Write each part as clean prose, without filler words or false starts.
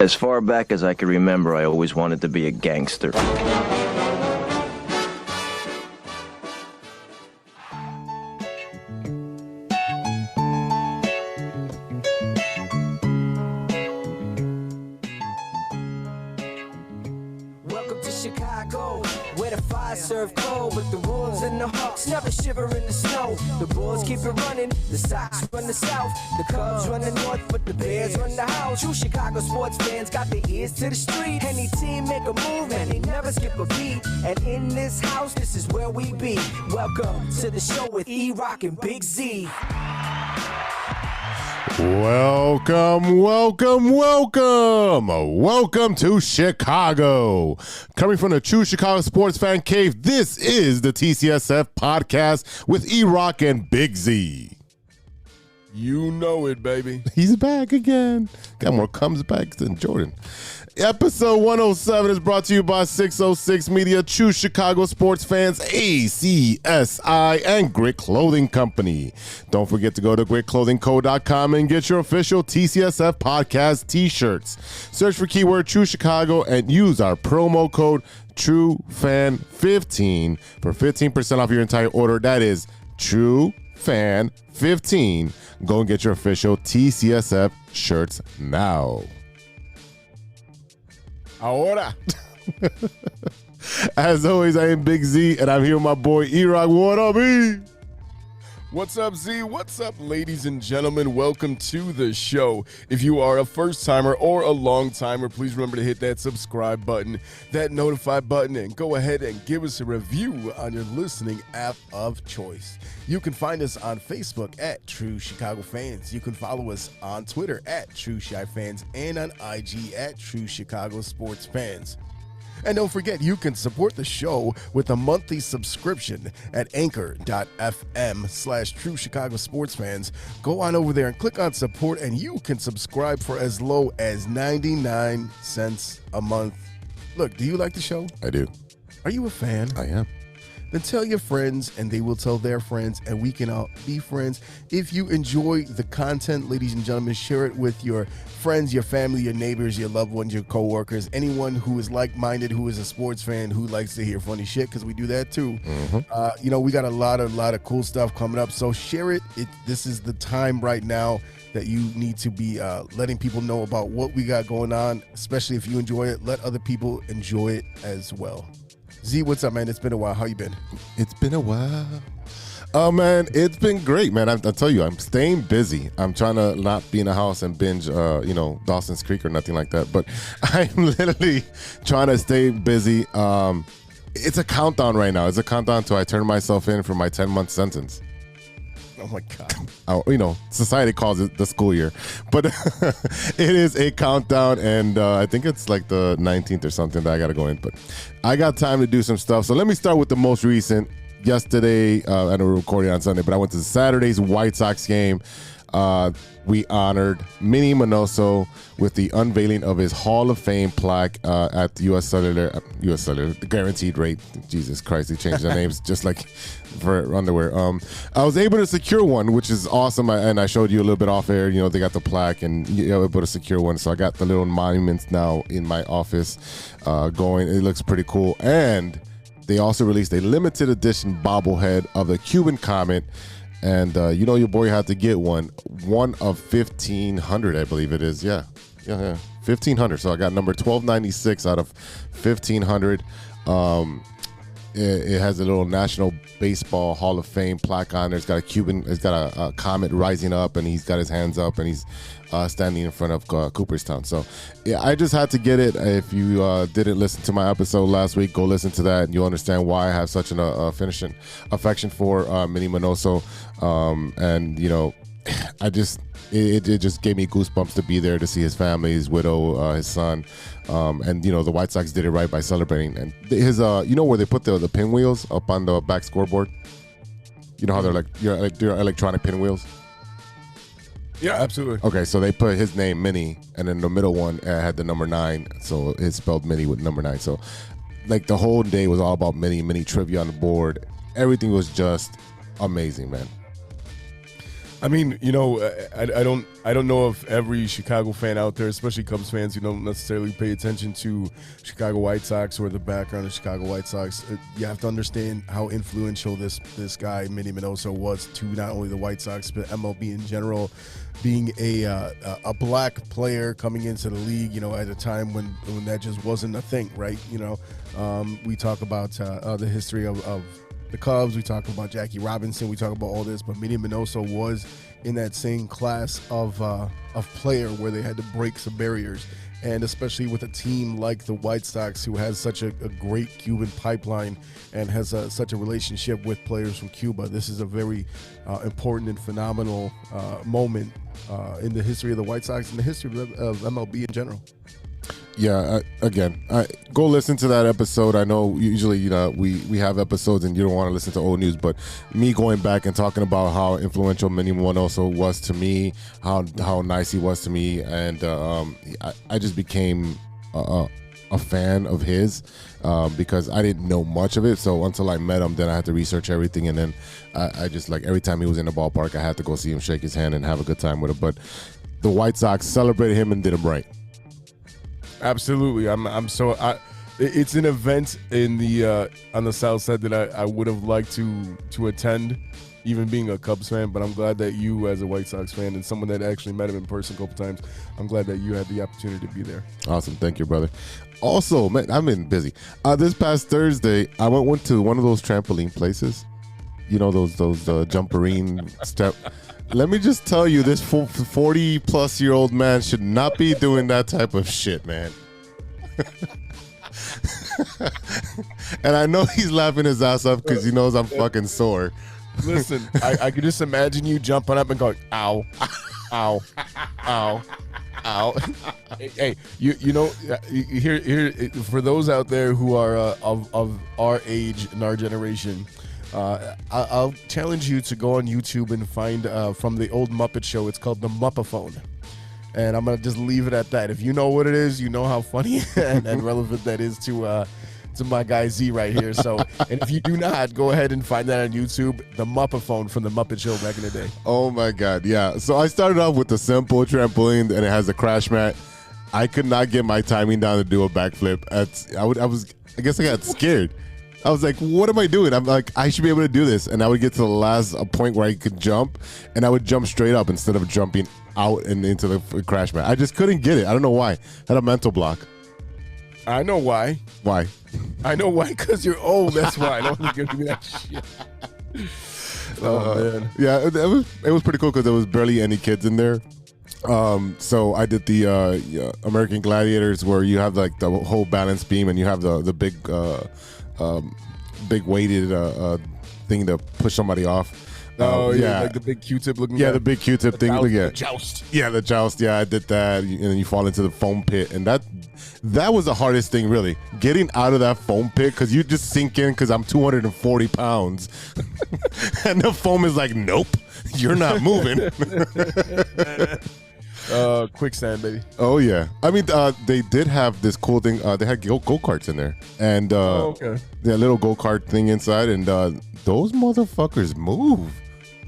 As far back as I can remember, I always wanted to be a gangster. Welcome to Chicago, where the fire serve cold, but the Wolves and the Hawks never shiver in the snow. The Bulls keep it running, the Sox run the South, the Cubs run the North, but the Bears run the house. True Chicago sports fans got their ears to the street. Any team make a move and they never skip a beat. And in this house, this is where we be. Welcome to the show with E-Rock and Big Z. Welcome to Chicago. Coming from the True Chicago Sports Fan Cave, this is the TCSF podcast with E-Rock and Big Z. You know it, baby. He's back again. Got more comebacks than Jordan. Episode 107 is brought to you by 606 Media, True Chicago Sports Fans, ACSI, and Grit Clothing Company. Don't forget to go to gritclothingco.com and get your official TCSF podcast t-shirts. Search for keyword True Chicago and use our promo code TrueFan15 for 15% off your entire order. That is TrueFan15. Go and get your official TCSF shirts now. Ahora. As always, I am Big Z, and I'm here with my boy E-Rock. What up, E? What's up, Z? What's up, ladies and gentlemen? Welcome to the show. If you are a first-timer or a long-timer, please remember to hit that subscribe button, that notify button, and go ahead and give us a review on your listening app of choice. You can find us on Facebook at True Chicago Fans. You can follow us on Twitter at True Chi Fans and on IG at True Chicago Sports Fans. And don't forget, you can support the show with a monthly subscription at anchor.fm/True Chicago Sports Fans. Go on over there and click on support, and you can subscribe for as low as 99 cents a month. Look, do you like the show? I do. Are you a fan? I am. Then tell your friends, and they will tell their friends, and we can all be friends. If you enjoy the content, ladies and gentlemen, share it with your friends, your family, your neighbors, your loved ones, your coworkers, anyone who is like-minded, who is a sports fan, who likes to hear funny shit, because we do that too. Mm-hmm. We got a lot of cool stuff coming up, so share it. This is the time right now that you need to be letting people know about what we got going on, especially if you enjoy it. Let other people enjoy it as well. Z, what's up, man? It's been a while. How you been? It's been a while. Oh, man, it's been great, man. I'll tell you, I'm staying busy. I'm trying to not be in the house and binge, Dawson's Creek or nothing like that. But I'm literally trying to stay busy. It's a countdown right now. It's a countdown till I turn myself in for my 10-month sentence. Oh, my God. Society calls it the school year. But it is a countdown, and I think it's like the 19th or something that I got to go in. But I got time to do some stuff. So let me start with the most recent. Yesterday, I know we're recording on Sunday, but I went to Saturday's White Sox game. We honored Minnie Minoso with the unveiling of his Hall of Fame plaque at the U.S. Cellular, the guaranteed rate. Jesus Christ, they changed their names just like for underwear. I was able to secure one, which is awesome, and I showed you a little bit off air. They got the plaque, and you're able to secure one. So I got the little monuments now in my office going. It looks pretty cool, and they also released a limited edition bobblehead of the Cuban Comet. And your boy had to get one of 1,500, I believe it is. Yeah, 1,500. So I got number 1296 out of 1,500. It has a little National Baseball Hall of Fame plaque on there. It's got a comet rising up, and he's got his hands up, and he's standing in front of Cooperstown. So, yeah, I just had to get it. If you didn't listen to my episode last week, go listen to that, and you'll understand why I have such an affection for Minnie Minoso. It just gave me goosebumps to be there to see his family, his widow, his son, and the White Sox did it right by celebrating. And his, where they put the pinwheels up on the back scoreboard. You know how they're like your electronic pinwheels. Yeah, absolutely. Okay, so they put his name, Minnie, and then the middle one had the number 9, so it's spelled Minnie with number 9. So, like, the whole day was all about Minnie trivia on the board. Everything was just amazing, man. I mean, I don't know if every Chicago fan out there, especially Cubs fans who don't necessarily pay attention to Chicago White Sox or the background of Chicago White Sox, you have to understand how influential this guy, Minnie Minoso, was to not only the White Sox, but MLB in general, being a black player coming into the league, at a time when that just wasn't a thing, right? We talk about the history of the Cubs, we talk about Jackie Robinson, we talk about all this, but Minnie Minoso was in that same class of player where they had to break some barriers, and especially with a team like the White Sox, who has such a great Cuban pipeline and has such a relationship with players from Cuba. This is a very important and phenomenal moment in the history of the White Sox and the history of MLB in general. Yeah, go listen to that episode. I know usually we have episodes and you don't want to listen to old news, but me going back and talking about how influential Minnie Minoso was to me, how nice he was to me, and I just became a fan of his because I didn't know much of it. So until I met him, then I had to research everything, and then I just, like, every time he was in the ballpark, I had to go see him, shake his hand, and have a good time with him. But the White Sox celebrated him and did him right. Absolutely, it's an event in the on the South Side that I would have liked to attend, even being a Cubs fan. But I'm glad that you, as a White Sox fan and someone that actually met him in person a couple times, I'm glad that you had the opportunity to be there. Awesome, thank you, brother. Also, man, I've been busy. This past Thursday, I went to one of those trampoline places. Those jumperine step. Let me just tell you, this 40-plus-year-old man should not be doing that type of shit, man. And I know he's laughing his ass off because he knows I'm fucking sore. Listen, I could just imagine you jumping up and going, ow, ow, ow, ow. Hey, here for those out there who are of our age and our generation, I'll challenge you to go on YouTube and find from the old Muppet Show. It's called the Muppaphone, and I'm gonna just leave it at that. If you know what it is, you know how funny and relevant that is to my guy Z right here. So, and if you do not, go ahead and find that on YouTube. The Muppaphone from the Muppet Show back in the day. Oh my God, yeah. So I started off with the simple trampoline, and it has a crash mat. I could not get my timing down to do a backflip. I guess I got scared. I was like, what am I doing? I'm like, I should be able to do this. And I would get to the last point where I could jump, and I would jump straight up instead of jumping out and into the crash mat. I just couldn't get it. I don't know why. I had a mental block. I know why. Why? I know why, because you're old. That's why. I don't give me that shit. Oh, man. Yeah, it was pretty cool because there was barely any kids in there. So I did the American Gladiators, where you have like the whole balance beam, and you have the big big weighted thing to push somebody off. Yeah, like the big Q-tip looking. Yeah, the big Q-tip thing. The joust. Yeah, the joust. Yeah, I did that, and then you fall into the foam pit, and that was the hardest thing, really, getting out of that foam pit, because you just sink in, because I'm 240 pounds, and the foam is like, nope, you're not moving. Quicksand, baby. Oh yeah, I mean, they did have this cool thing. They had go-karts in there, and okay, the little go-kart thing inside, and those motherfuckers move,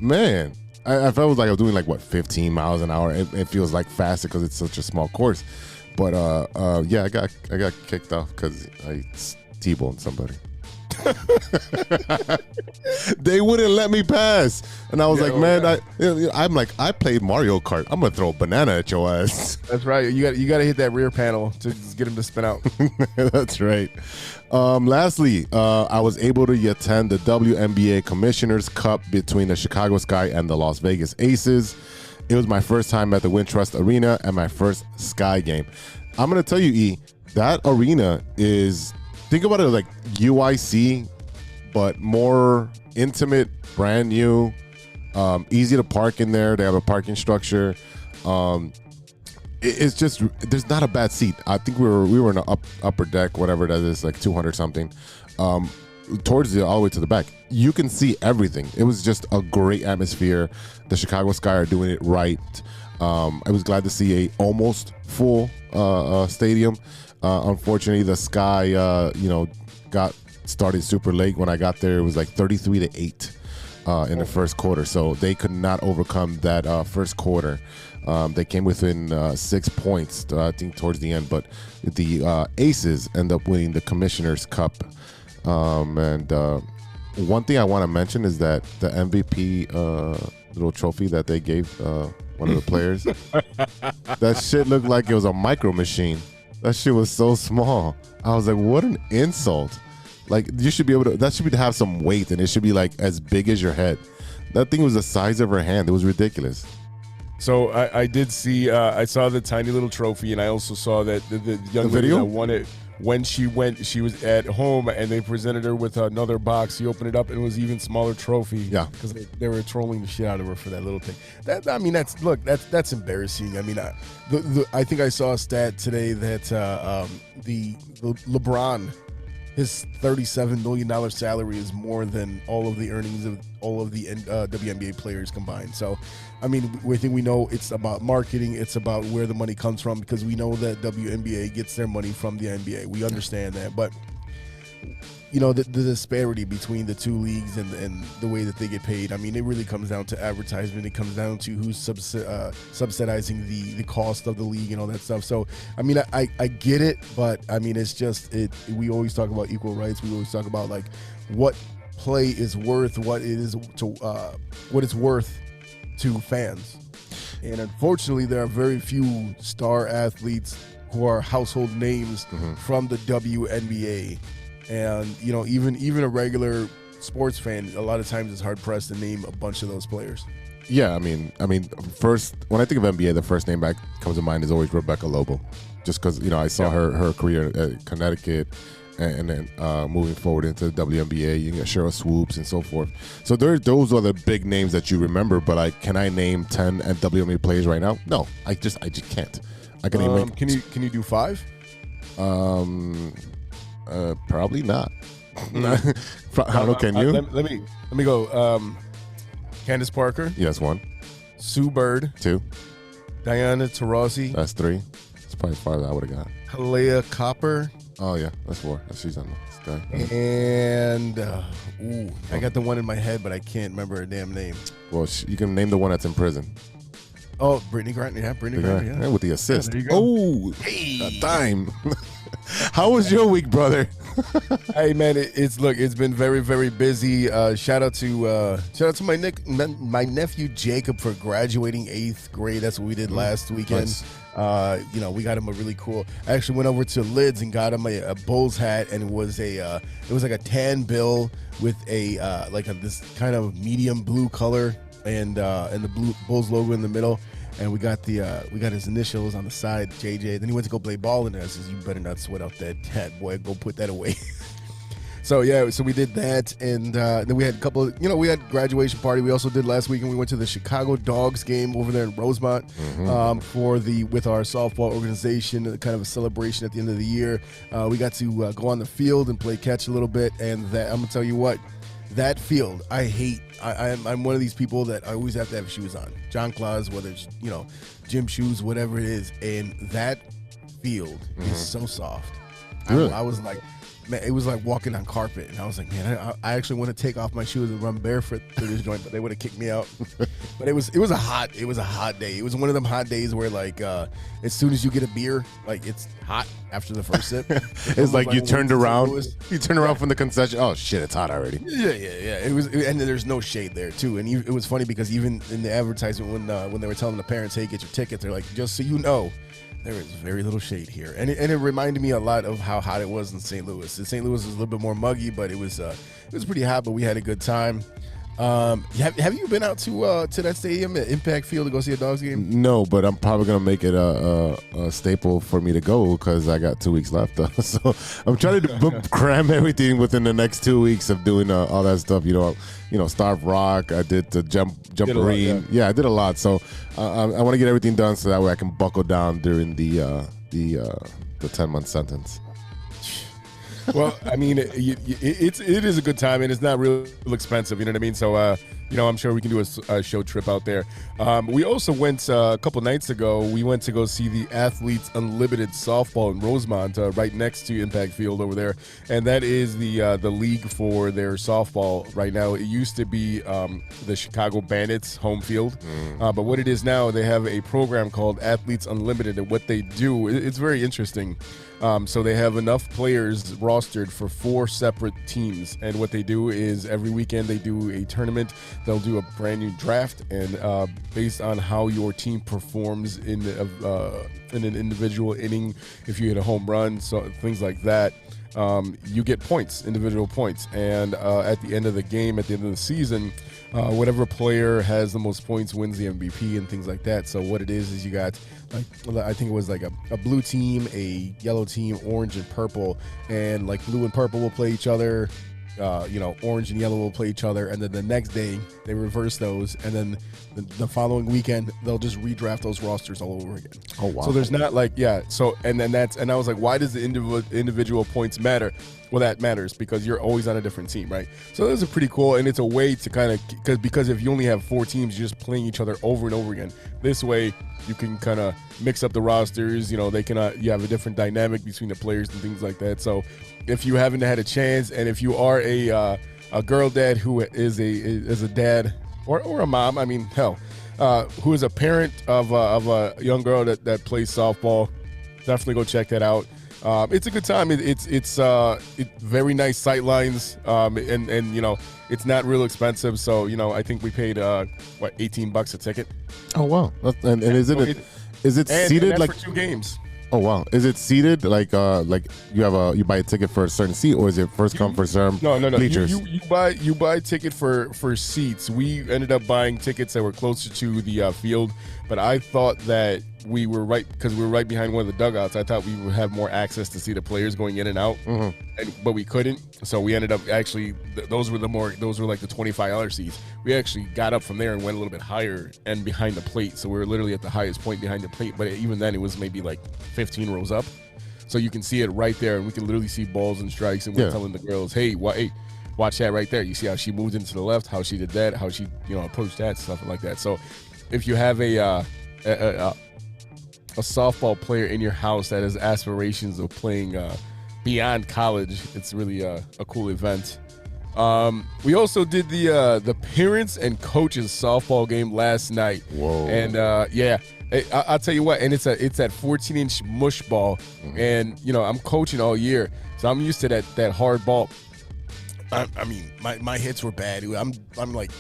man. I felt like I was doing like 15 miles an hour. It feels like faster because it's such a small course, but yeah, I got kicked off because I T-boned somebody. They wouldn't let me pass, and I was like, man, I played Mario Kart. I'm gonna throw a banana at your ass. That's right. You got to hit that rear panel to get him to spin out. That's right. Lastly, I was able to attend the WNBA Commissioner's Cup between the Chicago Sky and the Las Vegas Aces. It was my first time at the Wintrust Arena and my first Sky game. I'm gonna tell you, E, that arena is, think about it like UIC, but more intimate, brand new, easy to park in there. They have a parking structure. It's just, there's not a bad seat. I think we were in the upper deck, whatever that is, like 200 something, towards all the way to the back. You can see everything. It was just a great atmosphere. The Chicago Sky are doing it right. I was glad to see a almost full stadium. Unfortunately, the Sky, got started super late. When I got there, it was like 33-8. in the first quarter. So they could not overcome that first quarter. They came within 6 points, I think, towards the end. But the Aces end up winning the Commissioner's Cup. And one thing I want to mention is that the MVP little trophy that they gave one of the players, that shit looked like it was a micro machine. That shit was so small. I was like, what an insult. Like, you should be able to, that should be to have some weight, and it should be like as big as your head. That thing was the size of her hand. It was ridiculous. So I did see, I saw the tiny little trophy, and I also saw that the young lady that won it, when she was at home, and they presented her with another box. She opened it up, and it was an even smaller trophy. Yeah, because they were trolling the shit out of her for that little thing. That's embarrassing. I mean, I think I saw a stat today that the LeBron, his $37 million salary is more than all of the earnings of all of the WNBA players combined. So, I mean, we think we know it's about marketing. It's about where the money comes from, because we know that WNBA gets their money from the NBA. We understand that. But, you know, the disparity between the two leagues and the way that they get paid, I mean, it really comes down to advertisement. It comes down to who's subsidizing the cost of the league and all that stuff. So, I mean, I get it, but, I mean, it's just, we always talk about equal rights. We always talk about, like, what play is worth, what it's worth to fans. And unfortunately, there are very few star athletes who are household names from the WNBA. And, you know, even a regular sports fan, a lot of times is hard pressed to name a bunch of those players. Yeah, I mean, first, when I think of NBA, the first name that comes to mind is always Rebecca Lobo, just because, you know, I saw her career at Connecticut, and then moving forward into the WNBA, you get Cheryl Swoops and so forth. So those are the big names that you remember. But like, can I name 10 WNBA players right now? No, I just can't. I can name. Can you do 5? Probably not. I don't know. Can you? Let me go. Candace Parker. Yes, 1. Sue Bird. 2. Diana Taurasi. That's 3. That's probably as far as I would have got. Kalea Copper. Oh yeah, that's 4. She's on this guy. And I got the one in my head, but I can't remember her damn name. Well, you can name the one that's in prison. Oh, Brittany Grant. Yeah, Brittany Grant. Yeah, with the assist. Yeah, there you go. Oh, hey, time. How was your week, brother? Hey man, it's been very, very busy. Shout out to my nephew Jacob for graduating 8th grade. That's what we did last weekend. Nice. You know, we got him a really cool. I actually went over to Lids and got him a Bulls hat, and it was like a tan bill with this kind of medium blue color, and the blue Bulls logo in the middle. And we got his initials on the side, JJ. Then he went to go play ball, and I says, "You better not sweat out that hat, boy. Go put that away." So we did that, and then we had a couple of, we had graduation party. We also did last weekend. We went to the Chicago Dogs game over there in Rosemont with our softball organization, kind of a celebration at the end of the year. We got to go on the field and play catch a little bit, and that, I'm gonna tell you what, that field I hate. I'm one of these people that I always have to have shoes on, John Claus, whether it's gym shoes, whatever it is, and that field is so soft. Really? I was like, man, it was like walking on carpet, and I was like, man, I actually want to take off my shoes and run barefoot through this joint, but they would have kicked me out. But it was a hot day. It was one of them hot days where like as soon as you get a beer, like it's hot after the first sip. It's like you turned around from the concession. Oh shit, it's hot already. Yeah. It was, and there's no shade there too. And it was funny because even in the advertisement when they were telling the parents, hey, get your tickets, they're like, just so you know, there is very little shade here, and it reminded me a lot of how hot it was in St. Louis. St. Louis was a little bit more muggy, but it was pretty hot. But we had a good time. Have you been out to that stadium at Impact Field to go see a Dogs game? No, but I'm probably gonna make it a staple for me to go because I got 2 weeks left. So I'm trying to cram everything within the next 2 weeks of doing all that stuff. Starve Rock. I did the jumporine. Yeah, I did a lot. So I want to get everything done so that way I can buckle down during the 10-month sentence. Well, I mean, it is a good time, and it's not real expensive. You know what I mean? So I'm sure we can do a show trip out there. We also went a couple nights ago. We went to go see the Athletes Unlimited softball in Rosemont, right next to Impact Field over there, and that is the league for their softball right now. It used to be the Chicago Bandits home field, but what it is now, they have a program called Athletes Unlimited, and what they do, it's very interesting. So they have enough players rostered for 4 separate teams, and what they do is every weekend they do a tournament. They'll do a brand new draft, and based on how your team performs in an individual inning, if you hit a home run, so things like that, you get points, individual points, and at the end of the game, at the end of the season, whatever player has the most points wins the MVP and things like that. So what it is you got, like, I think it was like a blue team, a yellow team, orange and purple, and like blue and purple will play each other. Orange and yellow will play each other, and then the next day they reverse those, and then the following weekend they'll just redraft those rosters all over again. Oh wow! So there's not like So and I was like, why does the individual points matter? Well, that matters because you're always on a different team, right? So those are pretty cool, and it's a way to kind of because if you only have 4 teams, you're just playing each other over and over again. This way, you can kind of mix up the rosters. They can you have a different dynamic between the players and things like that. So if you haven't had a chance, and if you are a girl dad who is a dad or a mom, I mean, hell, who is a parent of a young girl that plays softball, definitely go check that out. It's a good time. It's very nice sight lines, and it's not real expensive. So I think we paid $18 a ticket. Oh wow! And is it seated and like for 2 games? Oh wow! Is it seated like you buy a ticket for a certain seat, or is it first come first serve? No. Bleachers. You buy a ticket for seats. We ended up buying tickets that were closer to the field, but I thought that we were right because we were right behind one of the dugouts. I thought we would have more access to see the players going in and out, but we couldn't. So we ended up actually those were like the $25 seats. We actually got up from there and went a little bit higher and behind the plate. So we were literally at the highest point behind the plate. But even then, it was maybe like 15 rows up. So you can see it right there, and we can literally see balls and strikes. And we're telling the girls, hey, watch that right there. You see how she moved into the left, how she did that, how she approached that, stuff like that. So if you have a softball player in your house that has aspirations of playing beyond college, it's really a cool event. We also did the parents and coaches softball game last night. Whoa! And I'll tell you what, and it's that 14-inch mush ball, and I'm coaching all year, so I'm used to that hard ball. I mean, my hits were bad. I'm like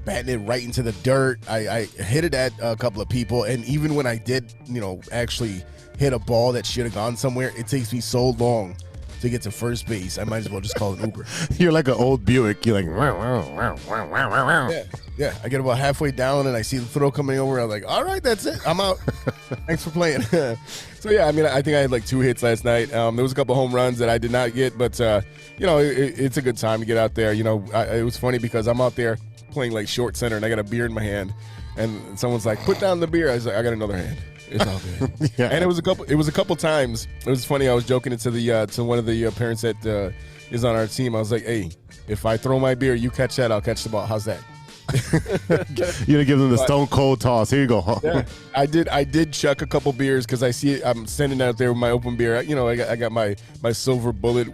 batting it right into the dirt. I hit it at a couple of people, and even when I did, actually hit a ball that should have gone somewhere, it takes me so long to get to first base. I might as well just call an Uber. You're like an old Buick. You're like, yeah. I get about halfway down, and I see the throw coming over. I'm like, all right, that's it. I'm out. Thanks for playing. So yeah, I mean, I think I had like 2 hits last night. There was a couple home runs that I did not get, but it's a good time to get out there. It was funny because I'm out there playing like short center, and I got a beer in my hand, and someone's like, put down the beer. I was like, I got another hand. It's all good. Yeah. And it was a couple times. It was funny. I was joking to to one of the parents that is on our team. I was like, hey, if I throw my beer, you catch that, I'll catch the ball. How's that? You're gonna give them the stone cold toss. Here you go. Yeah, I did chuck a couple beers because I see it. I'm sitting out there with my open beer. I got my silver bullet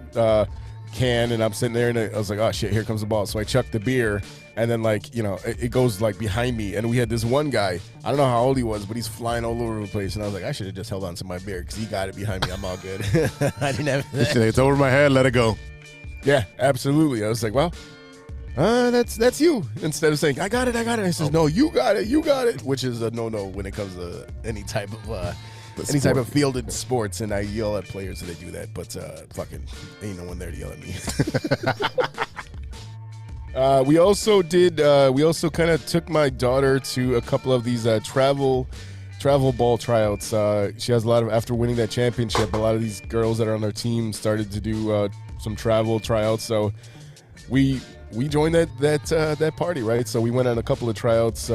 can, and I'm sitting there, and I was like, oh shit, here comes the ball. So I chucked the beer, and then it goes like behind me, and we had this one guy. I don't know how old he was, but he's flying all over the place, and I was like, I should have just held on to my beer because he got it behind me. I'm all good. I didn't have that. It's over my head. Let it go. Yeah, absolutely. I was like, well, that's you. Instead of saying, I got it. I says, no, you got it, which is a no-no when it comes to any type of fielded sports, and I yell at players when they do that, but fucking ain't no one there to yell at me. We also kind of took my daughter to a couple of these travel ball tryouts. She has a lot of, after winning that championship, a lot of these girls that are on our team started to do some travel tryouts. So we joined that party, right? So we went on a couple of tryouts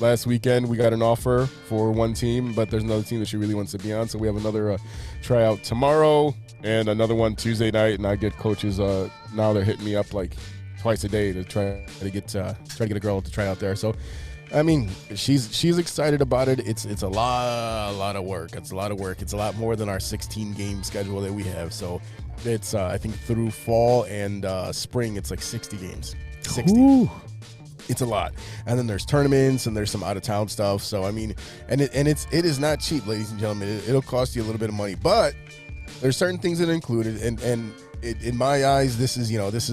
last weekend. We got an offer for one team, but there's another team that she really wants to be on. So we have another tryout tomorrow and another one Tuesday night. And I get coaches now they're hitting me up like, twice a day to try to get a girl to try out there. So, I mean, she's excited about it. It's a lot of work. It's a lot of work. It's a lot more than our 16 game schedule that we have. So it's I think through fall and spring it's like 60 games. 60. Ooh. It's a lot. And then there's tournaments and there's some out of town stuff. So I mean, it is not cheap, ladies and gentlemen. It'll cost you a little bit of money, but there's certain things that are included, and in my eyes, this is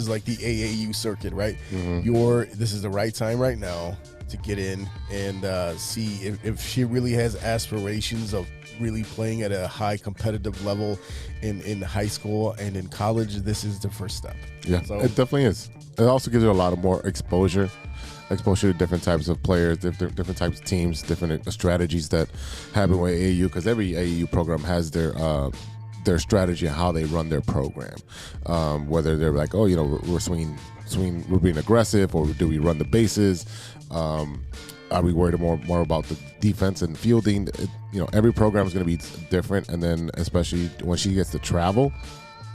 like the AAU circuit, right? Mm-hmm. This is the right time right now to get in and see if she really has aspirations of really playing at a high competitive level in high school and in college. This is the first step. Yeah, so, it definitely is. It also gives you a lot of more exposure to different types of players, different types of teams, different strategies that happen with AAU, because every AAU program has their strategy and how they run their program. Whether they're like, oh, we're swinging, we're being aggressive, or do we run the bases? Are we worried more about the defense and fielding? Every program is going to be different, and then especially when she gets to travel,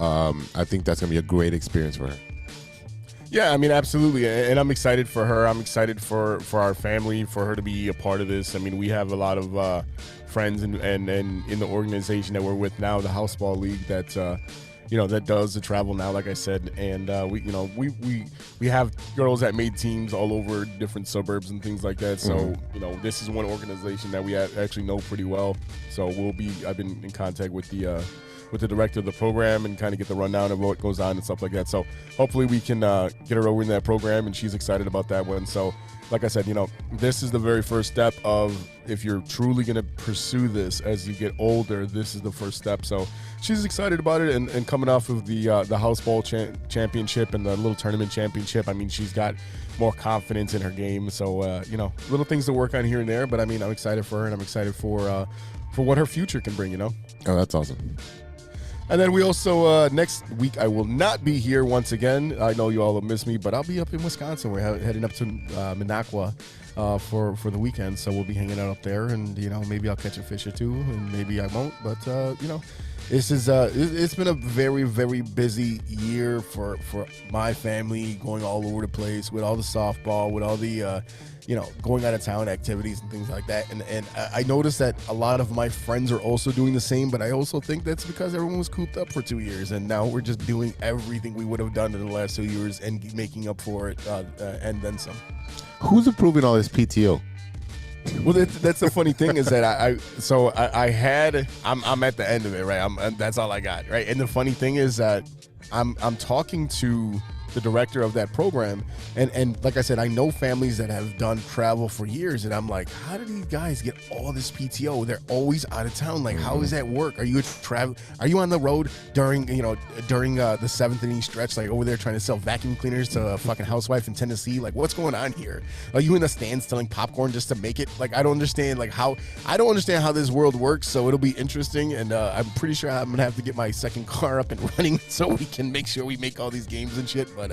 I think that's going to be a great experience for her. Yeah, I mean, absolutely, and I'm excited for her. I'm excited for our family, for her to be a part of this. I mean, we have a lot of friends and in the organization that we're with now, the House Ball League, that that does the travel now, like I said, and we have girls that made teams all over different suburbs and things like that. So this is one organization that we actually know pretty well. So I've been in contact with the director of the program and kind of get the rundown of what goes on and stuff like that. So hopefully we can get her over in that program, and she's excited about that one. So like I said, this is the very first step of, if you're truly going to pursue this as you get older, this is the first step. So she's excited about it, and coming off of the house ball championship and the little tournament championship, I mean, she's got more confidence in her game. So, little things to work on here and there, but I mean, I'm excited for her, and I'm excited for what her future can bring, Oh, that's awesome. And then we also, next week, I will not be here once again. I know you all will miss me, but I'll be up in Wisconsin. We're heading up to Minocqua for the weekend, so we'll be hanging out up there, and, maybe I'll catch a fish or two, and maybe I won't, but, this is it's been a very, very busy year for my family, going all over the place with all the softball, with all the going out of town activities and things like that. And I noticed that a lot of my friends are also doing the same, but I also think that's because everyone was cooped up for 2 years, and now we're just doing everything we would have done in the last 2 years and making up for it, and then some. Who's approving all this PTO? Well, that's the funny thing, is that I'm at the end of it, right? That's all I got, right? And the funny thing is that I'm talking to the director of that program, and like I said, I know families that have done travel for years, and I'm like, how do these guys get all this PTO? They're always out of town. Like, how does that work? Are you Are you on the road during the seventh inning stretch, like over there trying to sell vacuum cleaners to a fucking housewife in Tennessee? Like, what's going on here? Are you in the stands selling popcorn just to make it? Like, I don't understand how this world works. So it'll be interesting, and I'm pretty sure I'm gonna have to get my second car up and running so we can make sure we make all these games and shit. But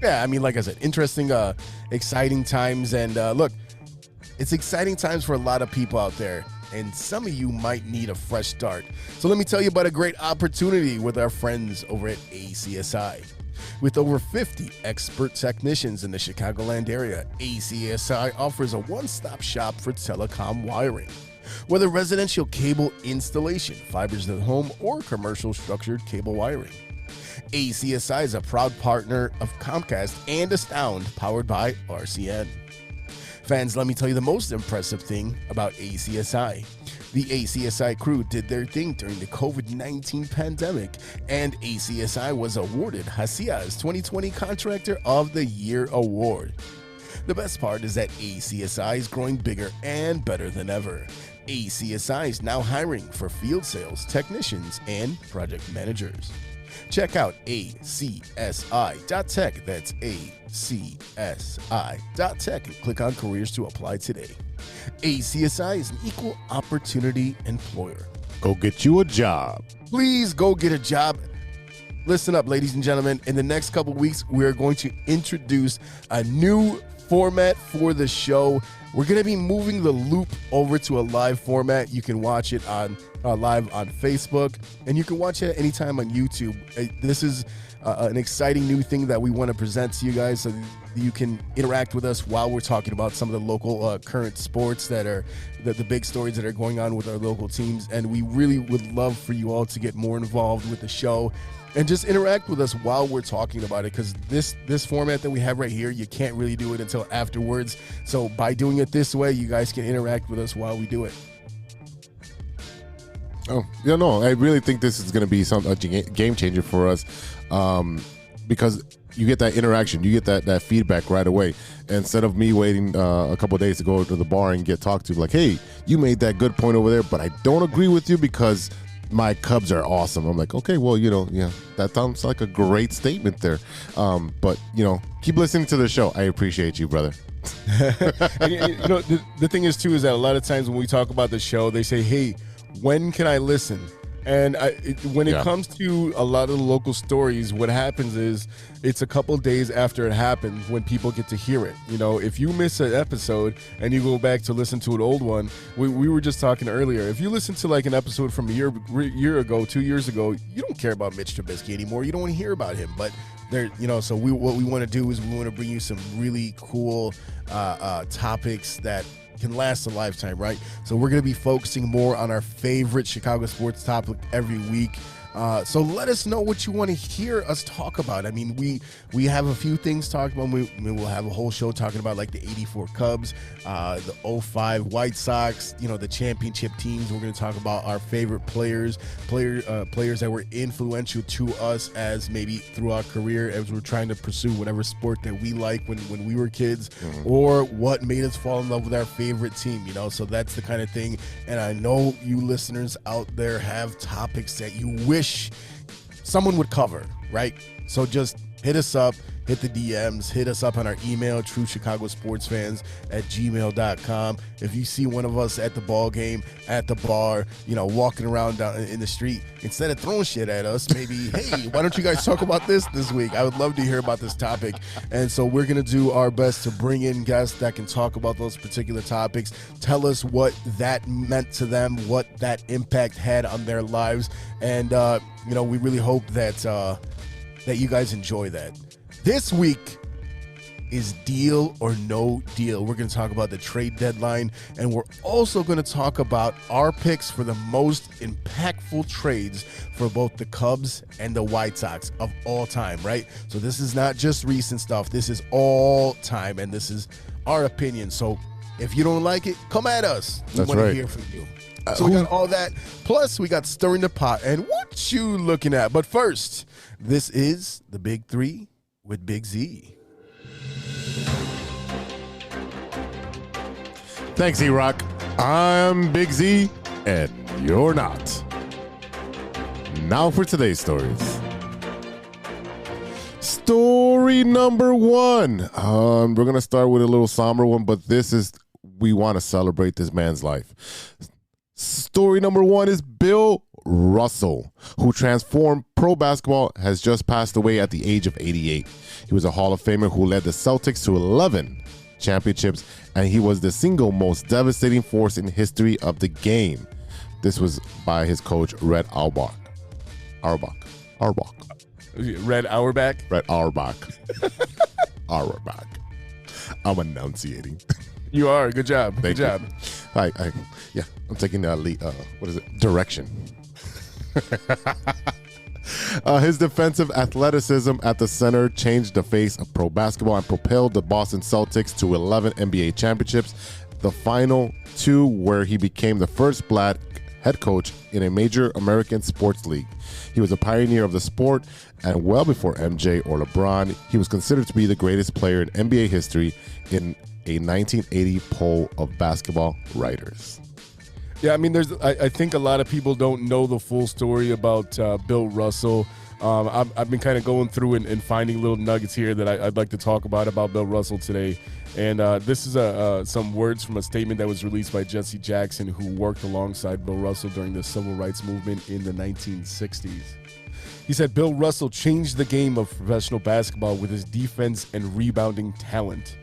yeah, I mean, like I said, interesting, exciting times. And look, it's exciting times for a lot of people out there, and some of you might need a fresh start. So let me tell you about a great opportunity with our friends over at ACSI. With over 50 expert technicians in the Chicagoland area, ACSI offers a one-stop shop for telecom wiring. Whether residential cable installation, fibers to the home, or commercial structured cable wiring, ACSI is a proud partner of Comcast and Astound, powered by RCN. Fans, let me tell you the most impressive thing about ACSI. The ACSI crew did their thing during the COVID-19 pandemic, and ACSI was awarded Hasia's 2020 Contractor of the Year award. The best part is that ACSI is growing bigger and better than ever. ACSI is now hiring for field sales, technicians, and project managers. Check out ACSI.tech. That's ACSI.tech, and click on careers to apply today. ACSI is an equal opportunity employer. Go get you a job. Please go get a job. Listen up, ladies and gentlemen. In the next couple weeks, we're going to introduce a new format for the show. We're going to be moving the loop over to a live format. You can watch it on live on Facebook, and you can watch it anytime on YouTube. This is an exciting new thing that we want to present to you guys so you can interact with us while we're talking about some of the local current sports that are the big stories that are going on with our local teams. And we really would love for you all to get more involved with the show and just interact with us while we're talking about it, because this format that we have right here, you can't really do it until afterwards. So by doing it this way, you guys can interact with us while we do it. Oh, yeah, no, I really think this is going to be a game changer for us, because you get that interaction, you get that feedback right away. Instead of me waiting a couple of days to go to the bar and get talked to, like, hey, you made that good point over there, but I don't agree with you because my Cubs are awesome. I'm like, okay, well, that sounds like a great statement there. But, keep listening to the show. I appreciate you, brother. And, the thing is, too, is that a lot of times when we talk about the show, they say, hey, when can I listen? And when it comes to a lot of the local stories, what happens is it's a couple days after it happens when people get to hear it. If you miss an episode and you go back to listen to an old one, we were just talking earlier. If you listen to like an episode from a year ago, 2 years ago, you don't care about Mitch Trubisky anymore. You don't want to hear about him. But so what we want to do is we want to bring you some really cool topics that can last a lifetime, right? So we're going to be focusing more on our favorite Chicago sports topic every week. So let us know what you want to hear us talk about. I mean, we have a few things talking about. We'll have a whole show talking about like the 84 Cubs, the 05 White Sox, the championship teams. We're going to talk about our favorite players that were influential to us as maybe through our career as we're trying to pursue whatever sport that we like when we were kids, or what made us fall in love with our favorite team, So that's the kind of thing. And I know you listeners out there have topics that you wish someone would cover, right? So just hit us up, hit the DMs, hit us up on our email, truechicagosportsfans@gmail.com. If you see one of us at the ball game, at the bar, walking around down in the street, instead of throwing shit at us, maybe, hey, why don't you guys talk about this week? I would love to hear about this topic. And so we're going to do our best to bring in guests that can talk about those particular topics, tell us what that meant to them, what that impact had on their lives. And, we really hope that you guys enjoy that. This week is Deal or No Deal. We're going to talk about the trade deadline, and we're also going to talk about our picks for the most impactful trades for both the Cubs and the White Sox of all time, right? So this is not just recent stuff. This is all time, and this is our opinion. So if you don't like it, come at us. We want to hear from you. So we got all that. Plus, we got Stirring the Pot and what you looking at. But first, this is the Big Three with Big Z. Thanks, E-Rock. I'm Big Z, and you're not. Now for today's stories. Story number one. We're going to start with a little somber one, but we want to celebrate this man's life. Story number one is Bill Russell, who transformed pro basketball, has just passed away at the age of 88. He was a Hall of Famer who led the Celtics to 11 championships, and he was the single most devastating force in history of the game. This was by his coach, Red Auerbach. Red Auerbach? Red Auerbach. Auerbach. I'm enunciating. You are. Good job. Thank Good job. I'm taking direction. His defensive athleticism at the center changed the face of pro basketball and propelled the Boston Celtics to 11 NBA championships, the final 2 where he became the first black head coach in a major American sports league. He was a pioneer of the sport, and well before MJ or LeBron, he was considered to be the greatest player in NBA history in a 1980 poll of basketball writers. Yeah, I mean, I think a lot of people don't know the full story about Bill Russell. I've been kind of going through and finding little nuggets here that I'd like to talk about Bill Russell today. And this is some words from a statement that was released by Jesse Jackson, who worked alongside Bill Russell during the civil rights movement in the 1960s. He said, Bill Russell changed the game of professional basketball with his defense and rebounding talent.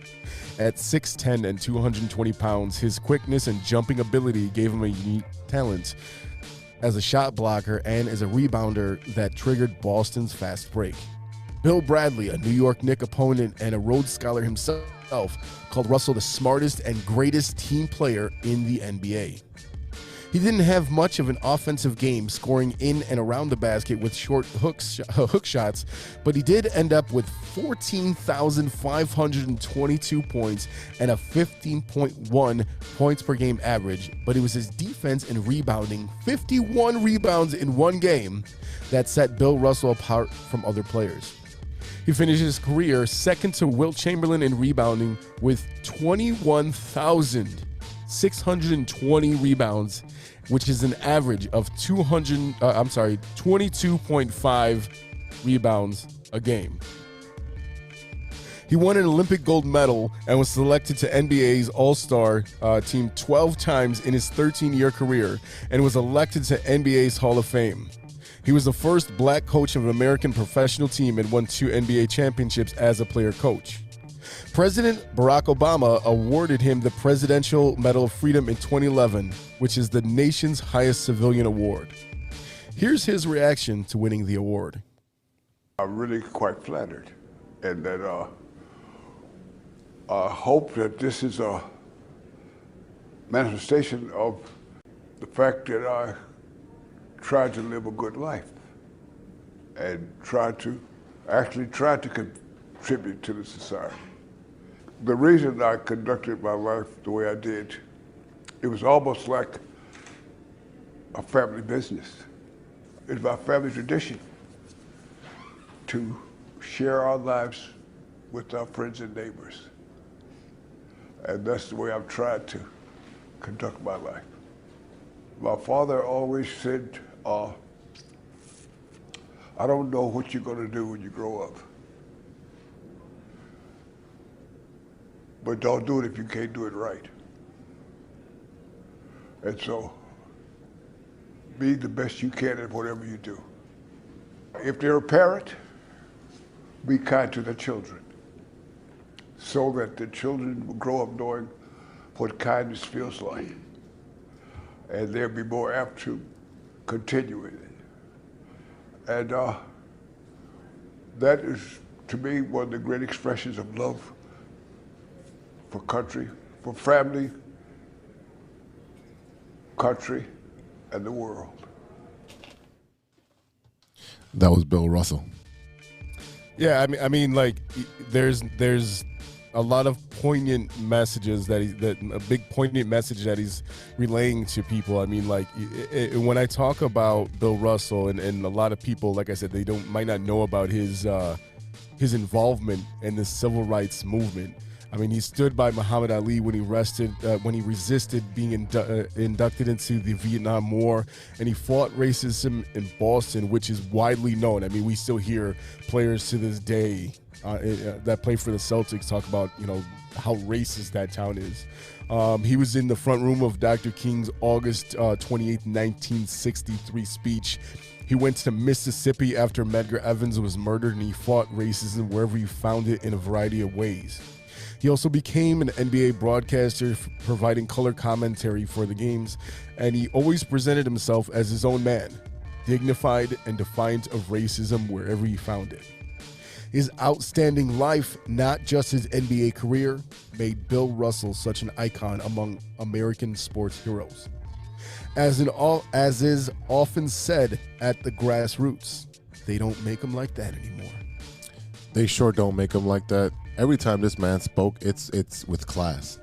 At 6'10" and 220 pounds, his quickness and jumping ability gave him a unique talent as a shot blocker and as a rebounder that triggered Boston's fast break. Bill Bradley, a New York Knicks opponent and a Rhodes Scholar himself, called Russell the smartest and greatest team player in the NBA. He didn't have much of an offensive game, scoring in and around the basket with short hook shots, but he did end up with 14,522 points and a 15.1 points per game average, but it was his defense and rebounding, 51 rebounds in one game, that set Bill Russell apart from other players. He finished his career second to Wilt Chamberlain in rebounding with 21,620 rebounds, which is an average of 22.5 rebounds a game. He won an Olympic gold medal and was selected to NBA's All-Star team 12 times in his 13-year career and was elected to NBA's Hall of Fame. He was the first black coach of an American professional team and won 2 NBA championships as a player coach. President Barack Obama awarded him the Presidential Medal of Freedom in 2011, which is the nation's highest civilian award. Here's his reaction to winning the award. I'm really quite flattered, and that I hope that this is a manifestation of the fact that I tried to live a good life and tried to contribute to the society. The reason I conducted my life the way I did, it was almost like a family business. It's my family tradition to share our lives with our friends and neighbors. And that's the way I've tried to conduct my life. My father always said, I don't know what you're going to do when you grow up, but don't do it if you can't do it right. And so, be the best you can at whatever you do. If they're a parent, be kind to the children, so that the children will grow up knowing what kindness feels like, and they'll be more apt to continue it. And that is, to me, one of the great expressions of love for country, for family, country, and the world. That was Bill Russell. Yeah, I mean, like, there's a lot of poignant messages a big poignant message that he's relaying to people. I mean, like, when I talk about Bill Russell, and a lot of people, like I said, they might not know about his involvement in the civil rights movement. I mean, he stood by Muhammad Ali when he resisted being inducted into the Vietnam War, and he fought racism in Boston, which is widely known. I mean, we still hear players to this day that play for the Celtics talk about, how racist that town is. He was in the front room of Dr. King's August 28, 1963 speech. He went to Mississippi after Medgar Evers was murdered, and he fought racism wherever he found it in a variety of ways. He also became an NBA broadcaster, providing color commentary for the games, and he always presented himself as his own man, dignified and defiant of racism wherever he found it. His outstanding life, not just his NBA career, made Bill Russell such an icon among American sports heroes. As is often said at the grassroots, they don't make them like that anymore. They sure don't make them like that. Every time this man spoke, it's with class,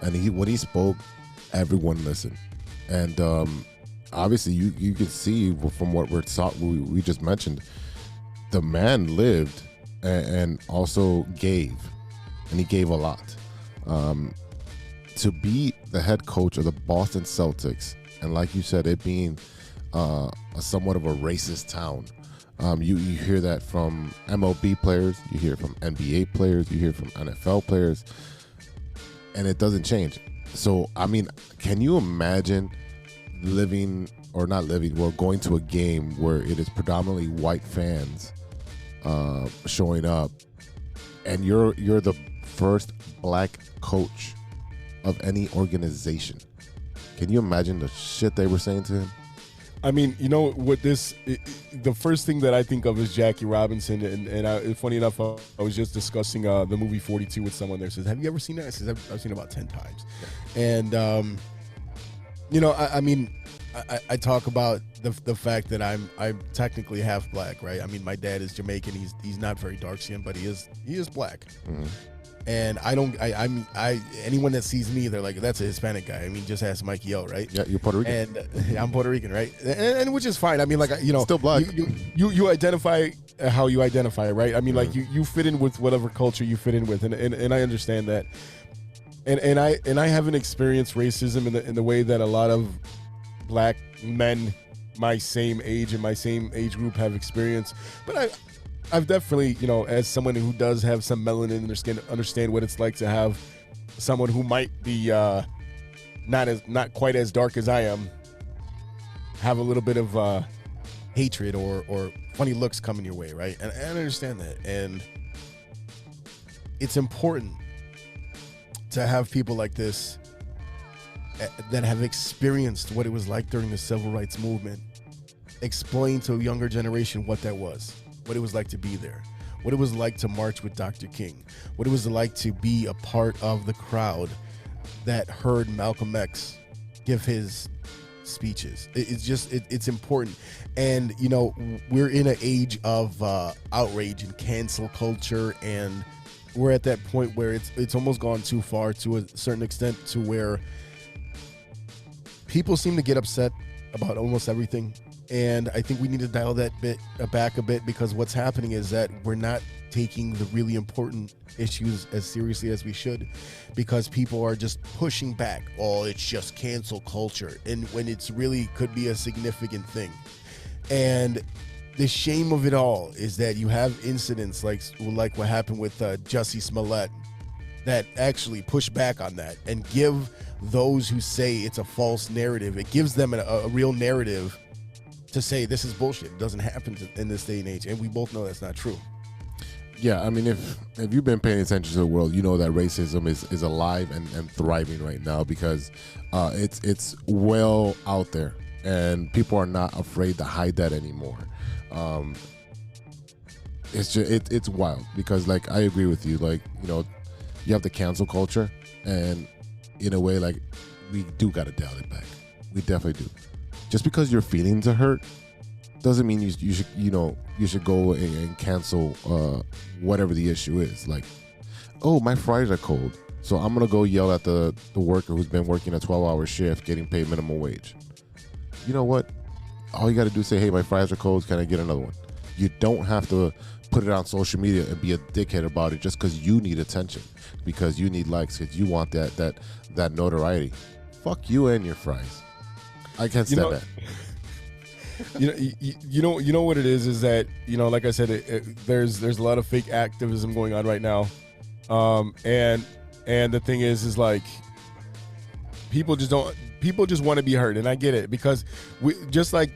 and when he spoke, everyone listened. And obviously, you can see from what we just mentioned, the man lived and also gave, and he gave a lot. To be the head coach of the Boston Celtics, and like you said, it being somewhat of a racist town. You hear that from MLB players, you hear it from NBA players, you hear it from NFL players, and it doesn't change. So, I mean, can you imagine going to a game where it is predominantly white fans showing up, and you're the first black coach of any organization? Can you imagine the shit they were saying to him? I mean, you know what the first thing that I think of is Jackie Robinson, and funny enough, I was just discussing the movie 42 with someone there. Says, have you ever seen that? I says, I've seen it about 10 times. And, you know, I mean, I talk about the fact that I'm technically half black, right? I mean, my dad is Jamaican. He's not very dark skinned, but he is black. Mm-hmm. And anyone that sees me, they're like, that's a Hispanic guy. I mean, just ask Mikey O, right? Yeah, you're Puerto Rican. And I'm Puerto Rican, right? And which is fine. I mean, like, you know, still black. You identify how you identify, right? I mean, like you fit in with whatever culture you fit in with, and I understand that. And I haven't experienced racism in the way that a lot of black men my same age and my same age group have experienced, but I've definitely, you know, as someone who does have some melanin, understand what it's like to have someone who might be not quite as dark as I am have a little bit of hatred or funny looks coming your way, right? And I understand that, and it's important to have people like this that have experienced what it was like during the civil rights movement explain to a younger generation what that was. What it was like to be there, what it was like to march with Dr. King, what it was like to be a part of the crowd that heard Malcolm X give his speeches. It's important. And, you know, we're in an age of outrage and cancel culture, and we're at that point where it's almost gone too far to a certain extent, to where people seem to get upset about almost everything. And I think we need to dial that bit back a bit, because what's happening is that we're not taking the really important issues as seriously as we should, because people are just pushing back. Oh, it's just cancel culture, and when it's really could be a significant thing. And the shame of it all is that you have incidents like what happened with Jussie Smollett that actually push back on that and give those who say it's a false narrative, it gives them a real narrative to say this is bullshit. It doesn't happen in this day and age, and we both know that's not true. Yeah, I mean, if you've been paying attention to the world, you know that racism is alive and thriving right now, because it's well out there, and people are not afraid to hide that anymore. It's just it's wild, because, like, I agree with you. Like, you know, you have the cancel culture, and in a way, like, we do got to dial it back. We definitely do. Just because your feelings are hurt doesn't mean you should go and cancel whatever the issue is. Like, oh, my fries are cold, so I'm gonna go yell at the worker who's been working a 12-hour shift getting paid minimum wage. You know what? All you got to do is say, hey, my fries are cold, can I get another one? You don't have to put it on social media and be a dickhead about it just because you need attention, because you need likes, because you want that notoriety. Fuck you and your fries. I can't stand that. You know what it is that, you know, like I said, there's a lot of fake activism going on right now, and the thing is like people just want to be heard, and I get it, because we just like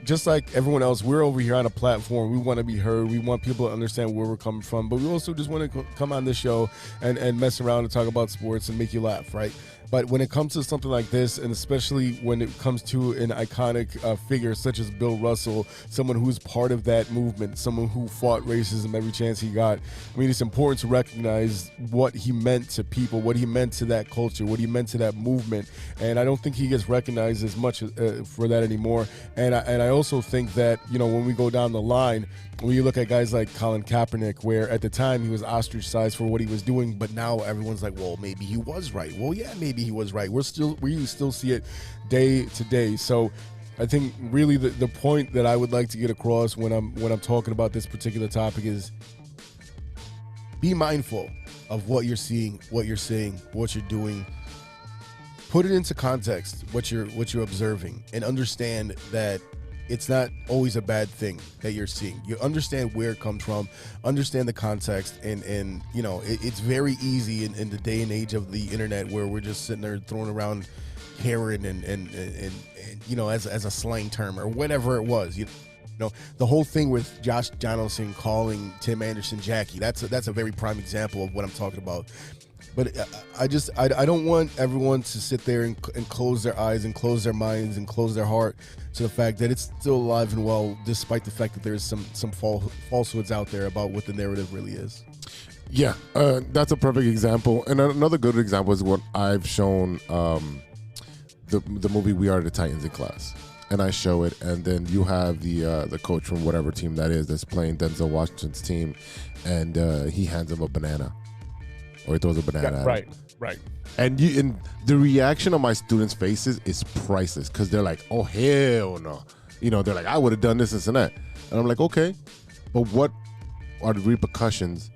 everyone else, we're over here on a platform. We want to be heard. We want people to understand where we're coming from, but we also just want to come on this show and mess around and talk about sports and make you laugh, right? But when it comes to something like this, and especially when it comes to an iconic figure such as Bill Russell, someone who's part of that movement, someone who fought racism every chance he got, I mean, it's important to recognize what he meant to people, what he meant to that culture, what he meant to that movement. And I don't think he gets recognized as much for that anymore. And I also think that, you know, when we go down the line, when you look at guys like Colin Kaepernick, where at the time he was ostracized for what he was doing, but now everyone's like, well, maybe he was right. Well, yeah, maybe he was right. We still see it day to day. So I think really the point that I would like to get across when I'm talking about this particular topic is be mindful of what you're seeing, what you're saying, what you're doing. Put it into context, what you're observing, and understand that it's not always a bad thing that you're seeing. You understand where it comes from, understand the context, and you know, it's very easy in the day and age of the internet where we're just sitting there throwing around heroin and you know, as a slang term or whatever it was. You know, the whole thing with Josh Donaldson calling Tim Anderson Jackie, that's a very prime example of what I'm talking about. But I don't want everyone to sit there and close their eyes and close their minds and close their heart to the fact that it's still alive and well, despite the fact that there's some falsehoods out there about what the narrative really is. Yeah, that's a perfect example. And another good example is what I've shown the movie We Are the Titans in class. And I show it, and then you have the coach from whatever team that is that's playing Denzel Washington's team, and he hands him a banana. Or he throws a banana at him. Right. And the reaction of my students' faces is priceless because they're like, oh, hell no. You know, they're like, I would have done this and that. And I'm like, okay, but what are the repercussions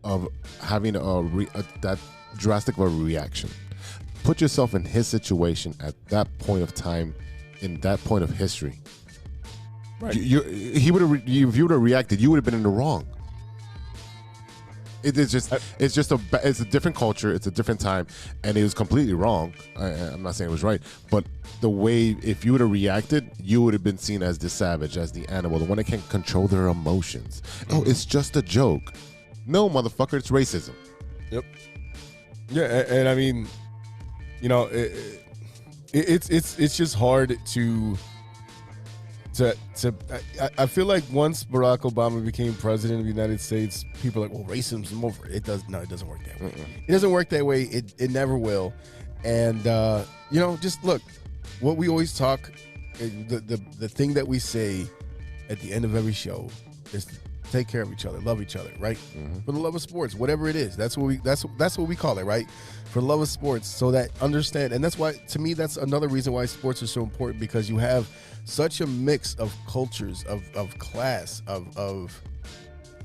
of having that drastic of a reaction? Put yourself in his situation at that point of time, in that point of history. Right. If you would have reacted, you would have been in the wrong. It's a different culture. It's a different time, and it was completely wrong. I'm not saying it was right, but the way, if you would have reacted, you would have been seen as the savage, as the animal, the one that can't control their emotions. Oh, it's just a joke. No, motherfucker, it's racism. Yep. Yeah, and I mean, you know, it's just hard to I feel like once Barack Obama became president of the United States, people are like, well, racism's over. It doesn't work that way. It doesn't work that way. It never will. And you know, just look, what we always talk, the thing that we say at the end of every show is take care of each other, love each other, right? For the love of sports, whatever it is, that's what we call it, right? For the love of sports, so that understand, and that's why, to me, that's another reason why sports are so important, because you have such a mix of cultures, of class, of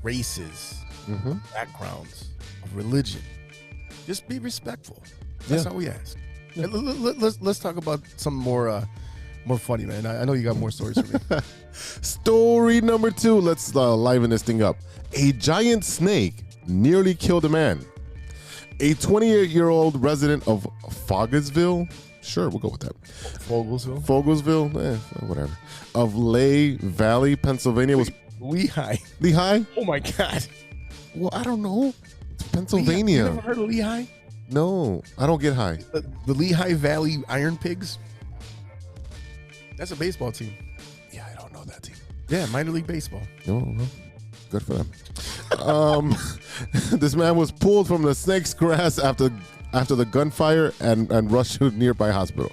races, backgrounds, of religion. Just be respectful. That's all we ask. Yeah. Let's talk about some more funny, man. I know you got more stories for me. Story number 2. Let's liven this thing up. A giant snake nearly killed a man. A 28-year-old resident of Fogasville, sure, we'll go with that. Fogasville, whatever. Of Lehigh Valley, Pennsylvania was Lehigh. Oh my God. Well, I don't know. It's Pennsylvania. You never heard of Lehigh? No, I don't get high. The Lehigh Valley Iron Pigs. That's a baseball team. Yeah, I don't know that team. Yeah, minor league baseball. Oh, well, good for them. This man was pulled from the snake's grass after the gunfire and rushed to a nearby hospital.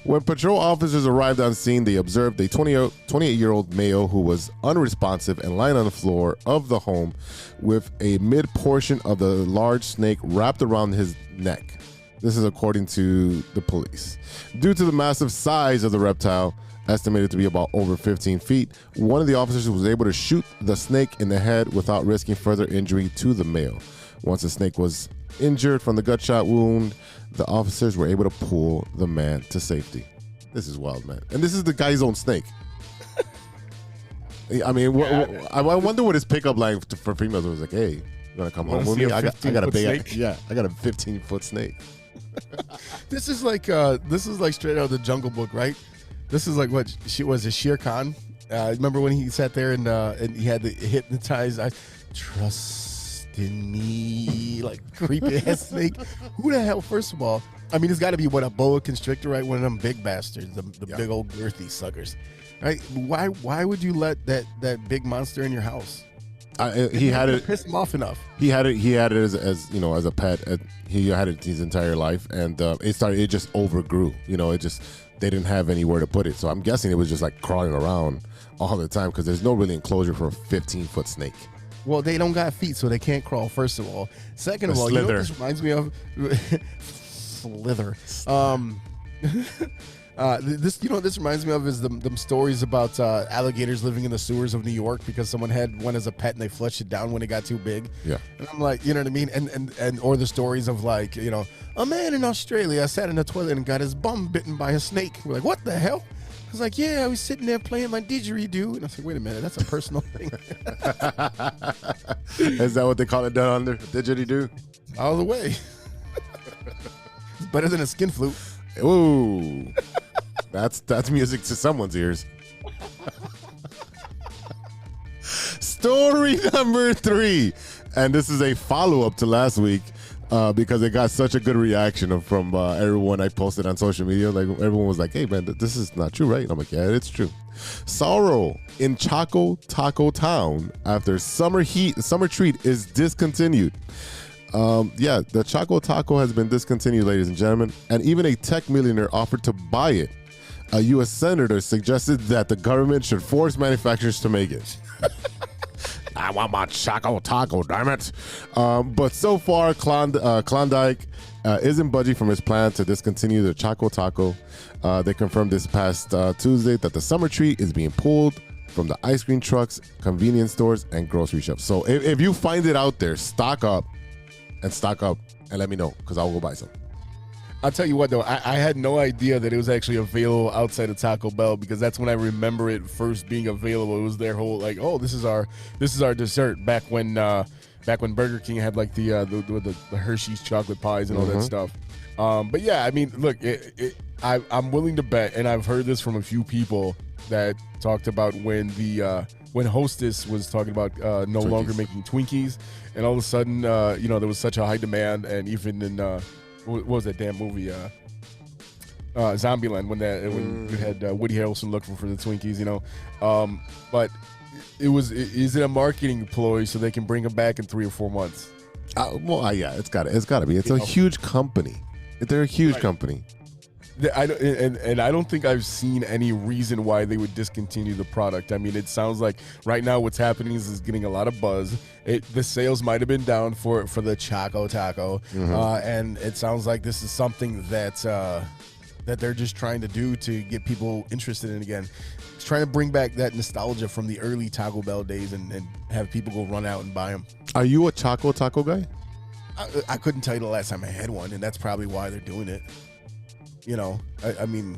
When patrol officers arrived on scene, they observed a 28-year-old male who was unresponsive and lying on the floor of the home with a mid-portion of the large snake wrapped around his neck. This is according to the police. Due to the massive size of the reptile, estimated to be about over 15 feet, one of the officers was able to shoot the snake in the head without risking further injury to the male. Once the snake was injured from the gunshot wound, the officers were able to pull the man to safety. This is wild, man. And this is the guy's own snake. I mean, I wonder what his pickup line for females was like. Hey, you gonna come home with me? I got a big, I got a 15-foot snake. This is like straight out of the Jungle Book, right? This is like what was it, Shere Khan? Remember when he sat there and he had the hypnotized eyes? Trust in me, like creepy ass snake. Who the hell? First of all, I mean, it's got to be a boa constrictor, right? One of them big bastards, the big old girthy suckers, right? Why would you let that big monster in your house? He had it. Piss him off enough. He had it as you know, as a pet. He had it his entire life, and it just overgrew. You know, they didn't have anywhere to put it. So I'm guessing it was just like crawling around all the time because there's no really enclosure for a 15-foot snake. This Well, they don't got feet, so they can't crawl, first of all. Second of all, you know what this reminds me of? Slither. This, you know what this reminds me of is them stories about alligators living in the sewers of New York because someone had one as a pet and they flushed it down when it got too big. Yeah. And I'm like, you know what I mean? And or the stories of like, you know, a man in Australia sat in the toilet and got his bum bitten by a snake. We're like, what the hell? I was like, yeah, I was sitting there playing my didgeridoo. And I was like, wait a minute, that's a personal thing. Is that what they call it down under? Didgeridoo? All the way. It's better than a skin flute. Ooh. That's music to someone's ears. Story number 3. And this is a follow-up to last week. because it got such a good reaction from everyone I posted on social media. Like everyone was like, "Hey man, this is not true, right?" And I'm like, "Yeah, it's true." Sorrow in Choco Taco Town after summer treat is discontinued. The Choco Taco has been discontinued, ladies and gentlemen, and even a tech millionaire offered to buy it. A U.S. senator suggested that the government should force manufacturers to make it. I want my Choco Taco, damn it. But so far, Klondike isn't budging from his plan to discontinue the Choco Taco. They confirmed this past Tuesday that the summer treat is being pulled from the ice cream trucks, convenience stores, and grocery shops. So if you find it out there, stock up and let me know, because I'll go buy some. I'll tell you what, though, I had no idea that it was actually available outside of Taco Bell, because that's when I remember it first being available. It was their whole like, oh, this is our dessert, back when Burger King had like the Hershey's chocolate pies and all that stuff. But yeah, I mean, look, I'm willing to bet, and I've heard this from a few people that talked about when Hostess was talking about no Twinkies. longer making Twinkies, and all of a sudden, there was such a high demand, and even in what was that damn movie? Zombieland, when you had Woody Harrelson looking for the Twinkies, but is it a marketing ploy so they can bring them back in 3 or 4 months? Yeah, it's got to be. It's a huge company. They're a huge company. I don't think I've seen any reason why they would discontinue the product. I mean, it sounds like right now what's happening is getting a lot of buzz. The sales might have been down for the Choco Taco, and it sounds like this is something that they're just trying to do to get people interested in again. It's trying to bring back that nostalgia from the early Taco Bell days and have people go run out and buy them. Are you a Choco Taco guy? I couldn't tell you the last time I had one, and that's probably why they're doing it. I mean,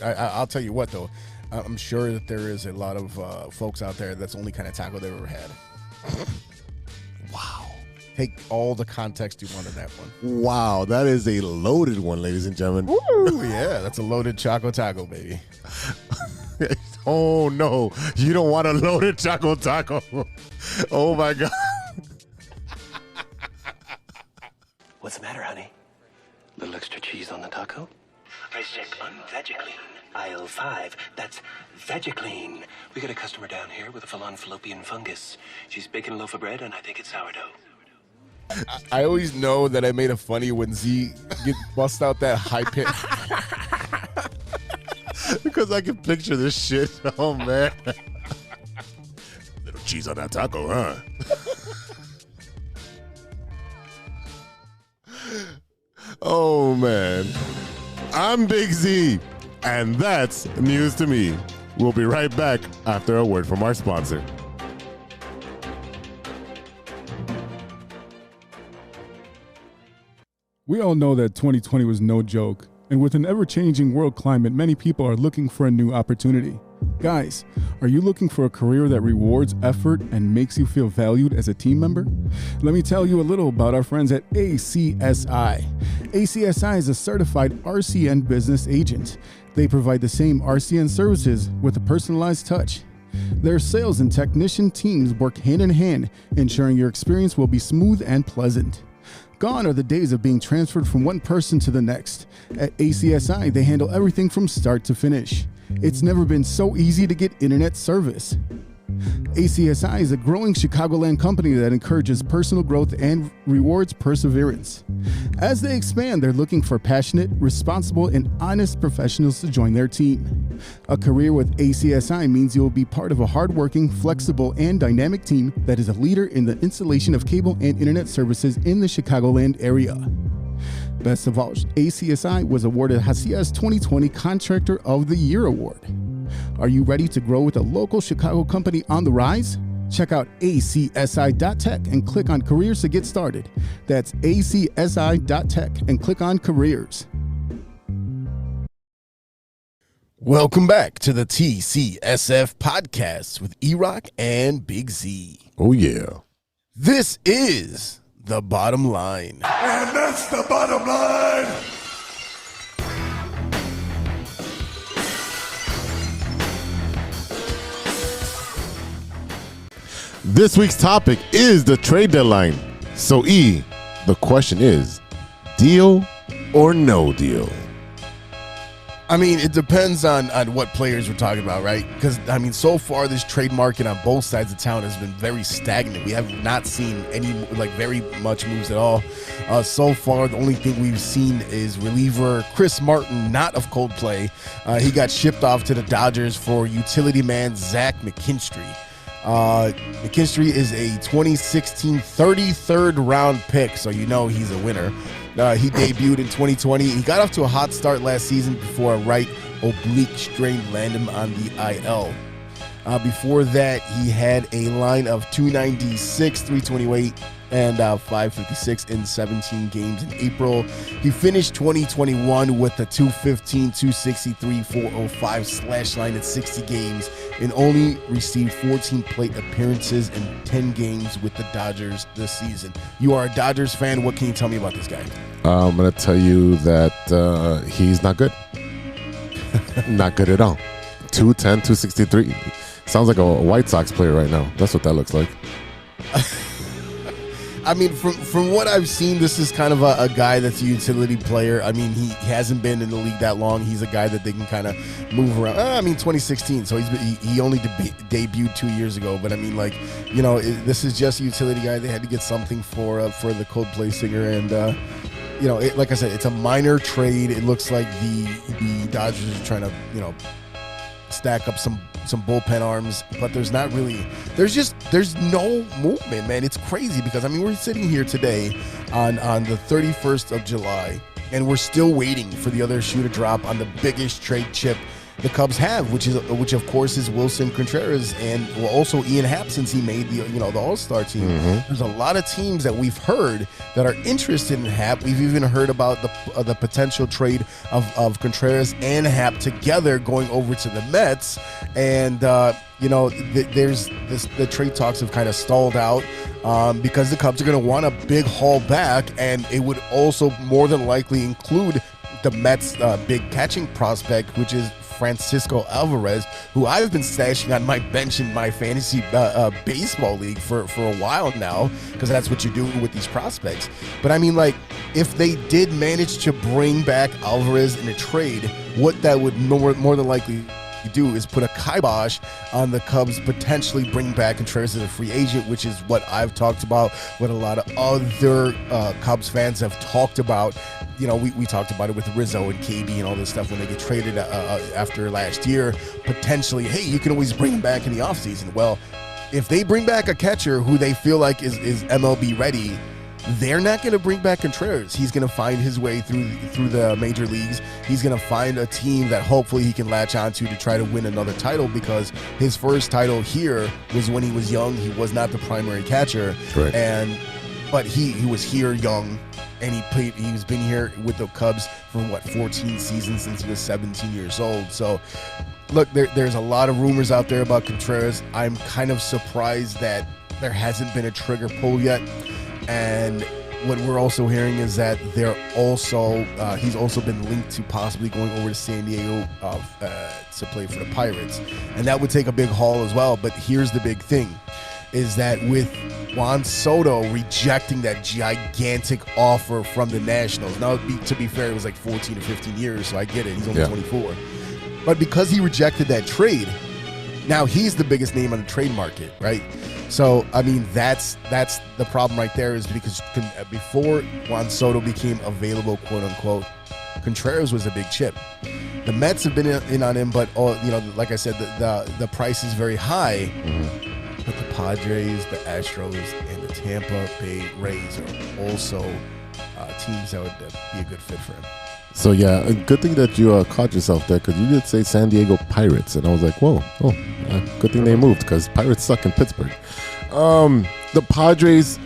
I'll tell you what, though. I'm sure that there is a lot of folks out there that's the only kind of taco they've ever had. Wow. Take all the context you want in that one. Wow, that is a loaded one, ladies and gentlemen. Woo, yeah, that's a loaded Choco Taco, baby. Oh, no. You don't want a loaded Choco Taco. Oh, my God. What's the matter, honey? Little extra cheese on the taco? Price check on VegiClean. Aisle 5. That's VegiClean. We got a customer down here with a full-on fallopian fungus. She's baking a loaf of bread, and I think it's sourdough. I always know that I made it funny when Z bust out that high pitch. Because I can picture this shit. Oh, man. Little cheese on that taco, huh? Oh, man. I'm Big Z, and that's news to me. We'll be right back after a word from our sponsor. We all know that 2020 was no joke, and with an ever-changing world climate, many people are looking for a new opportunity. Guys, are you looking for a career that rewards effort and makes you feel valued as a team member? Let me tell you a little about our friends at ACSI. ACSI is a certified RCN business agent. They provide the same RCN services with a personalized touch. Their sales and technician teams work hand in hand, ensuring your experience will be smooth and pleasant. Gone are the days of being transferred from one person to the next. At ACSI, they handle everything from start to finish. It's never been so easy to get internet service. ACSI is a growing Chicagoland company that encourages personal growth and rewards perseverance. As they expand, they're looking for passionate, responsible, and honest professionals to join their team. A career with ACSI means you'll be part of a hardworking, flexible, and dynamic team that is a leader in the installation of cable and internet services in the Chicagoland area. Best of all, ACSI was awarded Hacia's 2020 Contractor of the Year Award. Are you ready to grow with a local Chicago company on the rise? Check out acsi.tech and click on careers to get started. That's acsi.tech and click on careers. Welcome back to the TCSF podcast with E-Rock and Big Z. Oh, yeah. This is The Bottom Line. And that's the bottom line. This week's topic is the trade deadline. So, E, the question is, deal or no deal? I mean, it depends on what players we're talking about, right? Because, I mean, so far this trade market on both sides of town has been very stagnant. We have not seen any, very much moves at all. So far, the only thing we've seen is reliever Chris Martin, not of Coldplay. He got shipped off to the Dodgers for utility man Zach McKinstry. McKinstry is a 2016 33rd round pick, so you know he's a winner. He debuted in 2020. He got off to a hot start last season before a right oblique strain landed him on the IL. Before that, he had a line of 296, 328, and 556 in 17 games in April. He finished 2021 with a 215, 263, 405 slash line in 60 games and only received 14 plate appearances in 10 games with the Dodgers this season. You are a Dodgers fan. What can you tell me about this guy? I'm going to tell you that he's not good. Not good at all. 210, 263. Sounds like a White Sox player right now. That's what that looks like. I mean, from what I've seen, this is kind of a guy that's a utility player. I mean, he hasn't been in the league that long. He's a guy that they can kind of move around. 2016, so he only debuted 2 years ago. But I mean, this is just a utility guy. They had to get something for the Coldplay singer, and like I said, it's a minor trade. It looks like the Dodgers are trying to stack up some bullpen arms, but there's no movement, man. It's crazy because, I mean, we're sitting here today on the 31st of July, and we're still waiting for the other shoe to drop on the biggest trade chip the Cubs have, which of course is Wilson Contreras, and also Ian Happ, since he made the All-Star team. Mm-hmm. There's a lot of teams that we've heard that are interested in Happ. We've even heard about the potential trade of Contreras and Happ together going over to the Mets, and the trade talks have kind of stalled out because the Cubs are going to want a big haul back, and it would also more than likely include the Mets' big catching prospect, which is Francisco Alvarez, who I've been stashing on my bench in my fantasy baseball league for a while now, because that's what you do with these prospects. But I mean, if they did manage to bring back Alvarez in a trade, what that would more than likely do is put a kibosh on the Cubs potentially bring back Contreras as a free agent, which is what I've talked about, what a lot of other Cubs fans have talked about. We talked about it with Rizzo and KB and all this stuff when they get traded after last year. Potentially, hey, you can always bring them back in the offseason. Well, if they bring back a catcher who they feel like is MLB ready, they're not going to bring back Contreras. He's going to find his way through the major leagues. He's going to find a team that hopefully he can latch onto to try to win another title, because his first title here was when he was young. He was not the primary catcher. Right. But he was here young, and he's been here with the Cubs for 14 seasons since he was 17 years old. So look, there's a lot of rumors out there about Contreras. I'm kind of surprised that there hasn't been a trigger pull yet. And what we're also hearing is that he's also been linked to possibly going over to San Diego to play for the Pirates, and that would take a big haul as well. But here's the big thing, is that with Juan Soto rejecting that gigantic offer from the Nationals, now to be fair, it was 14 or 15 years, so I get it, he's only 24, but because he rejected that trade, now he's the biggest name on the trade market, right? So, I mean, that's the problem right there, is because before Juan Soto became available, quote unquote, Contreras was a big chip. The Mets have been in on him, but like I said, the price is very high. Mm-hmm. But the Padres, the Astros, and the Tampa Bay Rays are also teams that would be a good fit for him. So yeah, a good thing that you caught yourself there, because you did say San Diego Pirates, and I was like, whoa, good thing they moved, because Pirates suck in Pittsburgh. The Padres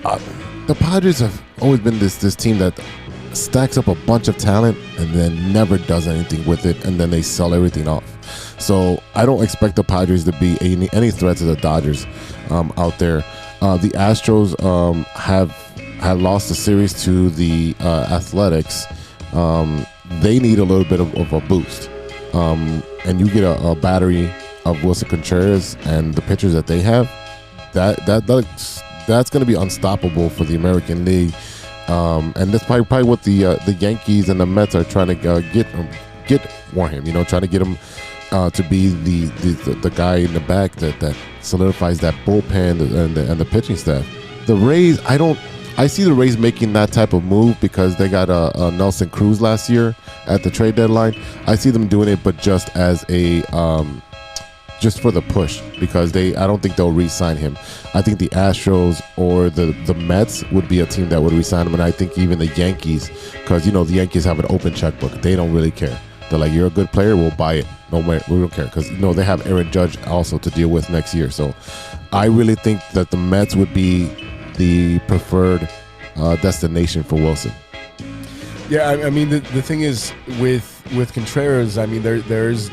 have always been this team that stacks up a bunch of talent and then never does anything with it, and then they sell everything off. So I don't expect the Padres to be any threat to the Dodgers out there. The Astros have lost the series to the Athletics. They need a little bit of a boost, and you get a battery of Wilson Contreras and the pitchers that they have. That's going to be unstoppable for the American League. And that's probably what the Yankees and the Mets are trying to get for him. Trying to get him to be the guy in the back that solidifies that bullpen and the pitching staff. The Rays, I see the Rays making that type of move because they got a Nelson Cruz last year at the trade deadline. I see them doing it, but just as a just for the push, because I don't think they'll re-sign him. I think the Astros or the Mets would be a team that would re-sign him, and I think even the Yankees, because the Yankees have an open checkbook. They don't really care. They're like, you're a good player, we'll buy it. No, we don't care, because they have Aaron Judge also to deal with next year. So I really think that the Mets would be the preferred destination for Wilson. Yeah, I mean the thing is with Contreras, I mean there's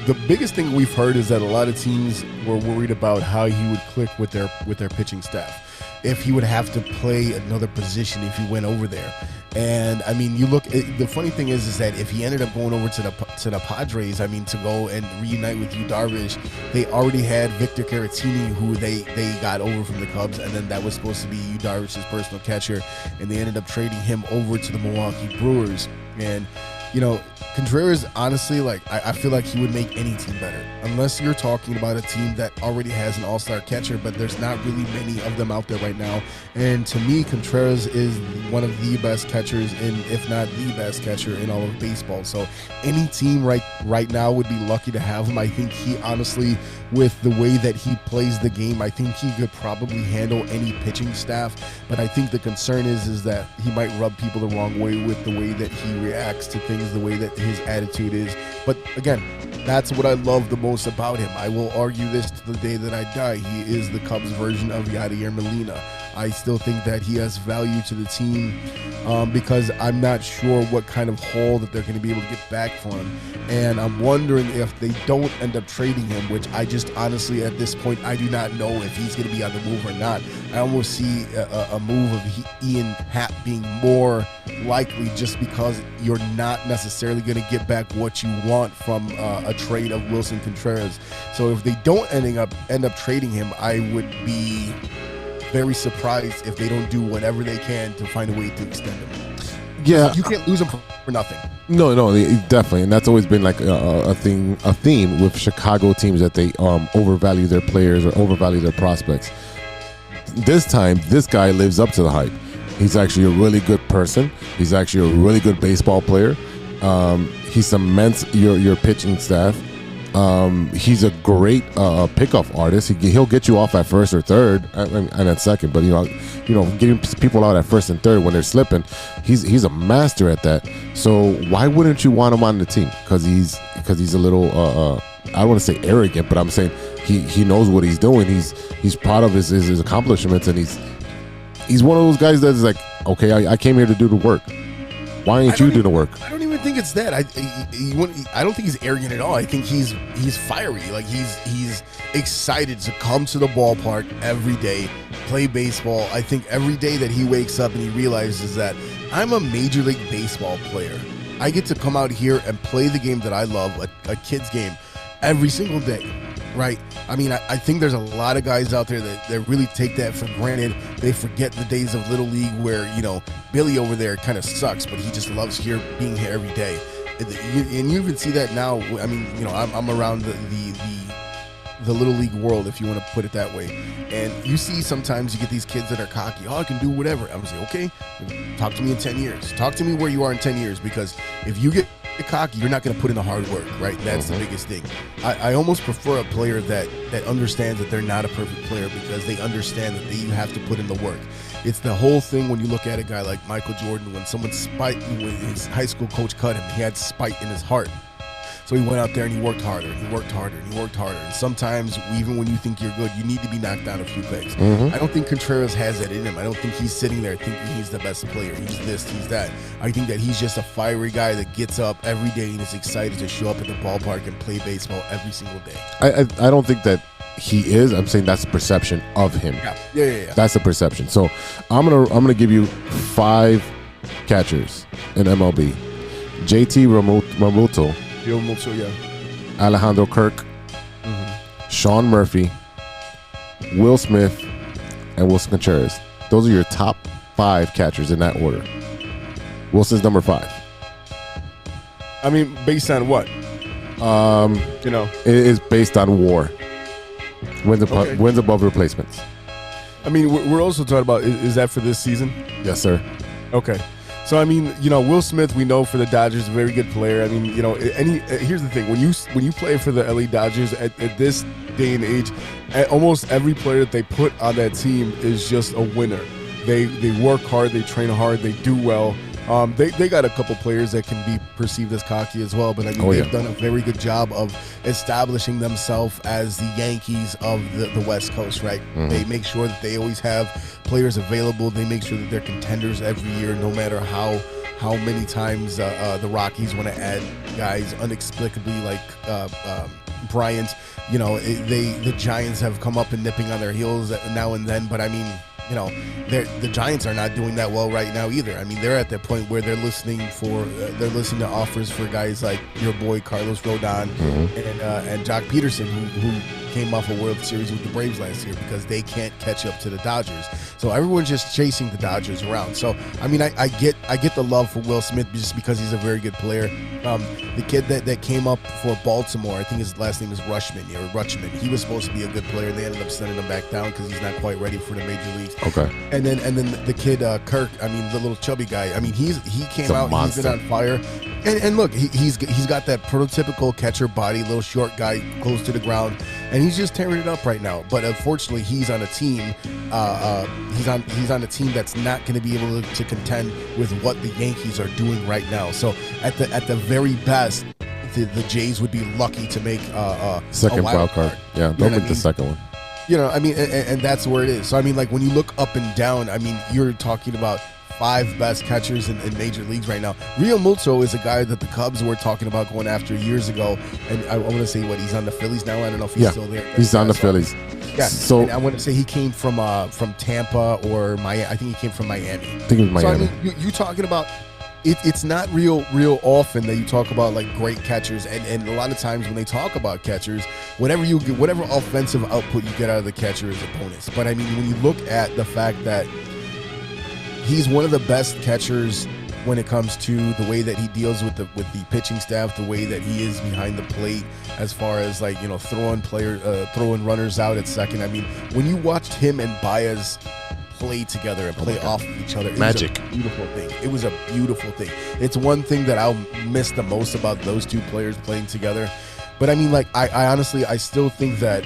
the biggest thing we've heard is that a lot of teams were worried about how he would click with their pitching staff, if he would have to play another position if he went over there. And I mean, the funny thing is that if he ended up going over to the Padres, I mean, to go and reunite with Yu Darvish, they already had Victor Caratini, who they got over from the Cubs, and then that was supposed to be Yu Darvish's personal catcher, and they ended up trading him over to the Milwaukee Brewers. And Contreras, honestly, I feel like he would make any team better, unless you're talking about a team that already has an all-star catcher, but there's not really many of them out there right now. And to me, Contreras is one of the best catchers, if not the best catcher in all of baseball. So any team right now would be lucky to have him. I think he honestly, with the way that he plays the game, I think he could probably handle any pitching staff. But I think the concern is that he might rub people the wrong way with the way that he reacts to things, the way that his attitude is. But again, that's what I love the most about him. I will argue this to the day that I die. He is the Cubs version of Yadier Molina. I still think that he has value to the team because I'm not sure what kind of haul that they're going to be able to get back for him. And I'm wondering if they don't end up trading him, which I just honestly at this point, I do not know if he's going to be on the move or not. I almost see a move of Ian Happ being more likely, just because you're not necessarily going to get back what you want from a trade of Wilson Contreras. So if they don't end up trading him, I would be very surprised if they don't do whatever they can to find a way to extend him. Yeah, you can't lose him for nothing. No, definitely, and that's always been like a theme with Chicago teams, that they overvalue their players or overvalue their prospects. This time, this guy lives up to the hype. He's actually a really good person. He's actually a really good baseball player. He cements your pitching staff. He's a great pickoff artist. He'll get you off at first or third, and at second. But getting people out at first and third when they're slipping, he's a master at that. So why wouldn't you want him on the team? Because he's a little I don't want to say arrogant, but I'm saying he knows what he's doing. He's proud of his accomplishments, and he's one of those guys that's like, okay, I came here to do the work. Why ain't you doing the work? I don't even think it's that. I don't think he's arrogant at all. I think he's fiery. Like he's excited to come to the ballpark every day, play baseball. I think every day that he wakes up and he realizes that I'm a Major League Baseball player. I get to come out here and play the game that I love, a kid's game, every single day. Right? I mean, I think there's a lot of guys out there that really take that for granted. They forget the days of Little League where, Billy over there kind of sucks, but he just loves being here every day. And you even see that now. I mean, I'm around the Little League world, if you want to put it that way. And you see sometimes you get these kids that are cocky. Oh, I can do whatever. I'm saying, okay, talk to me in 10 years. Talk to me where you are in 10 years, because if you get cocky, you're not going to put in the hard work, right? That's the biggest thing. I almost prefer a player that understands that they're not a perfect player, because they understand that you have to put in the work. It's the whole thing when you look at a guy like Michael Jordan, when when his high school coach cut him, he had spite in his heart. So he went out there and he worked harder, and he worked harder, and he worked harder. And sometimes, even when you think you're good, you need to be knocked down a few pegs. I don't think Contreras has that in him. I don't think he's sitting there thinking he's the best player. He's this, he's that. I think that he's just a fiery guy that gets up every day and is excited to show up at the ballpark and play baseball every single day. I don't think that he is. I'm saying that's the perception of him. Yeah. That's the perception. So I'm gonna give you 5 catchers in MLB: JT Realmuto, Alejandro Kirk, Sean Murphy, Will Smith, and Wilson Contreras. Those are your top 5 catchers in that order. Wilson's number 5. I mean, based on what? It is based on WAR. Wins above replacements. I mean, we're also talking about, is that for this season? Yes, sir. Okay. So, I mean, Will Smith, we know for the Dodgers, a very good player. I mean, here's the thing. When you play for the LA Dodgers at this day and age, almost every player that they put on that team is just a winner. They work hard, they train hard, they do well. They got a couple players that can be perceived as cocky as well, but I mean, they've done a very good job of establishing themselves as the Yankees of the West Coast, right? Mm-hmm. They make sure that they always have players available. They make sure that they're contenders every year, no matter how many times the Rockies want to add guys inexplicably like Bryant. The Giants have come up and nipping on their heels now and then, but I mean, the Giants are not doing that well right now either. I mean, they're at that point where they're listening to offers for guys like your boy Carlos Rodon and Jock Peterson, who came off a World Series with the Braves last year because they can't catch up to the Dodgers. So everyone's just chasing the Dodgers around. So I mean, I get the love for Will Smith just because he's a very good player. The kid that came up for Baltimore, I think his last name is Rutschman. He was supposed to be a good player, and they ended up sending him back down because he's not quite ready for the major leagues. Okay. And then the kid Kirk, I mean, the little chubby guy. I mean, he came out, he's been on fire. And look, he's got that prototypical catcher body, little short guy, close to the ground, and he's just tearing it up right now. But unfortunately, he's on a team. He's on a team that's not going to be able to contend with what the Yankees are doing right now. So at the very best, the Jays would be lucky to make second wild card. Yeah, they'll get the second one. I mean, and that's where it is. So I mean, like when you look up and down, I mean, you're talking about 5 best catchers in major leagues right now. Real Muto is a guy that the Cubs were talking about going after years ago, and I want to say he's on the Phillies now. I don't know if he's still there. He's on the Phillies. Yeah, so I want to say he came from Tampa or Miami. I think he came from Miami. I think it was Miami. So I mean, you talking about it's not real often that you talk about like great catchers, and a lot of times when they talk about catchers, whatever offensive output you get out of the catcher is a bonus. But I mean, when you look at the fact that he's one of the best catchers when it comes to the way that he deals with the pitching staff, the way that he is behind the plate, as far as like throwing runners out at second. I mean, when you watched him and Baez play together and play off of each other, it was a beautiful thing. It was a beautiful thing. It's one thing that I'll miss the most about those two players playing together. But I mean, like I honestly still think that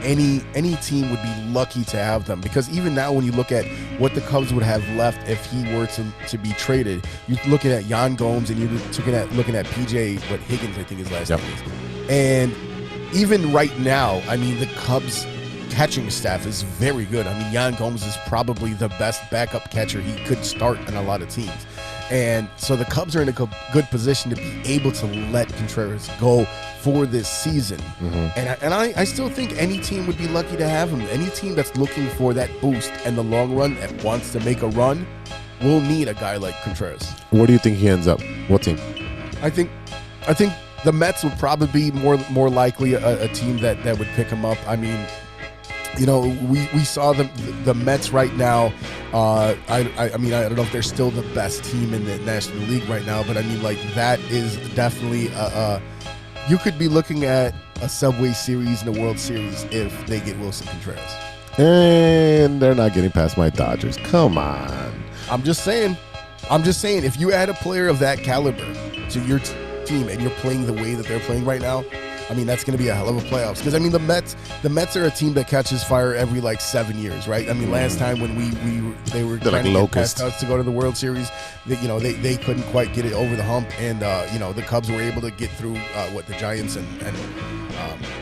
any team would be lucky to have them, because even now when you look at what the Cubs would have left if he were to be traded, you're looking at Yan Gomes and you're looking at PJ Higgins, I think his last name is. And even right now, I mean, the Cubs catching staff is very good. I mean, Yan Gomes is probably the best backup catcher he could start on a lot of teams. And so the Cubs are in a good position to be able to let Contreras go for this season. Mm-hmm. And I still think any team would be lucky to have him. Any team that's looking for that boost in the long run and wants to make a run will need a guy like Contreras. Where do you think he ends up? What team? I think the Mets would probably be more likely a team that would pick him up. I mean, we saw the Mets right now. I mean, I don't know if they're still the best team in the National League right now, but I mean, like, that is definitely you could be looking at a Subway Series and a World Series if they get Wilson Contreras. And they're not getting past my Dodgers. Come on. I'm just saying, if you add a player of that caliber to your team and you're playing the way that they're playing right now, I mean, that's going to be a hell of a playoffs. Because I mean, the Mets are a team that catches fire every like 7 years, right? I mean, last time when they were trying to get past us to go to the World Series, they couldn't quite get it over the hump, and the Cubs were able to get through the Giants and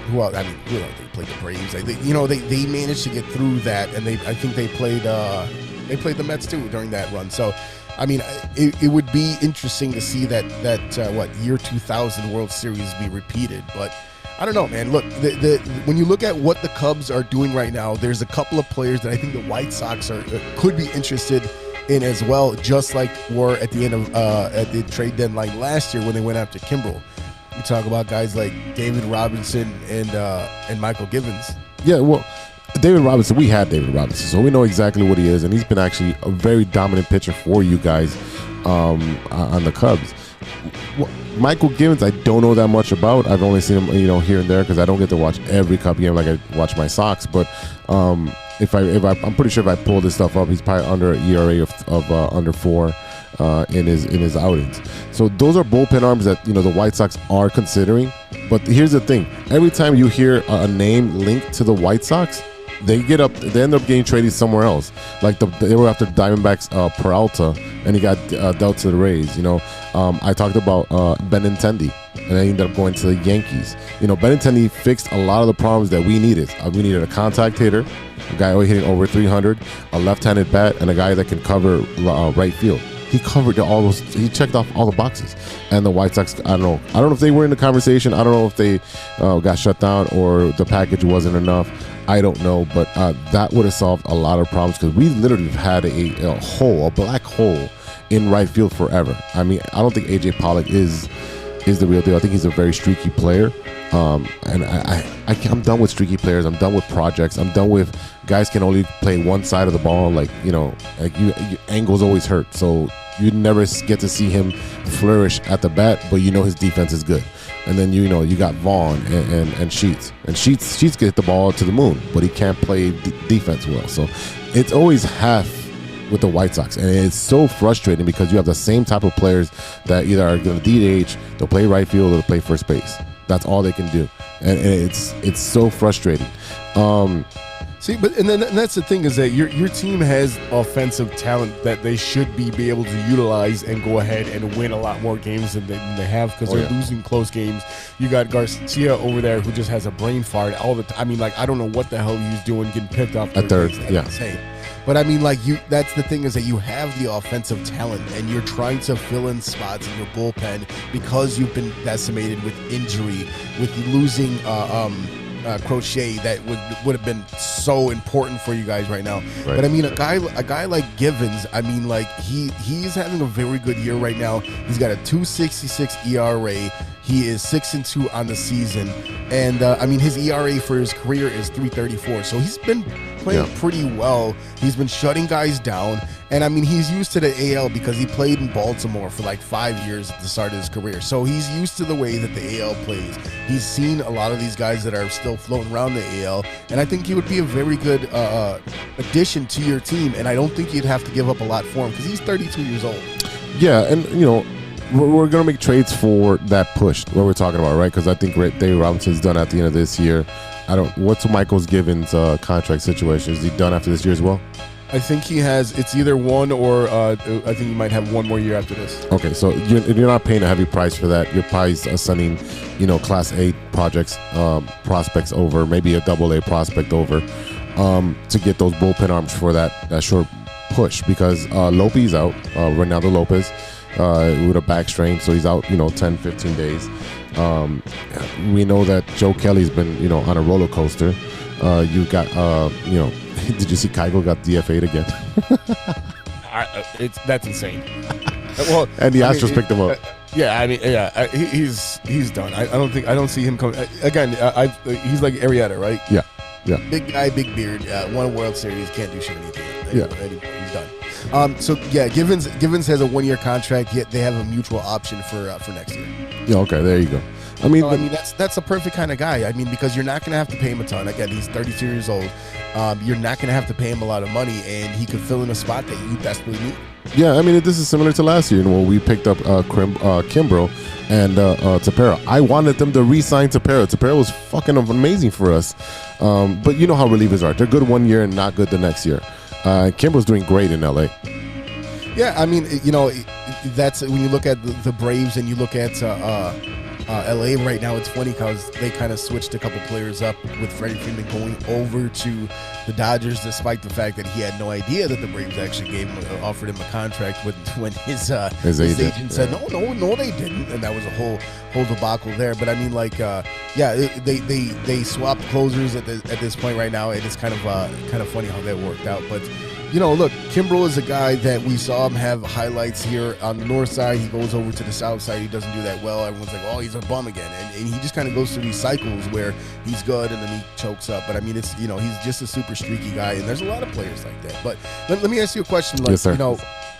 who else? I mean, they played the Braves. They managed to get through that, and I think they played the Mets too during that run. So, I mean, it would be interesting to see that year 2000 World Series be repeated. But I don't know, man. Look, when you look at what the Cubs are doing right now, there's a couple of players that I think the White Sox could be interested in as well, just like were at the end of at the trade deadline last year when they went after Kimbrel. You talk about guys like David Robinson and Michael Givens. Yeah, well, David Robinson, we had David Robinson, so we know exactly what he is, and he's been actually a very dominant pitcher for you guys on the Cubs. Michael Givens, I don't know that much about. I've only seen him, here and there because I don't get to watch every Cub game like I watch my Sox. But I'm pretty sure if I pull this stuff up, he's probably under an ERA of under 4 in his outings. So those are bullpen arms that the White Sox are considering. But here's the thing: every time you hear a name linked to the White Sox, they end up getting traded somewhere else. Like they were after Diamondbacks Peralta, and he got dealt to the Rays. I talked about Benintendi, and they ended up going to the Yankees. Benintendi fixed a lot of the problems that we needed. We needed a contact hitter, a guy hitting over 300, a left-handed bat, and a guy that can cover right field. He covered all those. He checked off all the boxes. And the White Sox, I don't know if they were in the conversation. I don't know if they got shut down or the package wasn't enough. I don't know, but that would have solved a lot of problems because we literally have had a black hole in right field forever. I mean, I don't think AJ Pollock is the real deal. I think he's a very streaky player. And I'm done with streaky players. I'm done with projects. I'm done with guys can only play one side of the ball. Angles always hurt. So you never get to see him flourish at the bat, but his defense is good. And then you got Vaughn and Sheets. And Sheets can hit the ball to the moon, but he can't play defense well. So it's always half with the White Sox, and it's so frustrating because you have the same type of players that either are going to DH, they'll play right field, or they'll play first base. That's all they can do, and it's so frustrating. See, and that's the thing is that your team has offensive talent that they should be able to utilize and go ahead and win a lot more games than they have because they're losing close games. You got Garcia over there who just has a brain fart all the time. I mean, I don't know what the hell he's doing getting picked up at third. Yeah. Insane. But I mean, that's the thing is that you have the offensive talent and you're trying to fill in spots in your bullpen because you've been decimated with injury, with losing Crochet that would have been so important for you guys right now. Right. But I mean, a guy like Givens, I mean, he's having a very good year right now. He's got a 2.66 ERA. He is 6-2 on the season, and I mean his ERA for his career is 3.34. So he's been playing pretty well. He's been shutting guys down, and I mean he's used to the AL because he played in Baltimore for 5 years at the start of his career. So he's used to the way that the AL plays. He's seen a lot of these guys that are still floating around the AL, and I think he would be a very good addition to your team. And I don't think you'd have to give up a lot for him because he's 32 years old. Yeah, and we're going to make trades for that push, what we're talking about, right? Because I think David Robinson's done at the end of this year. What's Michael's Givens contract situation? Is he done after this year as well? I think he has. It's either one or I think he might have one more year after this. Okay, so you're not paying a heavy price for that. You're probably sending, Class A prospects over, maybe a AA prospect over, to get those bullpen arms for that short push because Lopez out, Ronaldo Lopez. With a back strain, so he's out, 10, 15 days. We know that Joe Kelly's been, on a roller coaster. You got, did you see Keuchel got DFA'd again? That's insane. Well, and the Astros picked him up. He's done. I don't see him coming again. He's like Arrieta, right? Yeah. Big guy, big beard. Won a World Series, can't do shit anything. He's done. Givens has a 1-year contract. Yet they have a mutual option for next year. Yeah. Okay. There you go. I mean, that's a perfect kind of guy. I mean, because you're not going to have to pay him a ton. Again, he's 32 years old. You're not going to have to pay him a lot of money, and he could fill in a spot that you desperately need. Yeah, I mean, this is similar to last year when we picked up Kimbrough and Tepera. I wanted them to re-sign Tepera. Tepera was fucking amazing for us. But you know how relievers are. They're good 1 year and not good the next year. Kimbrough's doing great in LA. Yeah, I mean, that's when you look at the Braves and you look at LA right now. It's funny because they kind of switched a couple players up with Freddie Freeman going over to the Dodgers, despite the fact that he had no idea that the Braves actually offered him a contract when his agent said no, they didn't, and that was a whole debacle there. But I mean, they swapped closers at this point right now, and it's kind of funny how that worked out, but. Look, Kimbrough is a guy that we saw him have highlights here on the north side. He goes over to the south side. He doesn't do that well. Everyone's like, oh, he's a bum again, and he just kind of goes through these cycles where he's good and then he chokes up. But I mean, it's he's just a super streaky guy, and there's a lot of players like that. But let me ask you a question. Like, yes, sir.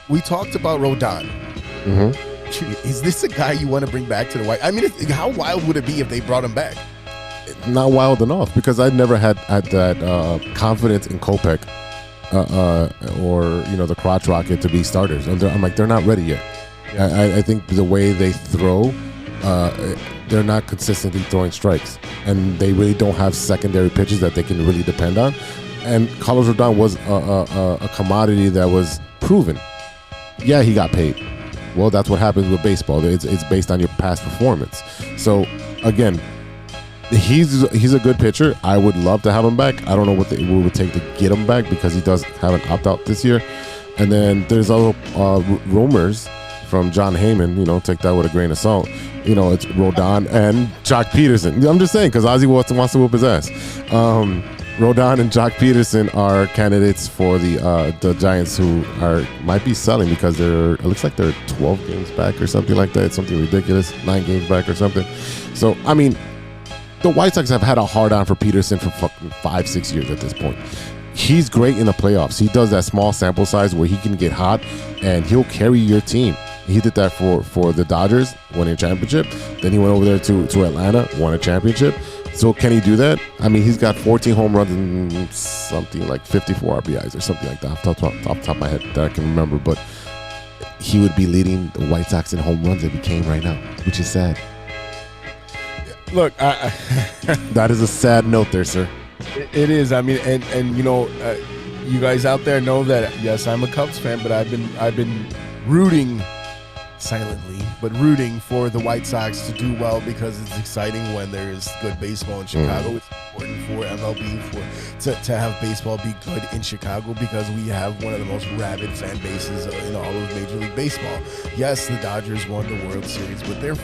We talked about Rodon. Mm-hmm. Is this a guy you want to bring back to the White? I mean, how wild would it be if they brought him back? Not wild enough, because I never had that confidence in Kopech or the crotch rocket to be starters. I'm like, they're not ready yet. Yeah. I think the way they throw, they're not consistently throwing strikes, and they really don't have secondary pitches that they can really depend on. And Carlos Rodon was a commodity that was proven. Yeah, he got paid. Well, that's what happens with baseball. It's based on your past performance. So again, he's a good pitcher. I would love to have him back. I don't know what it would take to get him back, because he does have an opt-out this year. And then there's other rumors from John Heyman, take that with a grain of salt. It's Rodon and Jock Peterson. I'm just saying, because Ozzy wants to whoop his ass. Rodon and Jock Peterson are candidates for the Giants, who might be selling, because it looks like they're 12 games back or something like that. It's something ridiculous, 9 games back or something. So, I mean, the White Sox have had a hard-on for Peterson for fucking 5-6 years at this point. He's great in the playoffs. He does that small sample size where he can get hot, and he'll carry your team. He did that for the Dodgers, winning a championship. Then he went over there to Atlanta, won a championship. So can he do that? I mean, he's got 14 home runs and something like 54 RBIs or something like that off the top of my head that I can remember. But he would be leading the White Sox in home runs if he came right now, which is sad. Look, that is a sad note there, sir. It is. I mean, and you guys out there know that, yes, I'm a Cubs fan, but I've been rooting silently, but rooting for the White Sox to do well, because it's exciting when there is good baseball in Chicago. It's important for MLB to have baseball be good in Chicago, because we have one of the most rabid fan bases in all of Major League Baseball. Yes, the Dodgers won the World Series, but they're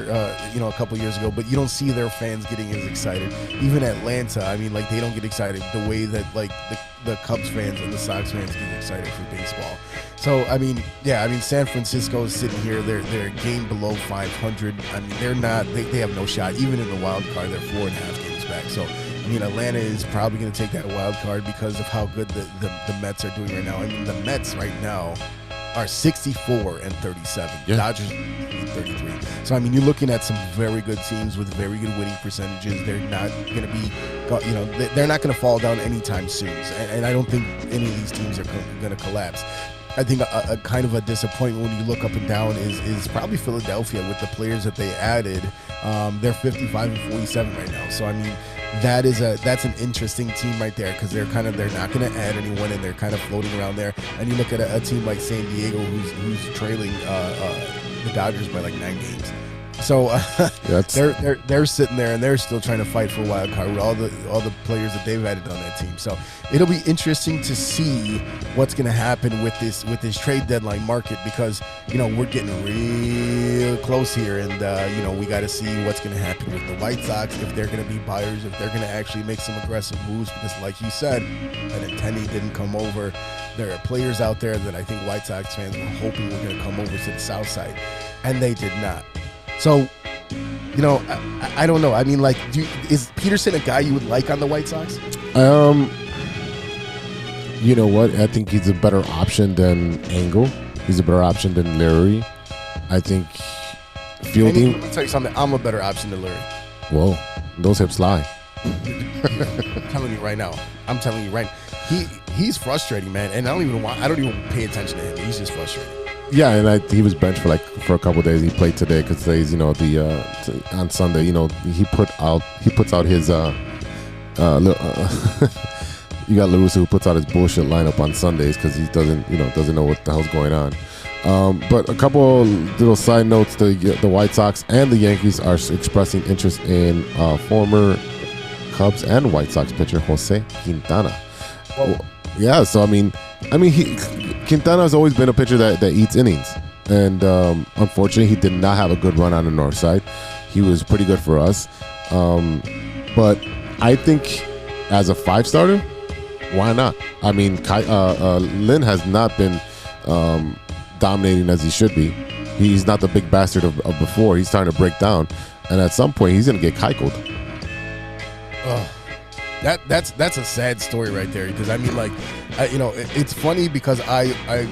a couple years ago, but you don't see their fans getting as excited. Even Atlanta, I mean, like, they don't get excited the way that like the Cubs fans and the Sox fans get excited for baseball. So, I mean, San Francisco is sitting here. They're a game below 500. I mean, they're not. They have no shot. Even in the wild card, they're 4.5 games back. So, I mean, Atlanta is probably going to take that wild card because of how good the Mets are doing right now. I mean, the Mets right now are 64-37. Yeah. Dodgers 33. So, I mean, you're looking at some very good teams with very good winning percentages. They're not going to be, they're not going to fall down anytime soon. And I don't think any of these teams are going to collapse. I think a kind of a disappointment when you look up and down is probably Philadelphia with the players that they added. They're 55-47 right now. So I mean, that's an interesting team right there, because they're not going to add anyone, and they're kind of floating around there. And you look at a team like San Diego who's trailing the Dodgers by like 9 games. So they're sitting there, and they're still trying to fight for a wild card with all the players that they've added on that team. So it'll be interesting to see what's going to happen with this trade deadline market, because we're getting real close here, and we got to see what's going to happen with the White Sox, if they're going to be buyers, if they're going to actually make some aggressive moves, because like you said, Benintendi didn't come over. There are players out there that I think White Sox fans were hoping were going to come over to the South Side, and they did not. So, I don't know. I mean, like, is Peterson a guy you would like on the White Sox? You know what? I think he's a better option than Engel. He's a better option than Leary. I think fielding. Let me tell you something. I'm a better option than Leary. Whoa, those hips lie. I'm telling you right now. He's frustrating, man. And I don't even pay attention to him. He's just frustrating. Yeah, and he was benched for a couple of days. He played today because today's on Sunday. He puts out his you got Lewis, who puts out his bullshit lineup on Sundays because he doesn't know what the hell's going on. But a couple little side notes: the White Sox and the Yankees are expressing interest in former Cubs and White Sox pitcher Jose Quintana. Well, yeah, so I mean, Quintana has always been a pitcher that eats innings, and unfortunately, he did not have a good run on the north side. He was pretty good for us, but I think as a 5-starter, why not? I mean, Lynn has not been dominating as he should be, He's not the big bastard of before. He's starting to break down, and at some point, he's going to get keikled. Oh, that's a sad story right there. Because I mean, like, it's funny because I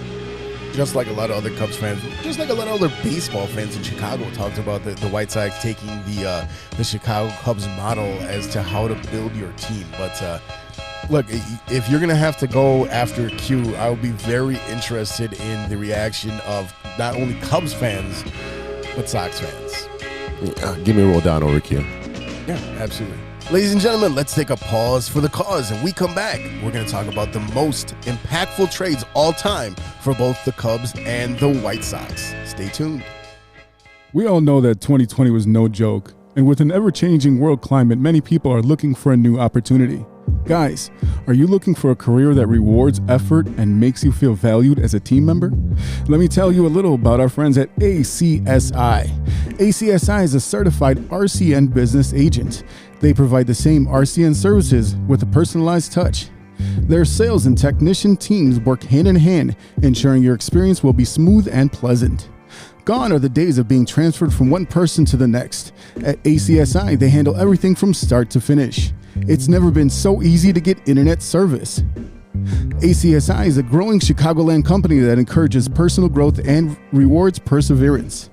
just like a lot of other Cubs fans, just like a lot of other baseball fans in Chicago, talked about the White Sox taking the Chicago Cubs model as to how to build your team. But look, if you're going to have to go after Q, I would be very interested in the reaction of not only Cubs fans, but Sox fans. Give me a roll down over Q. Yeah, absolutely. Ladies and gentlemen, let's take a pause for the cause. And we come back, we're going to talk about the most impactful trades all time for both the Cubs and the White Sox. Stay tuned. We all know that 2020 was no joke, and with an ever-changing world climate, many people are looking for a new opportunity. Guys, are you looking for a career that rewards effort and makes you feel valued as a team member? Let me tell you a little about our friends at ACSI. ACSI is a certified RCN business agent. They provide the same RCN services with a personalized touch. Their sales and technician teams work hand in hand, ensuring your experience will be smooth and pleasant. Gone are the days of being transferred from one person to the next. At ACSI, they handle everything from start to finish. It's never been so easy to get internet service. ACSI is a growing Chicagoland company that encourages personal growth and rewards perseverance.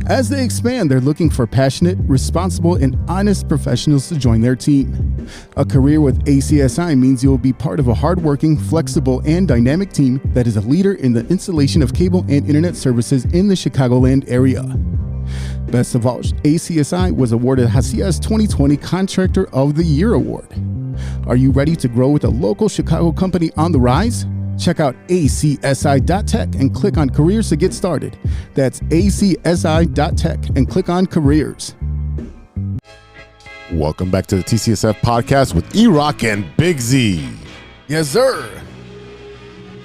As they expand, they're looking for passionate, responsible, and honest professionals to join their team. A career with ACSI means you'll be part of a hardworking, flexible, and dynamic team that is a leader in the installation of cable and internet services in the Chicagoland area. Best of all, ACSI was awarded Hacia's 2020 Contractor of the Year Award. Are you ready to grow with a local Chicago company on the rise? Check out acsi.tech and click on careers to get started. That's acsi.tech and click on careers. Welcome back to the TCSF podcast with E-Rock and Big Z. Yes, sir.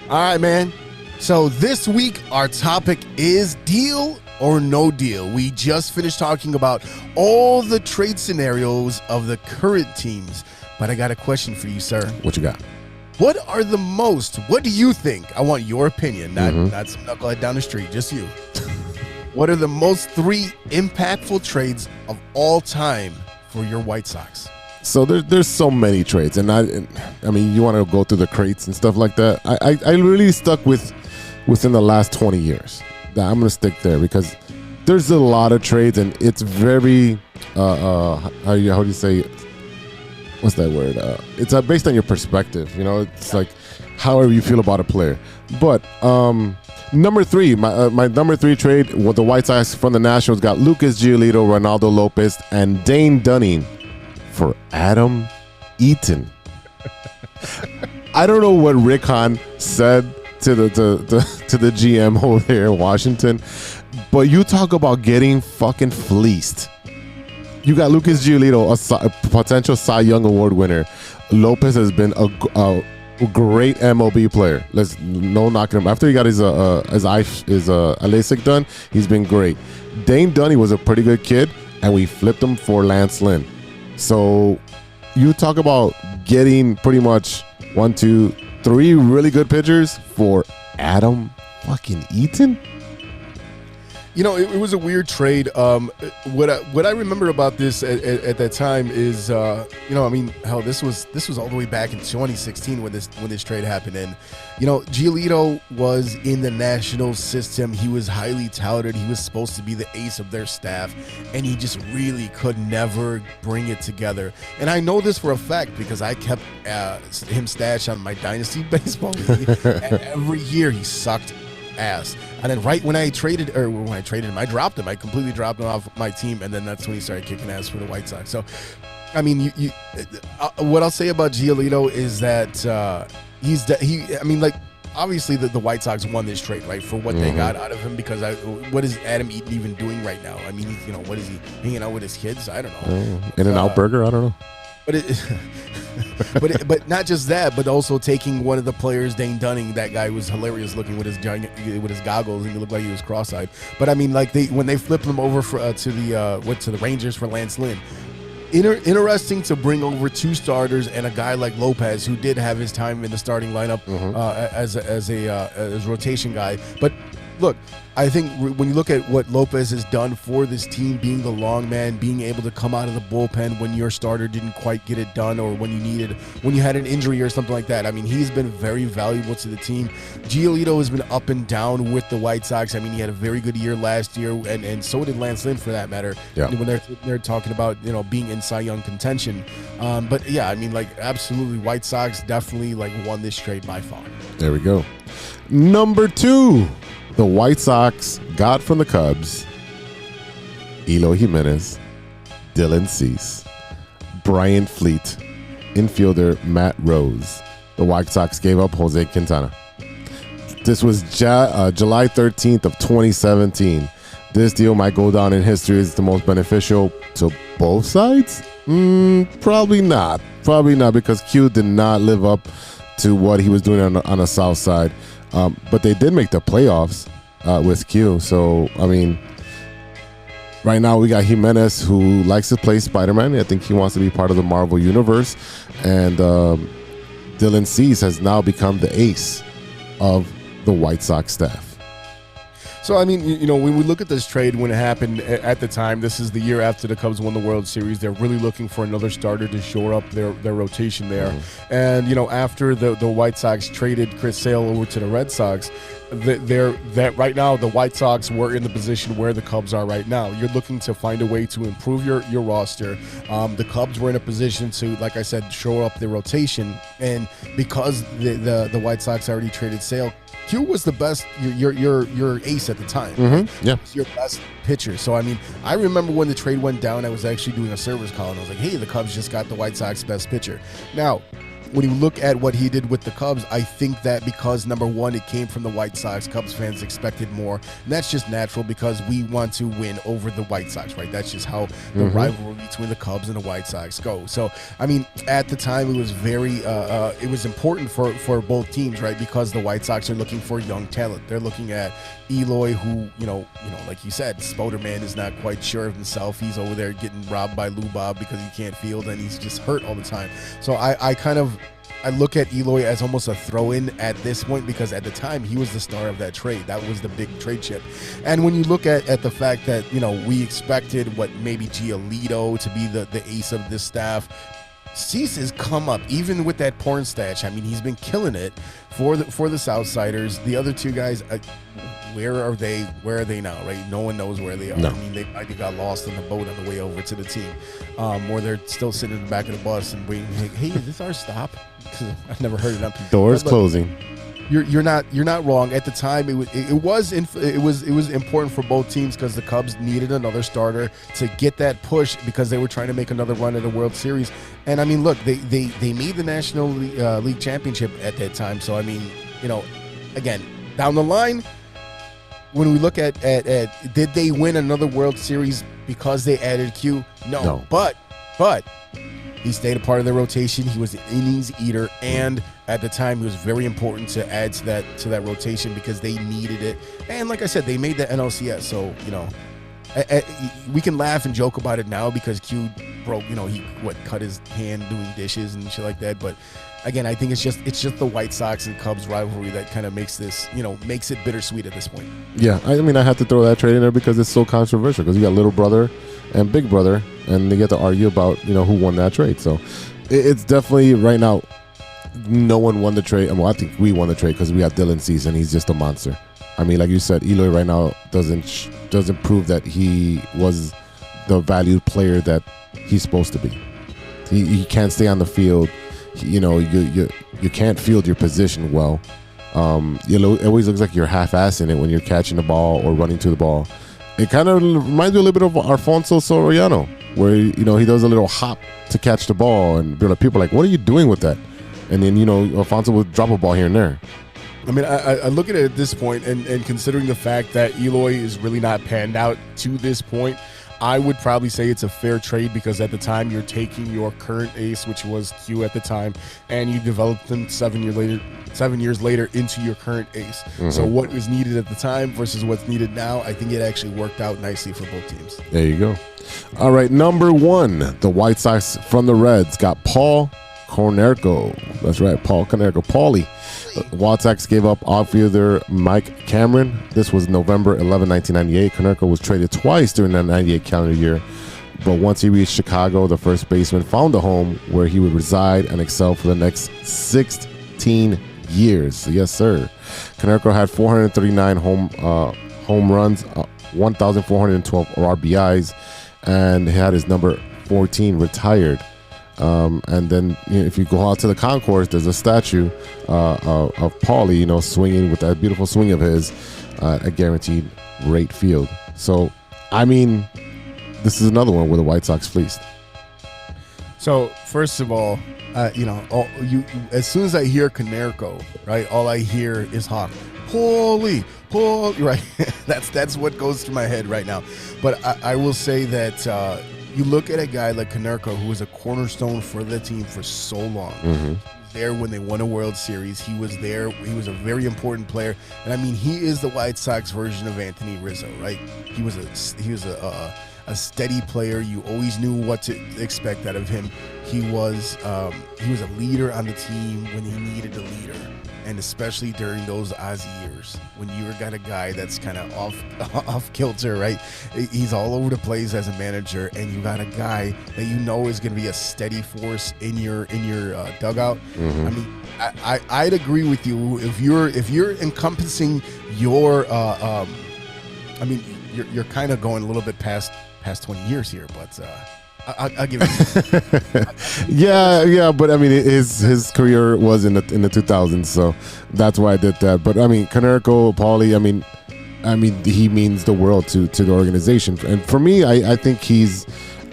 All right, man. So this week, our topic is deal or no deal. We just finished talking about all the trade scenarios of the current teams, but I got a question for you, sir. What you got? What do you think? I want your opinion, not some knucklehead down the street, just you. What are the most 3 impactful trades of all time for your White Sox? So there's so many trades, and I mean, you want to go through the crates and stuff like that. I really stuck within the last 20 years. I'm gonna stick there because there's a lot of trades, and it's very how do you say it? What's that word? It's based on your perspective. You know, it's like however you feel about a player. But number 3, my number 3 trade with the White Sox from the Nationals got Lucas Giolito, Ronaldo Lopez, and Dane Dunning for Adam Eaton. I don't know what Rick Hahn said to the GM over there in Washington, but you talk about getting fucking fleeced. You got Lucas Giolito, a potential Cy Young Award winner. Lopez has been a great MLB player. Let's no knocking him. After he got his LASIK done, he's been great. Dane Dunning was a pretty good kid, and we flipped him for Lance Lynn. So you talk about getting pretty much 1, 2, 3 really good pitchers for Adam fucking Eaton. You know, it was a weird trade. What I remember about this at that time is, I mean, hell, this was all the way back in 2016 when this trade happened. And, Giolito was in the Nationals system. He was highly touted. He was supposed to be the ace of their staff, and he just really could never bring it together. And I know this for a fact because I kept him stashed on my Dynasty Baseball league, and every year he sucked ass. And then right when I traded him, I dropped him. I completely dropped him off my team, and then that's when he started kicking ass for the White Sox. So, I mean, what I'll say about Giolito is that obviously the White Sox won this trade, right, for what they got out of him, because what is Adam Eaton even doing right now? I mean, what is he hanging out with his kids? I don't know. In-N-Out Burger? I don't know. But not just that, but also taking one of the players, Dane Dunning. That guy was hilarious looking with his goggles, and he looked like he was cross-eyed. But I mean, like when they flipped him over to the Rangers for Lance Lynn. Interesting to bring over 2 starters and a guy like Lopez, who did have his time in the starting lineup as rotation guy. But look, I think when you look at what Lopez has done for this team, being the long man, being able to come out of the bullpen when your starter didn't quite get it done, or when you had an injury or something like that. I mean, he's been very valuable to the team. Giolito has been up and down with the White Sox. I mean, he had a very good year last year, and so did Lance Lynn for that matter. Yeah. When they're talking about being in Cy Young contention. But yeah, I mean, like, absolutely, White Sox definitely like won this trade by far. There we go. Number 2. The White Sox got from the Cubs Eloy Jimenez, Dylan Cease, Brian Fleet, infielder Matt Rose. The White Sox gave up Jose Quintana. This was July 13th of 2017. This deal might go down in history as the most beneficial to both sides? Probably not. Probably not, because Q did not live up to what he was doing on the south side. But they did make the playoffs with Q. So, I mean, right now we got Jimenez, who likes to play Spider-Man. I think he wants to be part of the Marvel Universe. And Dylan Cease has now become the ace of the White Sox staff. So, I mean, when we look at this trade, when it happened at the time, this is the year after the Cubs won the World Series. They're really looking for another starter to shore up their rotation there. Mm-hmm. And, after the White Sox traded Chris Sale over to the Red Sox, that right now the White Sox were in the position where the Cubs are right now. You're looking to find a way to improve your roster. The Cubs were in a position to, like I said, shore up their rotation. And because the White Sox already traded Sale, Q was the best, your ace at the time. Mm-hmm. Yeah, your best pitcher. So, I mean, I remember when the trade went down, I was actually doing a service call, and I was like, hey, the Cubs just got the White Sox best pitcher. Now, when you look at what he did with the Cubs, I think that because, number one, it came from the White Sox, Cubs fans expected more. And that's just natural because we want to win over the White Sox, right? That's just how the rivalry between the Cubs and the White Sox go. So, I mean, at the time, it was very, it was important for both teams, right? Because the White Sox are looking for young talent. They're looking at Eloy, who, like you said, Spoderman is not quite sure of himself. He's over there getting robbed by Lou Bob because he can't field, and he's just hurt all the time. So I look at Eloy as almost a throw-in at this point, because at the time he was the star of that trade. That was the big trade chip. And when you look at the fact that, we expected maybe Giolito to be the ace of this staff, Cease has come up, even with that porn stash. I mean, he's been killing it for the Southsiders. The other two guys, where are they? Where are they now, right? No one knows where they are. No. I mean, they probably got lost on the boat on the way over to the team, or they're still sitting in the back of the bus and waiting. Like, hey, is this our stop? I've never heard of them. Doors closing. You're not wrong. At the time, it was important for both teams because the Cubs needed another starter to get that push because they were trying to make another run at the World Series. And I mean, look, they made the National League Championship at that time. So I mean, again, down the line, when we look at did they win another World Series because they added Q? No. But he stayed a part of the rotation. He was an innings eater, and at the time, he was very important to add to that rotation because they needed it. And like I said, they made the NLCS. So we can laugh and joke about it now because Q broke. He cut his hand doing dishes and shit like that. But again, I think it's just the White Sox and Cubs rivalry that kind of makes this makes it bittersweet at this point. Yeah, I mean, I had to throw that trade in there because it's so controversial because you got little brother and big brother, and they get to argue about who won that trade. So it's definitely right now. No one won the trade. Well, I think we won the trade because we got Dylan Cease, and he's just a monster. I mean, like you said, Eloy right now doesn't prove that he was the valued player that he's supposed to be. He can't stay on the field. You can't field your position well. It always looks like you're half-assing it when you're catching the ball or running to the ball. It kind of reminds me a little bit of Alfonso Soriano, where he does a little hop to catch the ball, and people are like, "What are you doing with that?" And then Alfonso will drop a ball here and there. I mean, I look at it at this point, and considering the fact that Eloy is really not panned out to this point, I would probably say it's a fair trade because at the time you're taking your current ace, which was Q at the time, and you developed them 7 years later into your current ace. Mm-hmm. So what was needed at the time versus what's needed now, I think it actually worked out nicely for both teams. There you go. All right, number 1, the White Sox from the Reds got Paul Konerko. That's right, Paul Konerko. Paulie. WhiteSox gave up outfielder Mike Cameron. This was November 11, 1998. Konerko was traded twice during that 98 calendar year. But once he reached Chicago, the first baseman found a home where he would reside and excel for the next 16 years. Yes, sir. Konerko had 439 home runs, 1,412 RBIs, and he had his number 14 retired. And then if you go out to the concourse, there's a statue of Paulie, swinging with that beautiful swing of his at a guaranteed rate field. So, I mean, this is another one where the White Sox fleeced. So, first of all, as soon as I hear Konerko, right, all I hear is Hawk. Paulie, right? that's what goes through my head right now. But I will say that you look at a guy like Konerko, who was a cornerstone for the team for so long. Mm-hmm. He was there when they won a World Series. He was there. He was a very important player. And I mean, he is the White Sox version of Anthony Rizzo, right? He was a steady player. You always knew what to expect out of him. He was a leader on the team when he needed a leader, and especially during those Ozzie years when you got a guy that's kind of off kilter, right? He's all over the place as a manager, and you got a guy that is going to be a steady force in your dugout. Mm-hmm. I mean, I'd agree with you if you're encompassing your I mean, you're kind of going a little bit past 20 years here, but I'll give it. yeah, but I mean, his career was in the 2000s, so that's why I did that. But I mean, Konerko, Paulie, I mean, he means the world to the organization, and for me, I think he's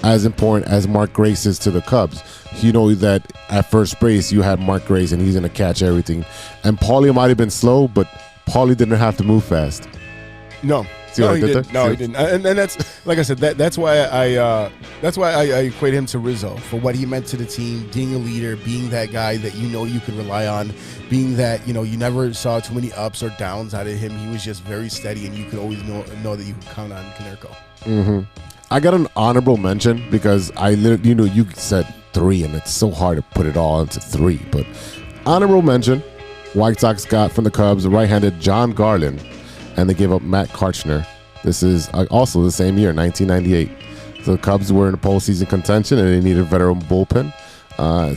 as important as Mark Grace is to the Cubs. You know that at first base you had Mark Grace, and he's gonna catch everything. And Paulie might have been slow, but Paulie didn't have to move fast. No. He didn't. No, he didn't. And that's, like I said, that's why I equate him to Rizzo for what he meant to the team, being a leader, being that guy that you could rely on, being that you never saw too many ups or downs out of him. He was just very steady, and you could always know that you could count on Konerko. Mm-hmm. I got an honorable mention because you said 3, and it's so hard to put it all into 3. But honorable mention, White Sox got from the Cubs right-handed John Garland, and they gave up Matt Karchner. This is also the same year, 1998. So the Cubs were in the postseason contention, and they needed a veteran bullpen.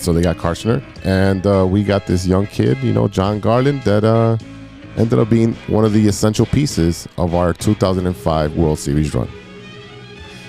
So they got Karchner, and we got this young kid, John Garland, that ended up being one of the essential pieces of our 2005 World Series run.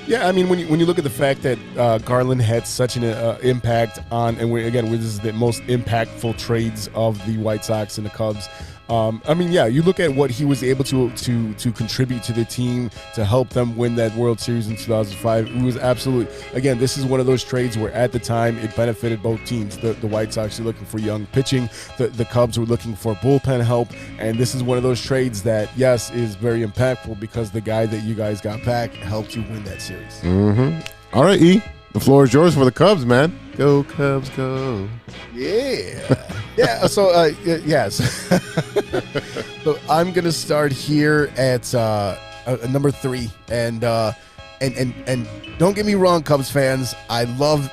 Yeah, I mean, when you look at the fact that Garland had such an impact on, and this is the most impactful trades of the White Sox and the Cubs. I mean, yeah, you look at what he was able to contribute to the team to help them win that World Series in 2005. It was absolutely, again, this is one of those trades where at the time it benefited both teams. The White Sox are looking for young pitching. The Cubs were looking for bullpen help. And this is one of those trades that, yes, is very impactful because the guy that you guys got back helped you win that series. Mm-hmm. All right, E, the floor is yours for the Cubs, man. Go Cubs, go. Yeah. Yeah, so yes. So I'm gonna start here at number 3, and don't get me wrong, Cubs fans, I love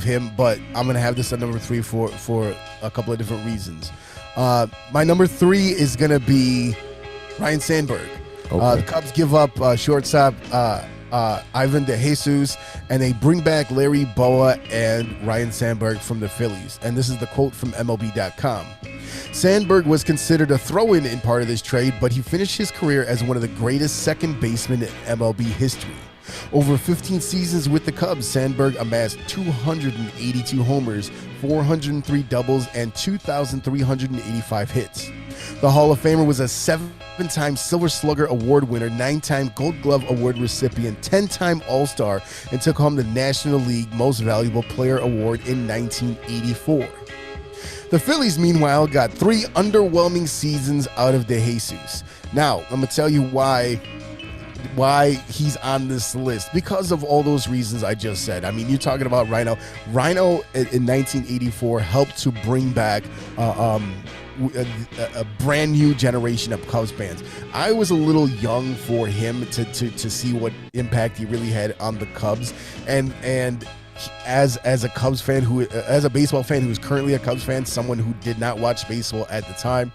him, but I'm gonna have this at number 3 for a couple of different reasons. My number 3 is gonna be Ryan Sandberg. Okay. The Cubs give up shortstop Ivan DeJesus, and they bring back Larry Boa and Ryan Sandberg from the Phillies. And this is the quote from MLB.com. Sandberg was considered a throw-in in part of this trade, but he finished his career as one of the greatest second basemen in MLB history. Over 15 seasons with the Cubs, Sandberg amassed 282 homers, 403 doubles, and 2,385 hits. The Hall of Famer was a 7-time Silver Slugger Award winner, 9-time Gold Glove Award recipient, 10-time All-Star, and took home the National League Most Valuable Player Award in 1984. The Phillies, meanwhile, got 3 underwhelming seasons out of DeJesus. Now, I'm going to tell you why he's on this list, because of all those reasons I just said. I mean, you're talking about Rhino in 1984 helped to bring back a brand new generation of Cubs fans. I was a little young for him to see what impact he really had on the Cubs, and as a Cubs fan as a baseball fan who's currently a Cubs fan, someone who did not watch baseball at the time,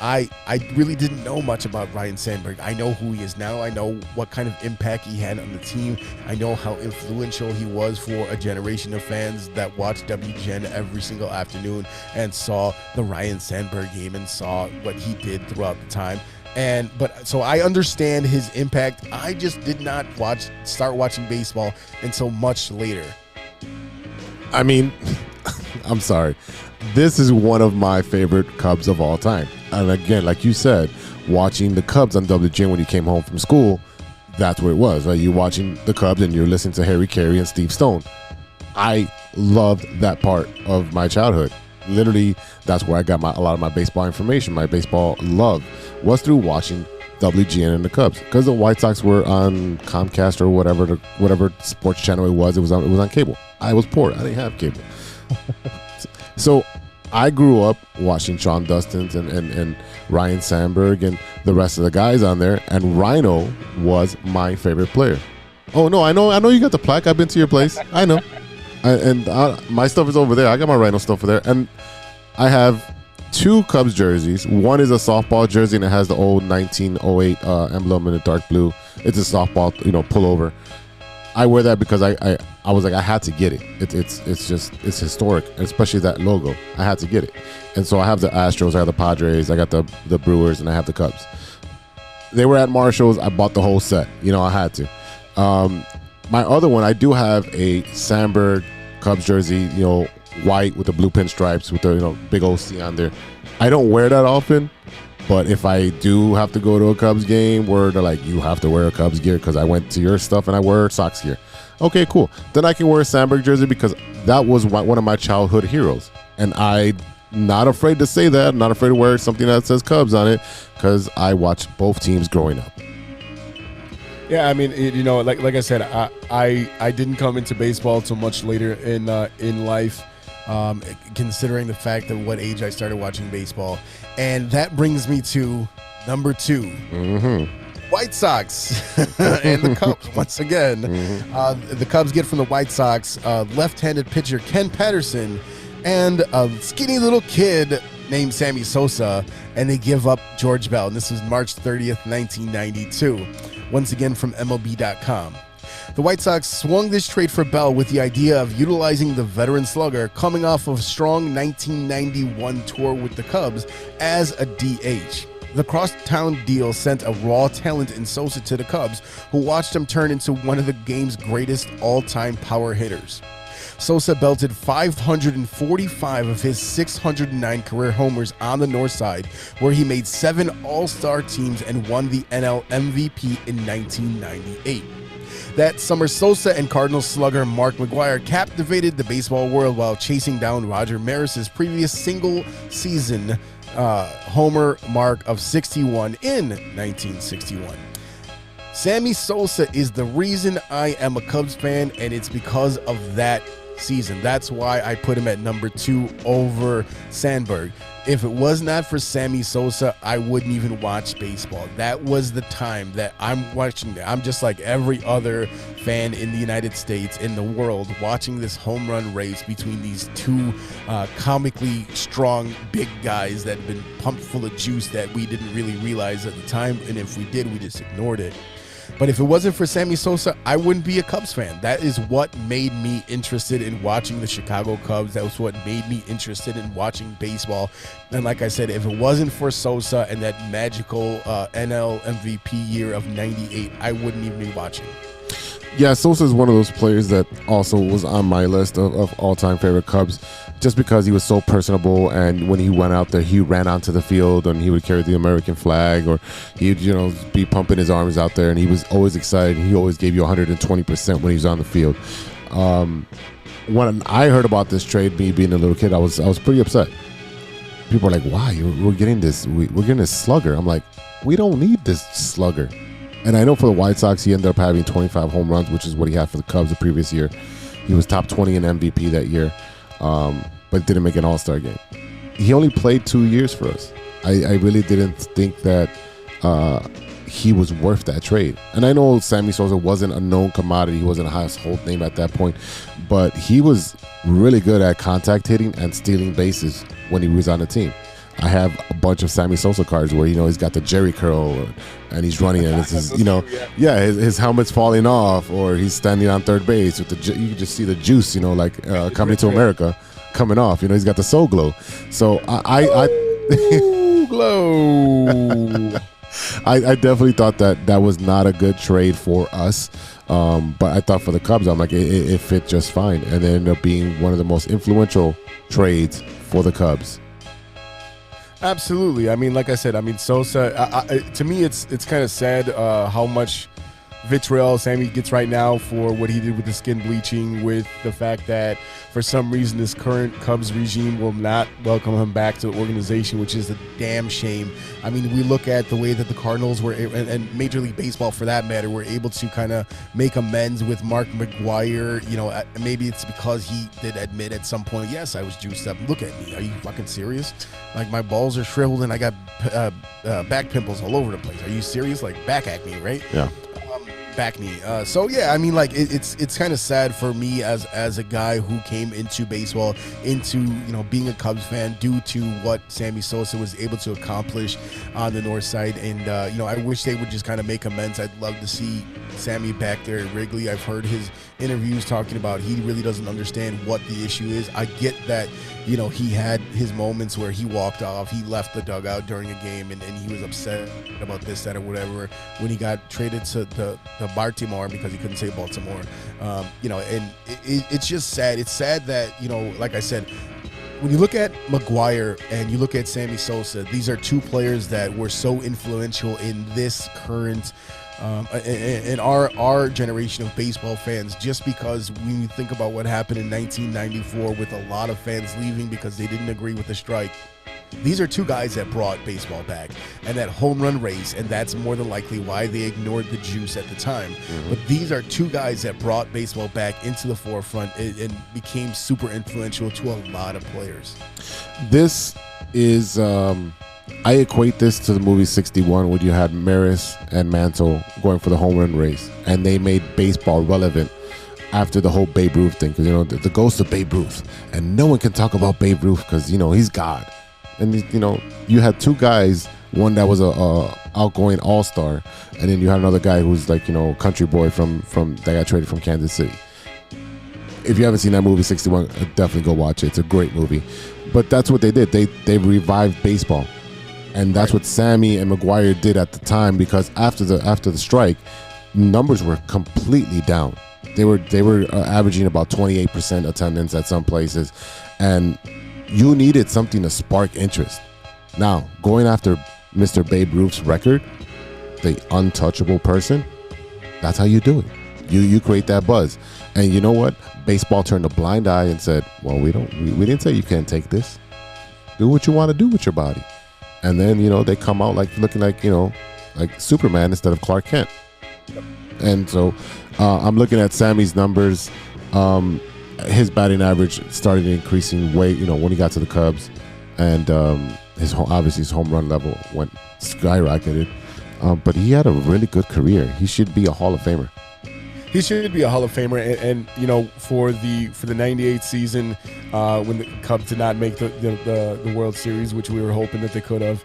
I really didn't know much about Ryan Sandberg. I know who he is now. I know what kind of impact he had on the team. I know how influential he was for a generation of fans that watched WGN every single afternoon and saw the Ryan Sandberg game and saw what he did throughout the time. So I understand his impact. I just did not start watching baseball until much later. I mean, I'm sorry. This is one of my favorite Cubs of all time. And again, like you said, watching the Cubs on WGN when you came home from school, that's what it was, right? You're watching the Cubs and you're listening to Harry Carey and Steve Stone. I loved that part of my childhood. Literally, that's where I got a lot of my baseball information, my baseball love, was through watching WGN and the Cubs. Because the White Sox were on Comcast or whatever sports channel it was on cable. I was poor. I didn't have cable. So I grew up watching Sean Dustins and Ryan Sandberg and the rest of the guys on there, and Rhino was my favorite player. Oh no, I know you got the plaque. I've been to your place. I know. My stuff is over there. I got my Rhino stuff over there, and I have 2 Cubs jerseys. One is a softball jersey, and it has the old 1908 emblem in the dark blue. It's a softball, pullover. I wear that because I was like, I had to get it. It's historic, especially that logo. I had to get it. And so I have the Astros, I have the Padres, I got the Brewers, and I have the Cubs. They were at Marshall's. I bought the whole set. I had to. My other one, I do have a Sandberg Cubs jersey, white with the blue pinstripes with the big old C on there. I don't wear that often, but if I do have to go to a Cubs game where they're like, you have to wear a Cubs gear because I went to your stuff and I wear Sox gear. Okay, cool. Then I can wear a Sandberg jersey because that was one of my childhood heroes. And I'm not afraid to say that. I'm not afraid to wear something that says Cubs on it because I watched both teams growing up. Yeah, I mean, like I said, I didn't come into baseball till much later in life, considering the fact that what age I started watching baseball. And that brings me to number 2. Mm-hmm. White Sox and the Cubs once again. Mm-hmm. The Cubs get from the White Sox left-handed pitcher Ken Patterson and a skinny little kid named Sammy Sosa, and they give up George Bell. And this was March 30th, 1992. Once again from MLB.com. The White Sox swung this trade for Bell with the idea of utilizing the veteran slugger coming off of a strong 1991 tour with the Cubs as a DH. The crosstown deal sent a raw talent in Sosa to the Cubs, who watched him turn into one of the game's greatest all-time power hitters. Sosa belted 545 of his 609 career homers on the north side, where he made 7 All-Star teams and won the NL MVP in 1998. That summer, Sosa and Cardinals slugger Mark McGwire captivated the baseball world while chasing down Roger Maris's previous single-season homer mark of 61 in 1961. Sammy Sosa is the reason I am a Cubs fan, and it's because of that season. That's why I put him at number 2 over Sandberg. If it was not for Sammy Sosa, I wouldn't even watch baseball. That was the time that I'm watching. I'm just like every other fan in the United States, in the world, watching this home run race between these 2 comically strong big guys that have been pumped full of juice that we didn't really realize at the time, and if we did, we just ignored it. But if it wasn't for Sammy Sosa, I wouldn't be a Cubs fan. That is what made me interested in watching the Chicago Cubs. That was what made me interested in watching baseball. And like I said, if it wasn't for Sosa and that magical NL MVP year of 98, I wouldn't even be watching. Yeah, Sosa is one of those players that also was on my list of all-time favorite Cubs, just because he was so personable, and when he went out there, he ran onto the field and he would carry the American flag, or he'd be pumping his arms out there, and he was always excited. He always gave you 120% when he was on the field. When I heard about this trade, me being a little kid, I was pretty upset. People are like, "Why? We're getting this? We're getting this slugger." I'm like, "We don't need this slugger." And I know for the White Sox, he ended up having 25 home runs, which is what he had for the Cubs the previous year. He was top 20 in MVP that year, but didn't make an All-Star game. He only played 2 years for us. I really didn't think that he was worth that trade. And I know Sammy Sosa wasn't a known commodity. He wasn't a household name at that point, but he was really good at contact hitting and stealing bases when he was on the team. I have a bunch of Sammy Sosa cards where, he's got the Jerry curl and he's running and it's his, his helmet's falling off, or he's standing on third base with you can just see the juice, coming to America, coming off. He's got the soul glow. So glow. I definitely thought that was not a good trade for us. But I thought for the Cubs, I'm like, it fit just fine. And it ended up being one of the most influential trades for the Cubs. Absolutely. I mean, like I said, Sosa, to me, it's kind of sad how much vitriol Sammy gets right now for what he did with the skin bleaching, with the fact that for some reason this current Cubs regime will not welcome him back to the organization, which is a damn shame. I mean, we look at the way that the Cardinals were, and Major League Baseball for that matter, were able to kind of make amends with Mark McGwire. Maybe it's because he did admit at some point, yes, I was juiced up. Look at me. Are you fucking serious? Like, my balls are shriveled and I got back pimples all over the place. Are you serious? Like, back acne, right? Yeah. Back knee. So yeah, I mean, like, it's kind of sad for me as a guy who came into baseball, into being a Cubs fan due to what Sammy Sosa was able to accomplish on the north side. And I wish they would just kind of make amends. I'd love to see Sammy back there at Wrigley. I've heard his interviews talking about he really doesn't understand what the issue is. I get that he had his moments where he walked off, he left the dugout during a game, and he was upset about this, that, or whatever when he got traded to the Baltimore because he couldn't say Baltimore. And it's just sad. It's sad that, like I said, when you look at McGwire and you look at Sammy Sosa, these are two players that were so influential in this current in our generation of baseball fans, just because when you think about what happened in 1994 with a lot of fans leaving because they didn't agree with the strike. These are two guys that brought baseball back, and that home run race, and that's more than likely why they ignored the juice at the time. Mm-hmm. But these are two guys that brought baseball back into the forefront and became super influential to a lot of players. This is, I equate this to the movie 61, where you had Maris and Mantle going for the home run race, and they made baseball relevant after the whole Babe Ruth thing, because the ghost of Babe Ruth, and no one can talk about Babe Ruth because he's God. And you had two guys, one that was a outgoing all-star, and then you had another guy who's like country boy from that got traded from Kansas City. If you haven't seen that movie 61, definitely go watch it. It's a great movie. But that's what they did. They revived baseball, and that's what Sammy and McGwire did at the time, because after the strike, numbers were completely down. They were averaging about 28% attendance at some places, and you needed something to spark interest. Now, going after Mr. Babe Ruth's record, the untouchable person, that's how you do it. You create that buzz. And you know what? Baseball turned a blind eye and said, well, we didn't say you can't take this. Do what you want to do with your body. And then, they come out looking like Superman instead of Clark Kent. And so I'm looking at Sammy's numbers. His batting average started increasing way, when he got to the Cubs, and his home run level went skyrocketed. But he had a really good career. He should be a Hall of Famer. He should be a Hall of Famer, and for the '98 season, when the Cubs did not make the World Series, which we were hoping that they could have.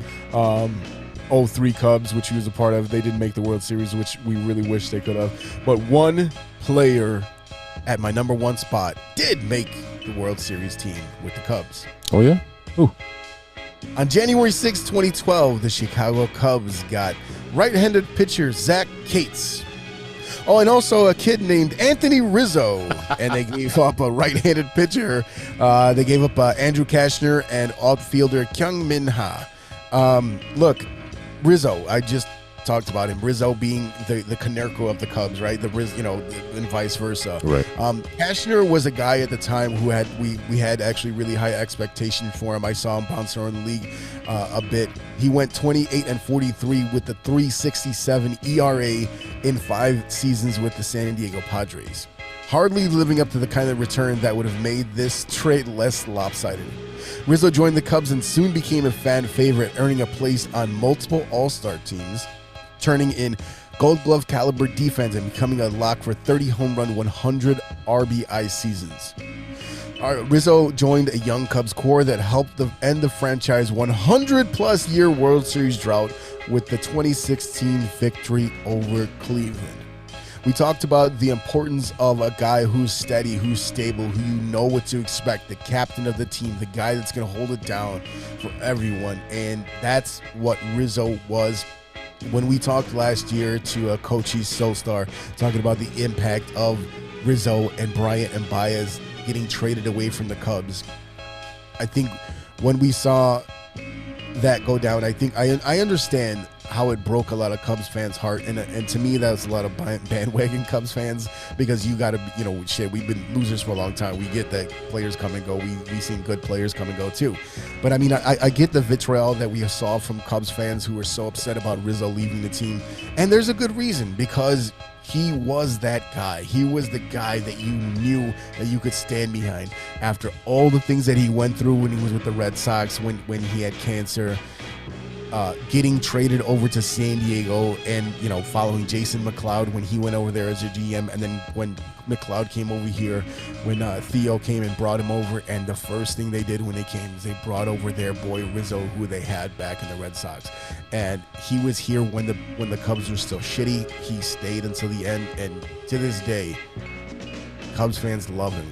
03 Cubs, which he was a part of, they didn't make the World Series, which we really wish they could have. But one player at my number one spot did make the World Series team with the Cubs. Oh, yeah? Ooh. On January 6, 2012, the Chicago Cubs got right-handed pitcher Zach Cates. Oh, and also a kid named Anthony Rizzo. And they gave up a right-handed pitcher. They gave up Andrew Kashner and outfielder Kyung Min Ha. Look, Rizzo, I just talked about him. Rizzo being the Canerco of the Cubs, right? And vice versa. Right. Kashner was a guy at the time who we had actually really high expectation for him. I saw him bounce around the league a bit. He went 28-43 with the 3.67 ERA in 5 seasons with the San Diego Padres. Hardly living up to the kind of return that would have made this trade less lopsided. Rizzo joined the Cubs and soon became a fan favorite, earning a place on multiple All-Star teams, turning in Gold Glove caliber defense and becoming a lock for 30 home run, 100 RBI seasons. Rizzo joined a young Cubs core that helped end the franchise 100-plus year World Series drought with the 2016 victory over Cleveland. We talked about the importance of a guy who's steady, who's stable, who you know what to expect, the captain of the team, the guy that's going to hold it down for everyone, and that's what Rizzo was. When we talked last year to Coach East Solstar, talking about the impact of Rizzo and Bryant and Baez getting traded away from the Cubs, I think when we saw that go down, I think I understand how it broke a lot of Cubs fans' heart, and to me, that's a lot of bandwagon Cubs fans, because you got to, shit, we've been losers for a long time. We get that players come and go. We've seen good players come and go too. But I mean, I get the vitriol that we saw from Cubs fans who were so upset about Rizzo leaving the team, and there's a good reason, because he was that guy. He was the guy that you knew that you could stand behind after all the things that he went through when he was with the Red Sox, when he had cancer, getting traded over to San Diego, and following Jason McLeod when he went over there as a GM, and then when McLeod came over here, when Theo came and brought him over, and the first thing they did when they came is they brought over their boy Rizzo, who they had back in the Red Sox, and he was here when the Cubs were still shitty. He stayed until the end, and to this day, Cubs fans love him.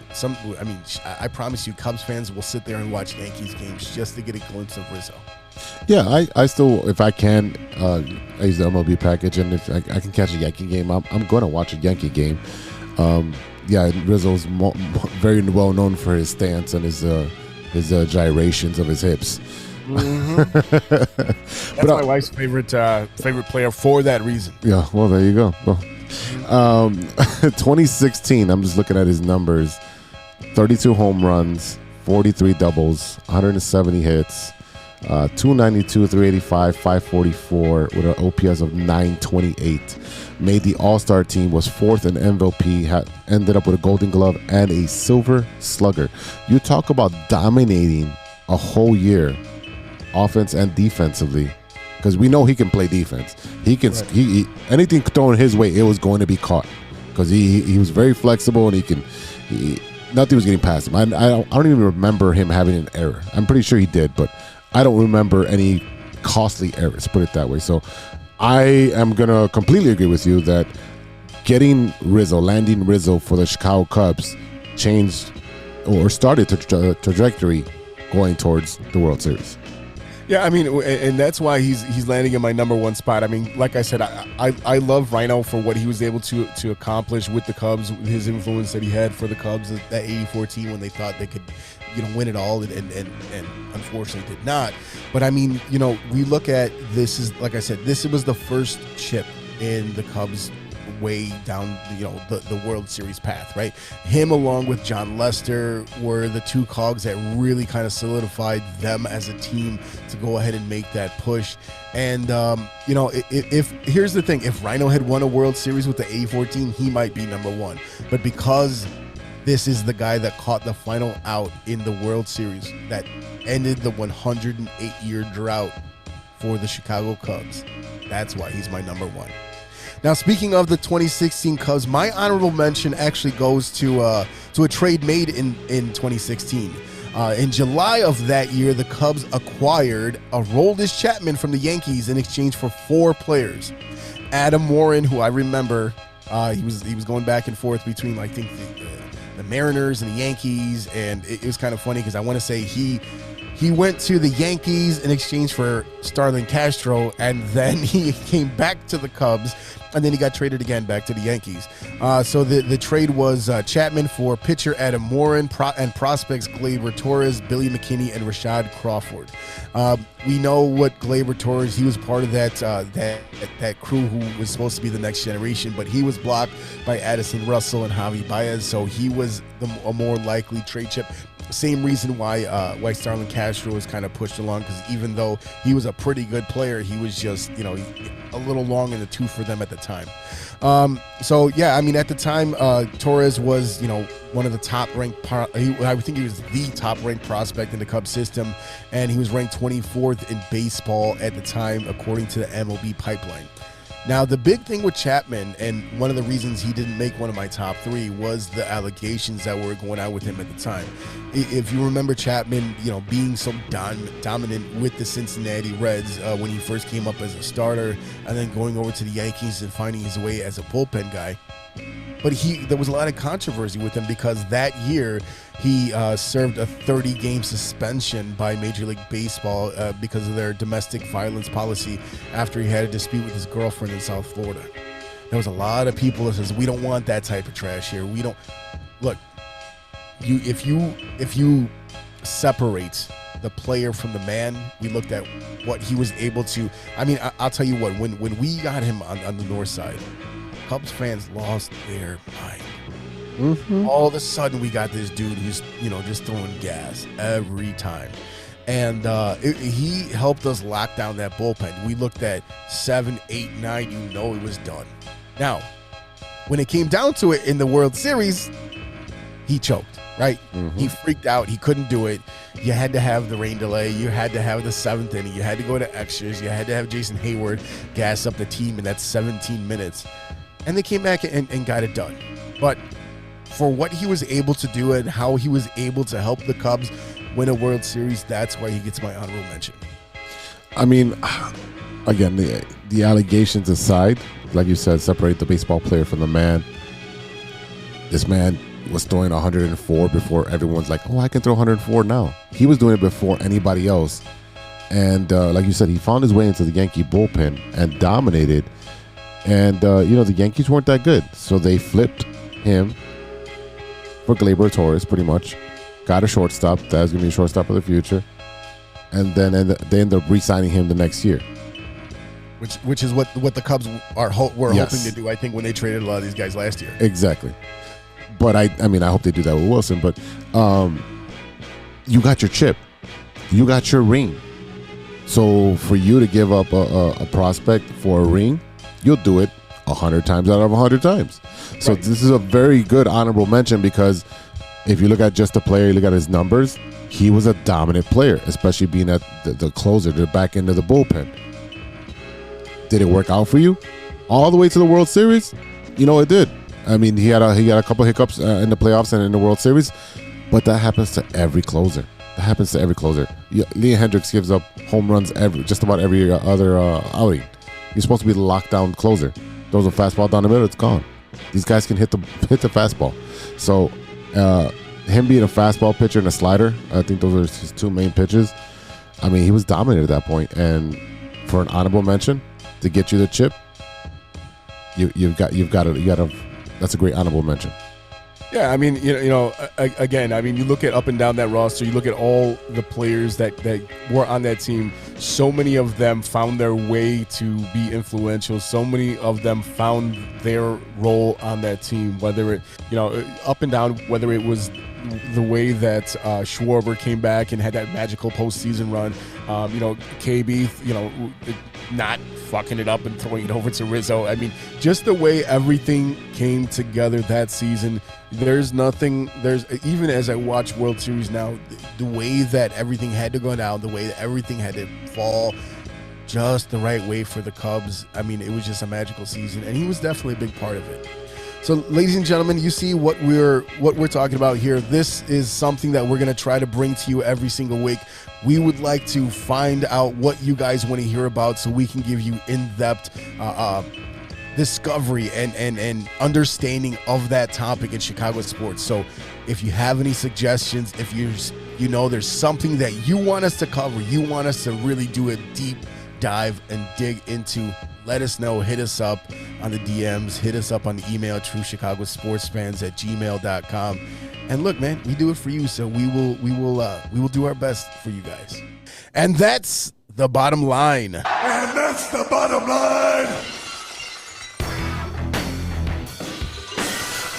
I promise you, Cubs fans will sit there and watch Yankees games just to get a glimpse of Rizzo. Yeah, I still, if I can, I use the MLB package, and if I can catch a Yankee game, I'm going to watch a Yankee game. Rizzo's very well known for his stance and his gyrations of his hips. Mm-hmm. That's my wife's favorite player for that reason. Yeah, well, there you go. Well, 2016, I'm just looking at his numbers: 32 home runs, 43 doubles, 170 hits. 292, 385, 544 with an OPS of 928. Made the All-Star team, was fourth in MVP, ended up with a Golden Glove and a Silver Slugger. You talk about dominating a whole year, offense and defensively, because we know he can play defense. He can, right. he anything thrown his way, it was going to be caught, because he was very flexible, and nothing was getting past him. I don't even remember him having an error. I'm pretty sure he did, but I don't remember any costly errors, put it that way. So I am going to completely agree with you that landing Rizzo for the Chicago Cubs changed or started the trajectory going towards the World Series. Yeah, I mean, and that's why he's landing in my number one spot. I mean, like I said, I love Rhino for what he was able to accomplish with the Cubs, his influence that he had for the Cubs, that 84 team when they thought they could win it all, and unfortunately did not. But I mean, we look at this as, like I said, this was the first chip in the Cubs' way down the World Series path, right? Him along with John Lester were the two cogs that really kind of solidified them as a team to go ahead and make that push. And if here's the thing, if Rhino had won a World Series with the 84 team, he might be number one. But because this is the guy that caught the final out in the World Series that ended the 108-year drought for the Chicago Cubs, that's why he's my number one. Now, speaking of the 2016 Cubs, my honorable mention actually goes to a trade made in 2016. In July of that year, the Cubs acquired Aroldis Chapman from the Yankees in exchange for 4 players. Adam Warren, who I remember, he was going back and forth between, I think, the Mariners and the Yankees, and it was kind of funny because I want to say he went to the Yankees in exchange for Starlin Castro, and then he came back to the Cubs, and then he got traded again back to the Yankees. So the trade was Chapman for pitcher Adam Warren and prospects Gleyber Torres, Billy McKinney, and Rashad Crawford. We know what Gleyber Torres, he was part of that crew who was supposed to be the next generation, but he was blocked by Addison Russell and Javi Baez, so he was a more likely trade chip. Same reason why Starlin Castro was kind of pushed along, because even though he was a pretty good player, he was just a little long in the tooth for them at the time. So yeah, I mean, at the time, Torres was one of the top ranked. I think he was the top ranked prospect in the Cubs system, and he was ranked 24th in baseball at the time according to the MLB pipeline. Now, the big thing with Chapman, and one of the reasons he didn't make one of my top 3, was the allegations that were going on with him at the time. If you remember Chapman, being so dominant with the Cincinnati Reds when he first came up as a starter, and then going over to the Yankees and finding his way as a bullpen guy. But there was a lot of controversy with him because that year he served a 30-game suspension by Major League Baseball because of their domestic violence policy after he had a dispute with his girlfriend in South Florida. There was a lot of people that says, we don't want that type of trash here. We don't. Look, if you separate the player from the man, we looked at what he was able to. I mean, I'll tell you what, when we got him on the north side, Cubs fans lost their mind. Mm-hmm. All of a sudden, we got this dude who's just throwing gas every time, and he helped us lock down that bullpen. We looked at 7, 8, 9. It was done. Now, when it came down to it in the World Series, he choked. Right? Mm-hmm. He freaked out. He couldn't do it. You had to have the rain delay. You had to have the 7th inning. You had to go to extras. You had to have Jason Hayward gas up the team in that 17 minutes. And they came back and got it done. But for what he was able to do and how he was able to help the Cubs win a World Series, that's why he gets my honorable mention. I mean, again, the allegations aside, like you said, separate the baseball player from the man. This man was throwing 104 before everyone's like, oh, I can throw 104 now. He was doing it before anybody else. And like you said, he found his way into the Yankee bullpen and dominated. And, the Yankees weren't that good. So they flipped him for Gleyber Torres, pretty much. Got a shortstop. That was going to be a shortstop of the future. And then they ended up re-signing him the next year. Which is what the Cubs were hoping to do, I think, when they traded a lot of these guys last year. Exactly. But I hope they do that with Wilson. But you got your chip. You got your ring. So for you to give up a prospect for a ring, you'll do it 100 times out of 100 times. So right. This is a very good honorable mention because if you look at just the player, you look at his numbers, he was a dominant player, especially being at the closer, the back end of the bullpen. Did it work out for you? All the way to the World Series? It did. I mean, he had a couple hiccups in the playoffs and in the World Series, but that happens to every closer. Liam Hendricks gives up home runs just about every other outing. He's supposed to be the lockdown closer. Throws a fastball down the middle, it's gone. These guys can hit the fastball. So him being a fastball pitcher and a slider, I think those are his 2 main pitches. I mean, he was dominant at that point. And for an honorable mention to get you the chip, you've got to. That's a great honorable mention. Yeah, I mean, again, I mean, you look at up and down that roster, you look at all the players that were on that team. So many of them found their way to be influential. So many of them found their role on that team, whether it, up and down, whether it was the way that Schwarber came back and had that magical postseason run, KB, not fucking it up and throwing it over to Rizzo. I mean, just the way everything came together that season. Even as I watch World Series now, the way that everything had to go down, the way that everything had to fall just the right way for the Cubs. I mean, it was just a magical season, and he was definitely a big part of it. So, ladies and gentlemen, you see what we're talking about here. This is something that we're going to try to bring to you every single week. We would like to find out what you guys want to hear about so we can give you in-depth discovery and understanding of that topic in Chicago sports. So if you have any suggestions, if there's something that you want us to cover, you want us to really do a deep dive and dig into, let us know. Hit us up on the DMs, hit us up on the email, truechicagosportsfans@gmail.com. And look, man, we do it for you, so we will do our best for you guys. And that's the bottom line.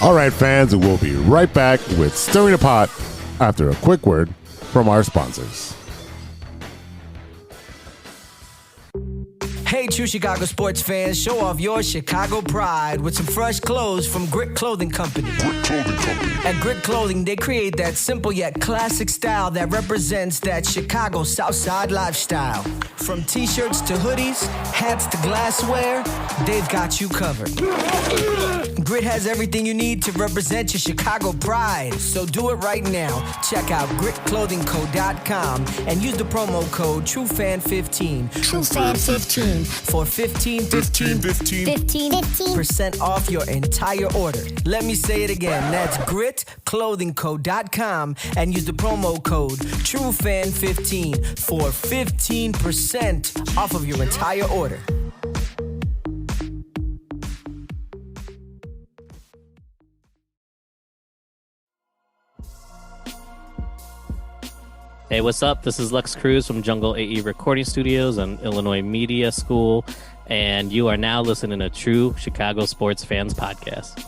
All right, fans, we'll be right back with Stirring the Pot after a quick word from our sponsors. Hey, Hey, true Chicago sports fans, show off your Chicago pride with some fresh clothes from Grit Clothing Company. At Grit Clothing, they create that simple yet classic style that represents that Chicago Southside lifestyle. From t-shirts to hoodies, hats to glassware, they've got you covered. Grit has everything you need to represent your Chicago pride. So do it right now. Check out gritclothingco.com and use the promo code TrueFan15. TrueFan15. For 15% off your entire order. Let me say it again. That's gritclothingco.com and use the promo code TrueFan15 for 15% off of your entire order. Hey, what's up? This is Lex Cruz from Jungle AE Recording Studios and Illinois Media School, and you are now listening to True Chicago Sports Fans Podcast.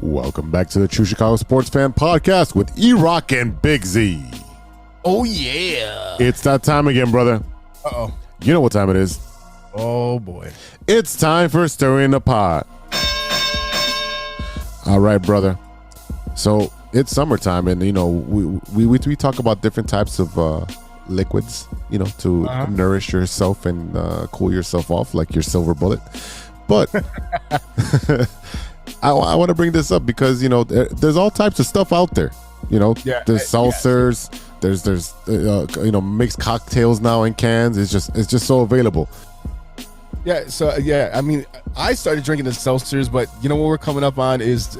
Welcome back to the True Chicago Sports Fan Podcast with E-Rock and Big Z. Oh, yeah. It's that time again, brother. Uh-oh. You know what time it is. Oh, boy. It's time for Stirring the Pot. All right, brother. So it's summertime, and, you know, we talk about different types of liquids, you know, to nourish yourself and cool yourself off, like your silver bullet. But I want to bring this up because, you know, there's all types of stuff out there. You know, there's seltzers, there's you know, mixed cocktails now in cans. It's just so available. Yeah, so yeah, I mean, I started drinking the seltzers, but you know what we're coming up on is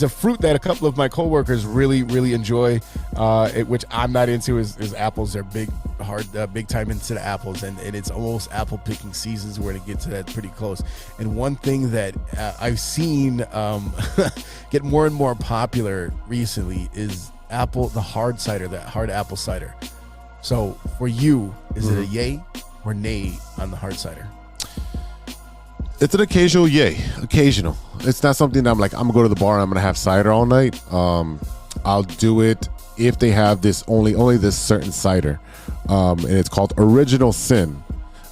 a fruit that a couple of my coworkers really enjoy, which I'm not into. Is apples. They're big time into the apples, and it's almost apple picking seasons. We're gonna get to that pretty close. And one thing that I've seen get more and more popular recently is the hard cider, that hard apple cider. So for you, is it a yay or nay on the hard cider? It's an occasional yay. Occasional. It's not something that I'm like, I'm gonna go to the bar and I'm gonna have cider all night. I'll do it if they have this only this certain cider, and it's called Original Sin.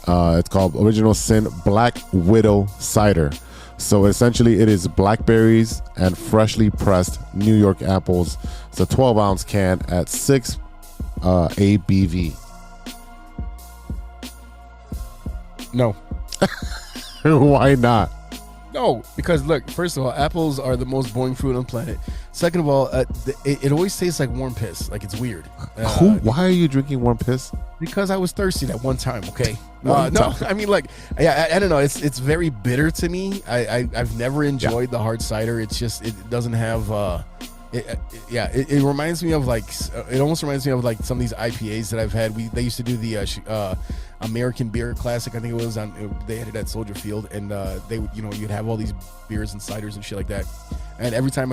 It's called Original Sin Black Widow Cider. So essentially, it is blackberries and freshly pressed New York apples. It's a 12-ounce can at 6 ABV. No. Why not? No, because look, first of all, apples are the most boring fruit on the planet. Second of all, it always tastes like warm piss. Like, it's weird. Why are you drinking warm piss? Because I was thirsty that one time. Okay. No, I mean, like, yeah, I don't know. It's very bitter to me. I've never enjoyed the hard cider. It's just, it doesn't have. It reminds me of, like, it almost reminds me of, like, some of these IPAs that I've had. They used to do the American Beer Classic. I think it was they had it at Soldier Field, and they, you know, you'd have all these beers and ciders and shit like that. And every time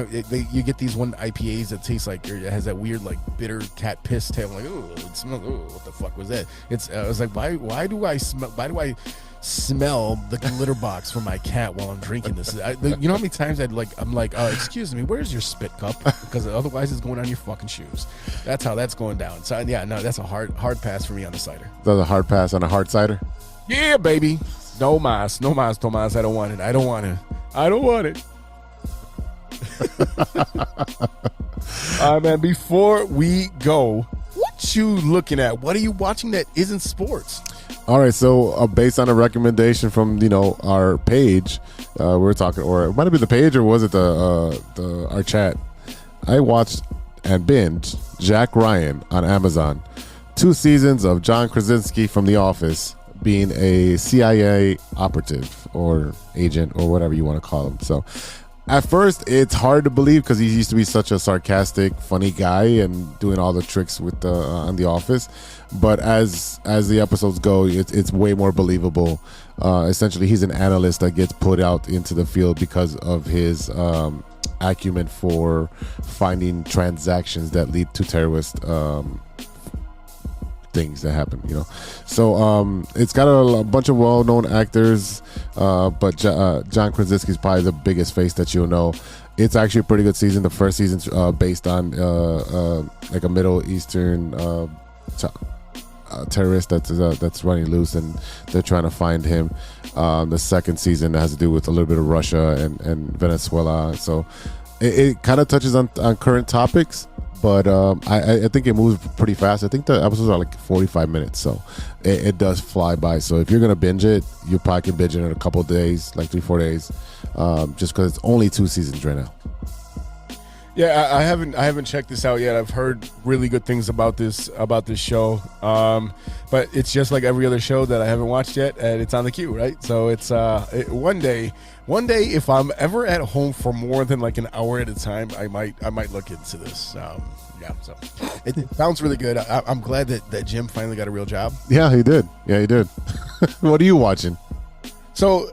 you get these one IPAs that tastes like, or it has that weird, like, bitter cat piss tail. I'm like, oh, it smells. Oh, what the fuck was that? I was like, why do I smell the litter box for my cat while I'm drinking this? You know how many times I'm like, excuse me, where's your spit cup? Because otherwise it's going on your fucking shoes. That's how that's going down. So yeah, no, that's a hard pass for me on the cider. That's a hard pass on a hard cider? Yeah, baby. No mas, Tomas. I don't want it. All right, man, before we go, what you looking at? What are you watching that isn't sports? All right, so based on a recommendation from, you know, our page, we're talking, or it might have been the page, or was it our chat? I watched and binged Jack Ryan on Amazon. 2 seasons of John Krasinski from The Office being a CIA operative or agent or whatever you want to call him. So at first, it's hard to believe because he used to be such a sarcastic, funny guy and doing all the tricks with on The Office. But as the episodes go, it's way more believable. Essentially, he's an analyst that gets put out into the field because of his acumen for finding transactions that lead to terrorist things that happen, you know. So it's got a bunch of well-known actors, but John Krasinski is probably the biggest face that you'll know. It's actually a pretty good season. The first season's based on like a Middle Eastern terrorist that's running loose, and they're trying to find him. The second season that has to do with a little bit of Russia and Venezuela. So it kind of touches on current topics, but I think it moves pretty fast. I think the episodes are like 45 minutes, so it does fly by. So if you're gonna binge it, you probably can binge it in a couple of days, like 3-4 days, just because it's only 2 seasons right now. Yeah, I haven't checked this out yet. I've heard really good things about this show, but it's just like every other show that I haven't watched yet, and it's on the queue, right? So it's one day if I'm ever at home for more than like an hour at a time, I might look into this. So it sounds really good. I'm glad that Jim finally got a real job. Yeah, he did. What are you watching? So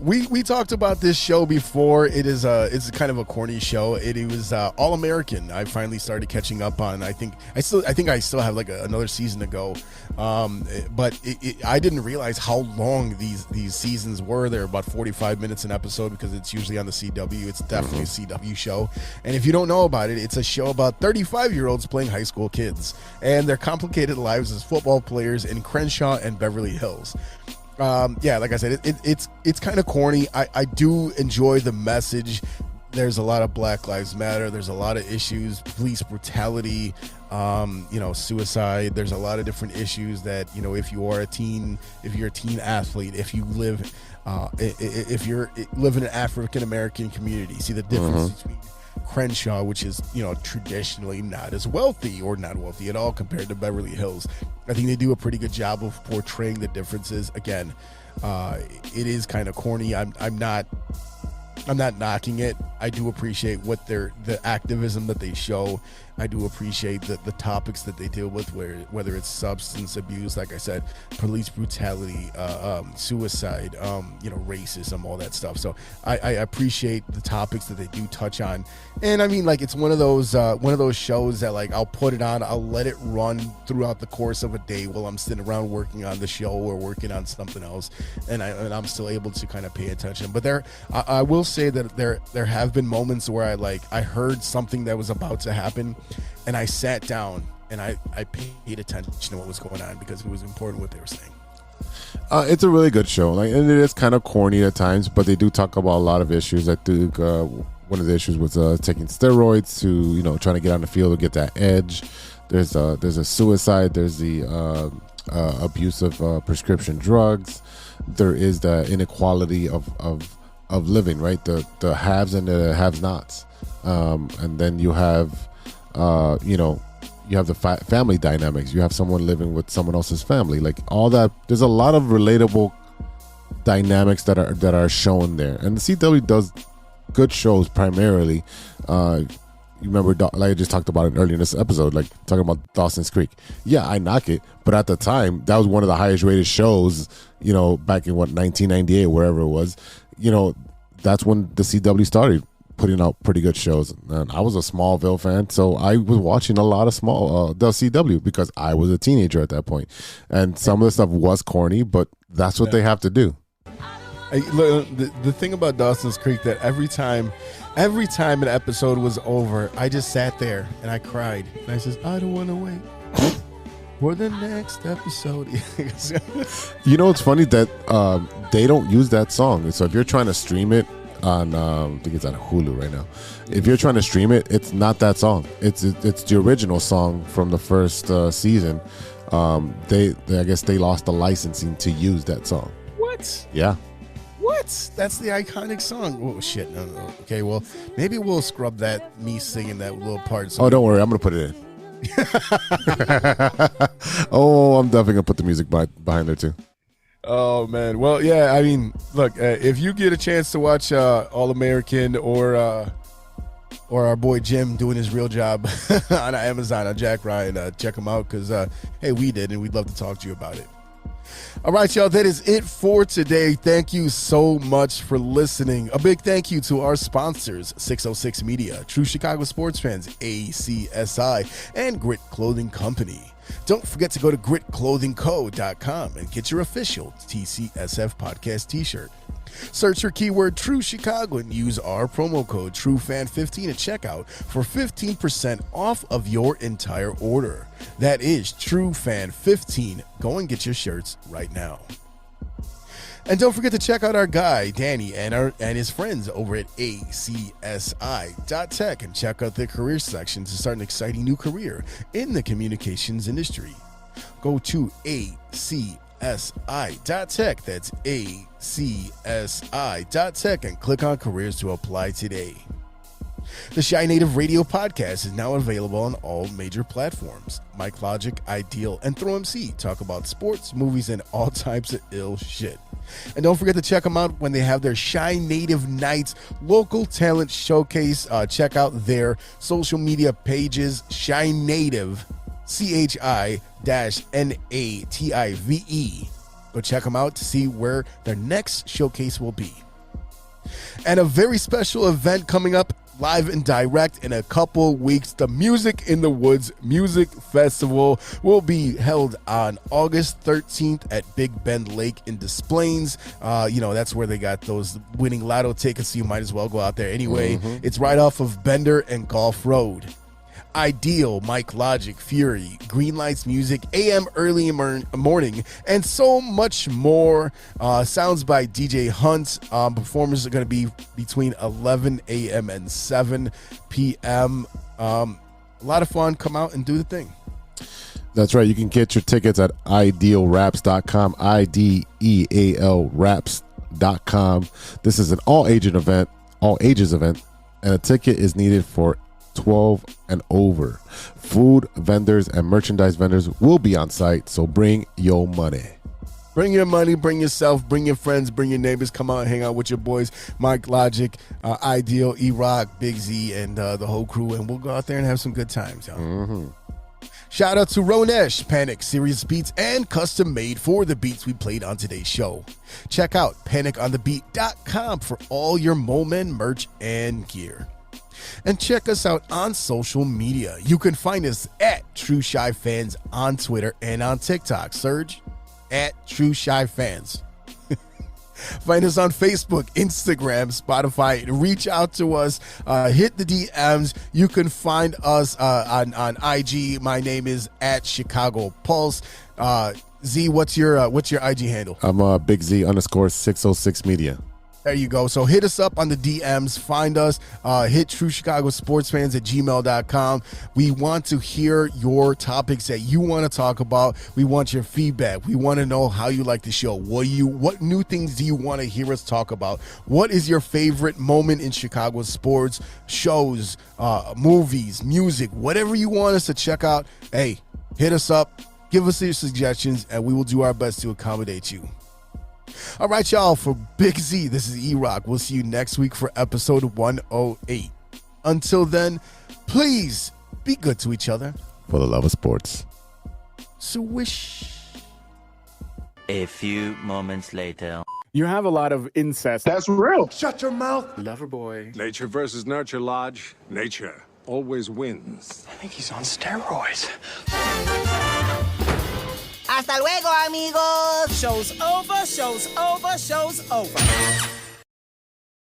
we talked about this show before. It's kind of a corny show. It was All American. I finally started catching up on. I think I still have like another season to go. But I didn't realize how long these seasons were. They're about 45 minutes an episode because it's usually on the CW. It's definitely a CW show. And if you don't know about it, it's a show about 35-year-olds playing high school kids and their complicated lives as football players in Crenshaw and Beverly Hills. Like I said, it's kind of corny. I do enjoy the message. There's a lot of Black Lives Matter. There's a lot of issues, police brutality, suicide. There's a lot of different issues that, if you're a teen athlete, if you live in an African American community, see the difference between Crenshaw, which is traditionally not as wealthy or not wealthy at all compared to Beverly Hills. I think they do a pretty good job of portraying the differences. Again, it is kind of corny. I'm not knocking it. I do appreciate the activism that they show. I do appreciate the topics that they deal with, whether it's substance abuse, like I said, police brutality, suicide, racism, all that stuff. So I appreciate the topics that they do touch on. And I mean, like, it's one of those shows that, like, I'll put it on, I'll let it run throughout the course of a day while I'm sitting around working on the show or working on something else, and I'm still able to kind of pay attention. But I will say that there have been moments where I heard something that was about to happen, and I sat down and I paid attention to what was going on because it was important what they were saying. It's a really good show, and it is kind of corny at times, but they do talk about a lot of issues. I think one of the issues was taking steroids to trying to get on the field to get that edge. There's a suicide. There's the abuse of prescription drugs. There is the inequality of living, right? The haves and the have-nots, and then you have you have the family dynamics. You have someone living with someone else's family, like all that. There's a lot of relatable dynamics that are shown there, and the CW does good shows primarily. You remember, like I just talked about it earlier in this episode, like talking about Dawson's Creek. Yeah, I knock it, but at the time, that was one of the highest rated shows, back in 1998, wherever it was. That's when the CW started putting out pretty good shows. And I was a Smallville fan, so I was watching a lot of the CW because I was a teenager at that point. And some of the stuff was corny, but that's what they have to do. The thing about Dawson's Creek, that every time an episode was over, I just sat there and I cried. And I says, I don't want to wait for the next episode. It's funny that they don't use that song. So if you're trying to stream it on, I think it's on Hulu right now. If you're trying to stream it, it's not that song. It's the original song from the first season. I guess they lost the licensing to use that song. What? Yeah. What? That's the iconic song. Oh shit! No. Okay, well, maybe we'll scrub that, me singing that little part. So don't worry, I'm gonna put it in. Oh, I'm definitely gonna put the music behind there too. Oh man, well, yeah. I mean, look, if you get a chance to watch All American or our boy Jim doing his real job on Amazon on Jack Ryan, check him out because hey, we did, and we'd love to talk to you about it. All right, y'all, that is it for today. Thank you so much for listening. A big thank you to our sponsors, 606 Media, True Chicago Sports Fans, ACSI, and Grit Clothing Company. Don't forget to go to gritclothingco.com and get your official TCSF podcast t-shirt. Search your keyword True Chicago and use our promo code TrueFan15 at checkout for 15% off of your entire order. That is TrueFan15. Go and get your shirts right now. And don't forget to check out our guy, Danny, and his friends over at ACSI.tech and check out their career section to start an exciting new career in the communications industry. Go to ACSI.tech, that's ACSI.tech, and click on careers to apply today. The Shy Native Radio Podcast is now available on all major platforms. Mike Logic, Ideal, and Throw MC talk about sports, movies, and all types of ill shit. And don't forget to check them out when they have their Shy Native Nights local talent showcase. Check out their social media pages, Shy Native, CHI-NATIVE. Go check them out to see where their next showcase will be. And a very special event coming up live and direct in a couple weeks. The Music in the Woods Music Festival will be held on August 13th at Big Bend Lake in Des Plaines. That's where they got those winning lotto tickets, so you might as well go out there anyway. It's right off of Bender and Gulf Road. Ideal, Mike Logic, Fury, Green Lights Music, AM Early Morning, and so much more. Sounds by DJ Hunt. Performers are going to be between 11 a.m. and 7 p.m. A lot of fun. Come out and do the thing. That's right. You can get your tickets at idealraps.com, IDEAL raps.com. This is an all ages event, and a ticket is needed for 12 and over. Food vendors and merchandise vendors will be on site, so bring your money. Bring your money, bring yourself, bring your friends, bring your neighbors. Come out and hang out with your boys, Mike Logic, Ideal, E-Rock, Big Z, and the whole crew, and we'll go out there and have some good times, y'all. Shout out to Ronesh, Panic, Serious Beats, and custom made for the beats we played on today's show. Check out paniconthebeat.com for all your Momen merch and gear. And check us out on social media. You can find us at True Shy Fans on Twitter and on TikTok. Search at True Shy Fans. Find us on Facebook, Instagram, Spotify. Reach out to us. Hit the DMs. You can find us on IG. My name is at Chicago Pulse. Z, what's your IG handle? I'm Big Z _606 Media. There you go. So hit us up on the DMs. Find us. Hit truechicagosportsfans@gmail.com. We want to hear your topics that you want to talk about. We want your feedback. We want to know how you like the show. What new things do you want to hear us talk about? What is your favorite moment in Chicago sports, shows, movies, music, whatever you want us to check out? Hey, hit us up. Give us your suggestions, and we will do our best to accommodate you. All right, y'all, for Big Z, this is E-Rock. We'll see you next week for episode 108. Until then, please be good to each other. For the love of sports. Swish. A few moments later. You have a lot of incest. That's real. Shut your mouth. Lover boy. Nature versus nurture, Lodge. Nature always wins. I think he's on steroids. Hasta luego, amigos. Show's over, show's over, show's over.